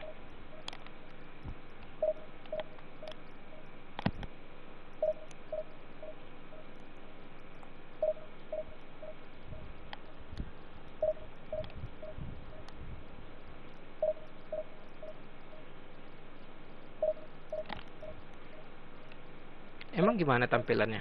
Emang gimana tampilannya?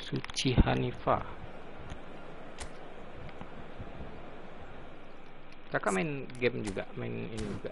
Suci Hanifah. Kakak main game juga, main ini juga.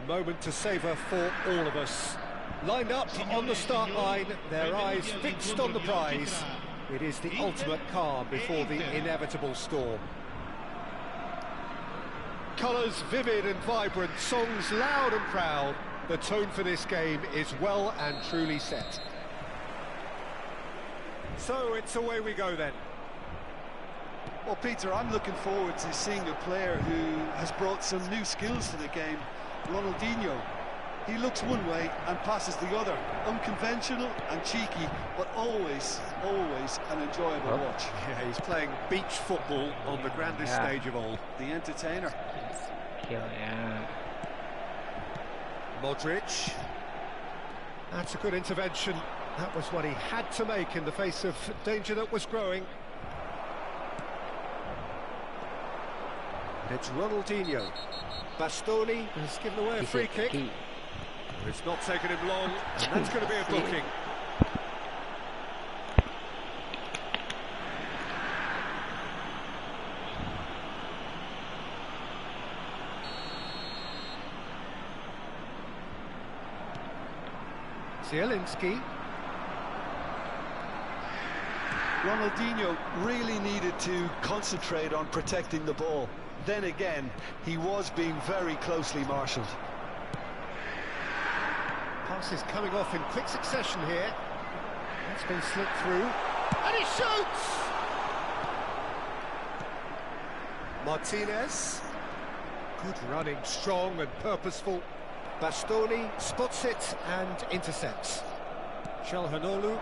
moment to savour for all of us. Lined up on the start line, their eyes fixed on the prize. It is the ultimate calm before the inevitable storm. Colours vivid and vibrant, songs loud and proud. The tone for this game is well and truly set. So it's away we go then. Well, Peter, I'm looking forward to seeing a player who has brought some new skills to the game. Ronaldinho. He looks one way and passes the other. Unconventional and cheeky, but always an enjoyable watch. Yeah, he's playing beach football on the grandest stage of all. The entertainer. Modric. That's a good intervention. That was what he had to make in the face of danger that was growing. It's Ronaldinho. Bastoni has given away a free kick. It's not taken him long, and that's going to be a booking. Zielinski. Ronaldinho really needed to concentrate on protecting the ball. Then again, he was being very closely marshalled. Passes coming off in quick succession here. That's been slipped through. And he shoots! Martinez. Good running, strong and purposeful. Bastoni spots it and intercepts. Çalhanoğlu.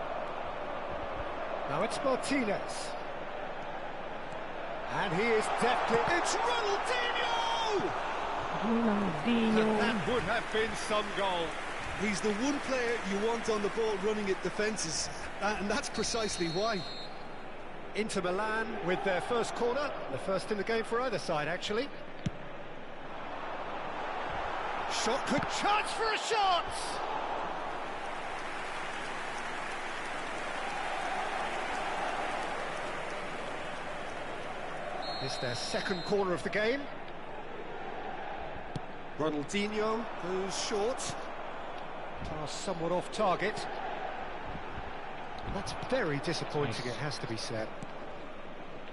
Now it's Martinez. And he is deftly... It's Ronaldinho! Ronaldinho. That would have been some goal. He's the one player you want on the ball running at defences, and that's precisely why. Inter Milan with their first corner, the first in the game for either side, actually. Shot, good chance for a shot! It's their second corner of the game. Ronaldinho goes short. Pass somewhat off target. That's very disappointing, it has to be said.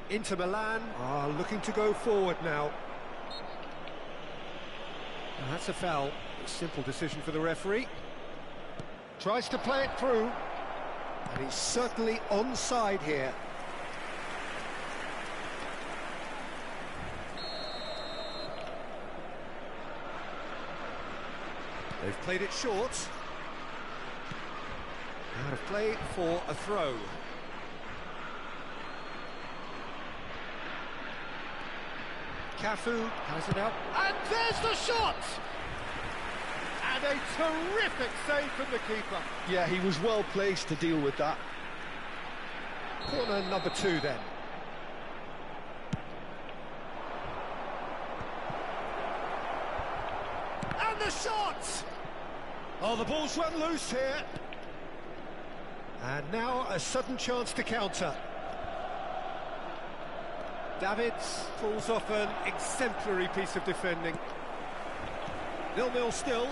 Inter Milan are looking to go forward now. And that's a foul. A simple decision for the referee. Tries to play it through. And he's certainly onside here. They've played it short. Out of play for a throw. Cafu has it out. And there's the shot! And a terrific save from the keeper. Yeah, he was well placed to deal with that. Corner number 2 then. And the shot! Oh, the ball's run loose here. And now a sudden chance to counter. Davids pulls off an exemplary piece of defending. 0-0 still.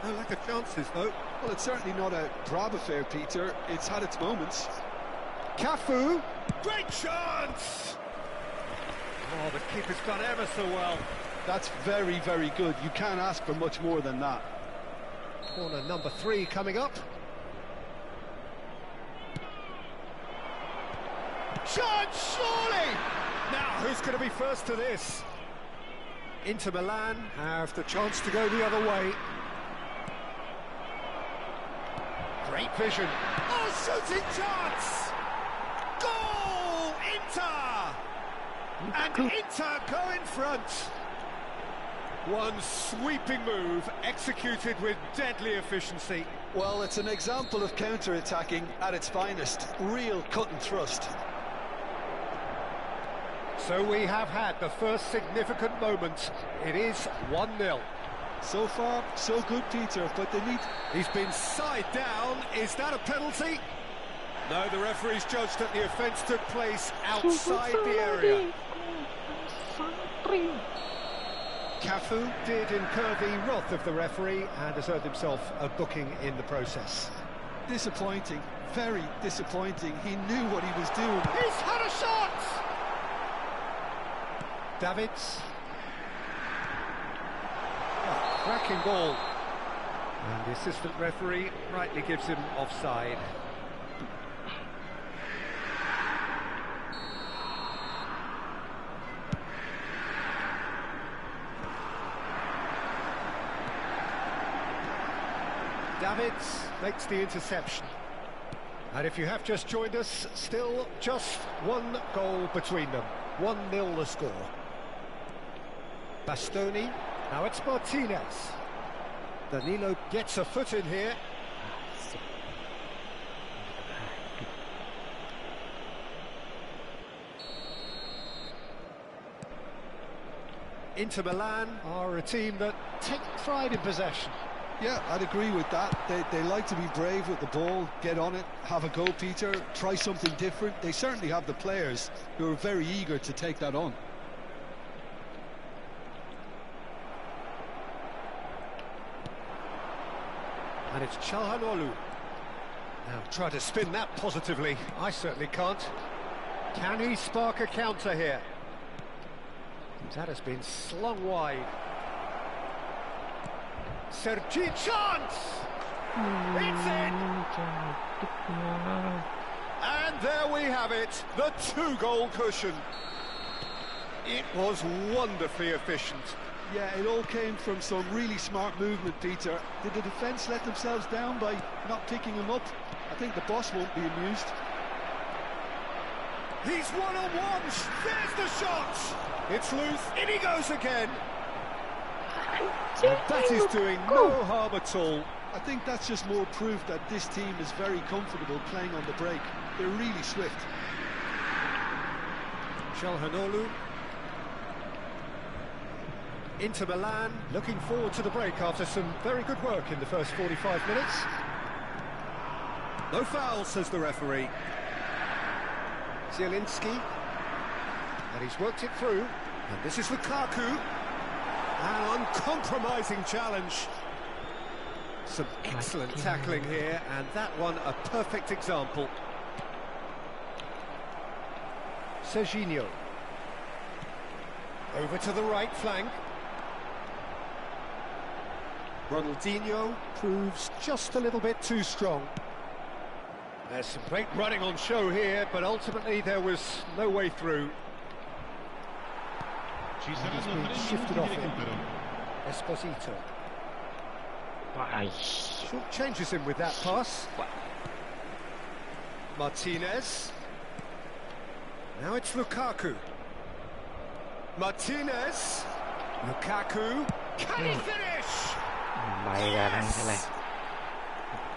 No lack of chances, though. Well, it's certainly not a grab affair, Peter. It's had its moments. Cafu. Great chance! Oh, the keeper's done ever so well. That's very, very good. You can't ask for much more than that. Corner number 3 coming up. Chance, surely! Now, who's going to be first to this? Inter Milan have the chance to go the other way. Great vision. Oh, shooting chance! Goal! Inter! And Inter go in front. One sweeping move executed with deadly efficiency. Well, it's an example of counter-attacking at its finest. Real cut and thrust. So we have had the first significant moment. It is 1-0. So far, so good, Peter, but they need... He's been side down. Is that a penalty? No, the referee's judged that the offence took place outside the area. Cafu did incur the wrath of the referee and has earned himself a booking in the process. Disappointing, very disappointing. He knew what he was doing. He's had a shot! Davids. Oh, cracking ball. And the assistant referee rightly gives him offside. Davids makes the interception. And if you have just joined us, still just one goal between them. 1-0 the score. Bastoni, now it's Martinez. Danilo gets a foot in here. Inter Milan are a team that take pride in possession. Yeah, I'd agree with that. They like to be brave with the ball, get on it, have a go, Peter, try something different. They certainly have the players who are very eager to take that on. And it's Çalhanoğlu. Now try to spin that positively. I certainly can't. Can he spark a counter here? That has been slung wide. Sergi chance! It's in! And there we have it, the 2-goal cushion. It was wonderfully efficient. Yeah, it all came from some really smart movement, Peter. Did the defence let themselves down by not picking him up? I think the boss won't be amused. He's one-on-one! There's the shot! It's loose, in he goes again! And that is doing no harm at all. I think that's just more proof that this team is very comfortable playing on the break. They're really swift. Çalhanoğlu. Inter Milan looking forward to the break after some very good work in the first 45 minutes. No foul, says the referee. Zielinski. And he's worked it through. And this is Lukaku. An uncompromising challenge. Some excellent tackling here, and that one a perfect example. Serginho. Over to the right flank. Ronaldinho proves just a little bit too strong. There's some great running on show here, but ultimately there was no way through. He's been shifted off him. Esposito. Short changes him with that pass. Martinez. Now it's Lukaku. Martinez. Lukaku. Can he finish? Yes!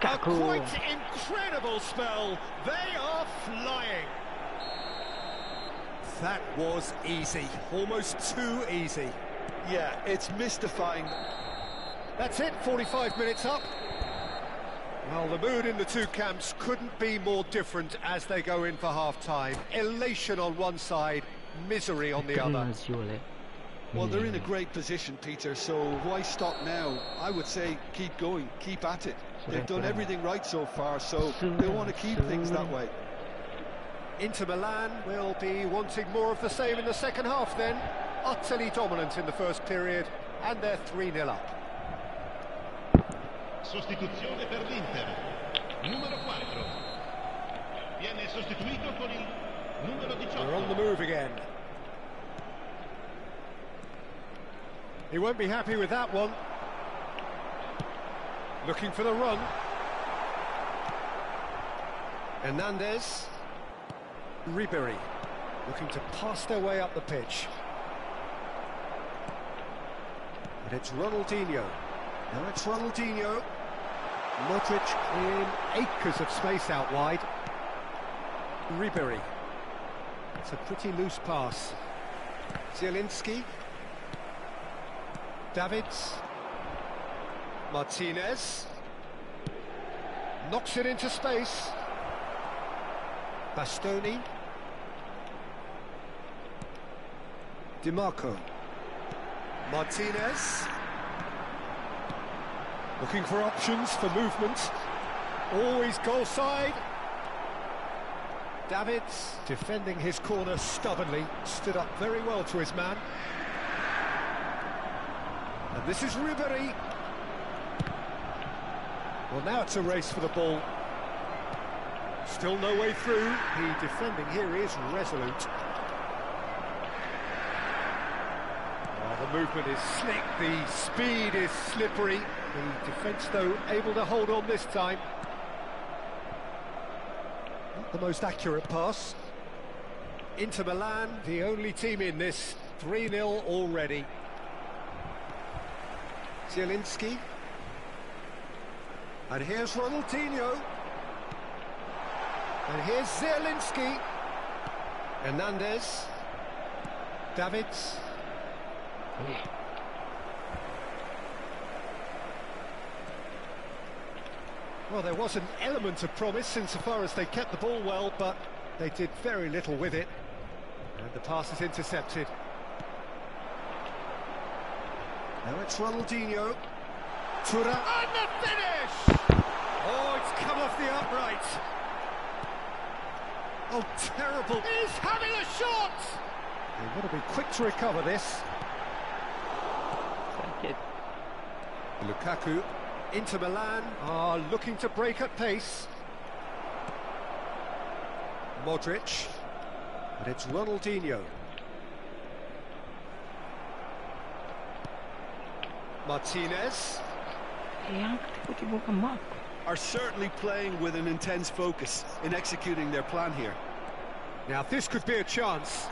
A quite incredible spell. They are flying. That was easy, almost too easy. Yeah, it's mystifying. That's it, 45 minutes up. Well, the mood in the two camps couldn't be more different as they go in for half-time. Elation on one side, misery on the other. Well, they're in a great position, Peter, so why stop now? I would say keep going, keep at it. They've done everything right so far, so they want to keep things that way. Inter Milan will be wanting more of the same in the second half then. Utterly dominant in the first period, and they're 3-0 up. Sostituzione per l'Inter. Numero 4. Viene sostituito con il numero 18. They're on the move again. He won't be happy with that one. Looking for the run. Hernandez. Ribery looking to pass their way up the pitch. And it's Ronaldinho. Now it's Ronaldinho. Modric in acres of space out wide. Ribery. It's a pretty loose pass. Zielinski. Davids. Martinez. Knocks it into space. Bastoni. DiMarco. Martinez. Looking for options for movement. Always goal side. Davids defending his corner stubbornly. Stood up very well to his man. And this is Ribery. Well, now it's a race for the ball. Still no way through. The defending here is resolute. Oh, the movement is slick, the speed is slippery. The defence, though, able to hold on this time. Not the most accurate pass. Inter Milan, the only team in this. 3-0 already. Zielinski. And here's Ronaldinho. And here's Zielinski. Hernandez. Davids. Well, there was an element of promise insofar as they kept the ball well, but they did very little with it. And the pass is intercepted. Now it's Ronaldinho. Tura. And the finish! Oh, it's come off the upright. Oh, terrible. He's having a shot! They've got to be quick to recover this. Lukaku. Inter Milan are looking to break at pace. Modric. And it's Ronaldinho. Martinez. Are certainly playing with an intense focus in executing their plan here. Now this could be a chance.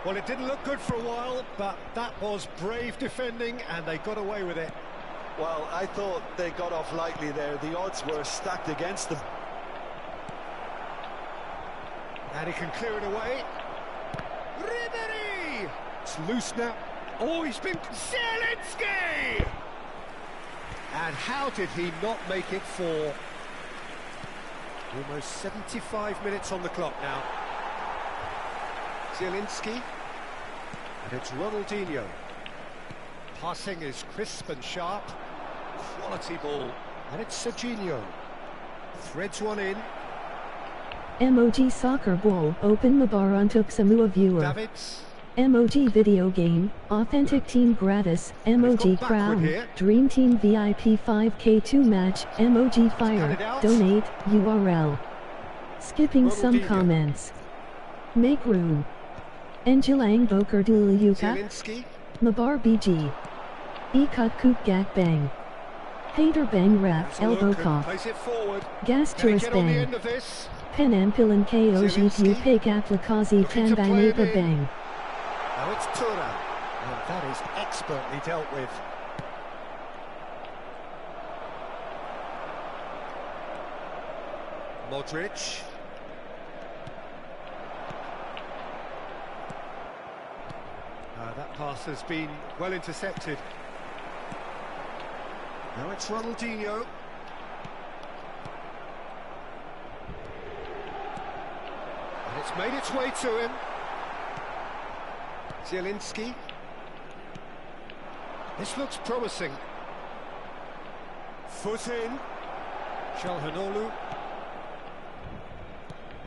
Well, it didn't look good for a while, but that was brave defending and they got away with it. Well, I thought they got off lightly there. The odds were stacked against them. And he can clear it away. Ribery! It's loose now. Oh, he's been... Zielinski! And how did he not make it for almost 75 minutes on the clock now? Zielinski. And it's Ronaldinho. Passing is crisp and sharp. Quality ball. And it's Serginho. Threads one in. Emoji soccer ball. Open Mabar UNTUK semua viewer. Davids. Emoji video game. Authentic team gratis. Emoji crown. Dream team VIP 5K2 match. Emoji fire. Donate. URL. Skipping some comments. Make room. Enjilang Boker Dulu Yuka. Mabar BG. Ikut Kook Gak Bang. Hater Bang Ref Elbow Cough. Gas Tourist Bang. Penampilan Koji Upake Aplikazi Tanbay Napa Bang. Now it's Tura. And that is expertly dealt with. Modric. That pass has been well intercepted. Now it's Ronaldinho. And it's made its way to him. Zielinski. This looks promising. Foot in. Çalhanoğlu.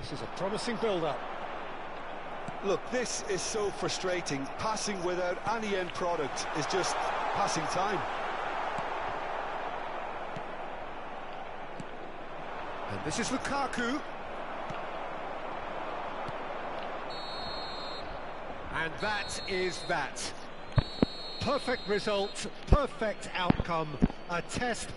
This is a promising build-up. Look, this is so frustrating. Passing without any end product is just passing time. And this is Lukaku. And that is that. Perfect result, perfect outcome, a test.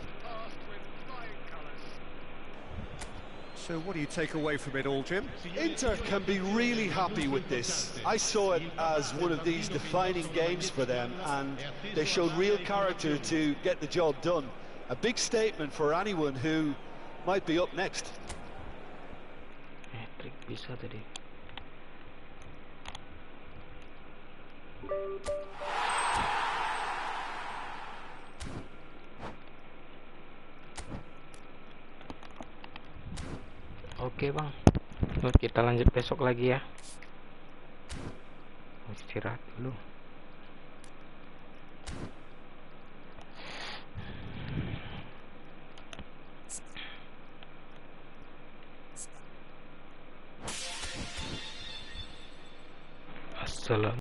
So what do you take away from it all, Jim? Inter can be really happy with this. I saw it as one of these defining games for them, and they showed real character to get the job done. A big statement for anyone who might be up next. Bisa tadi. Oke bang, kita lanjut besok lagi ya. Istirahat dulu. Assalam.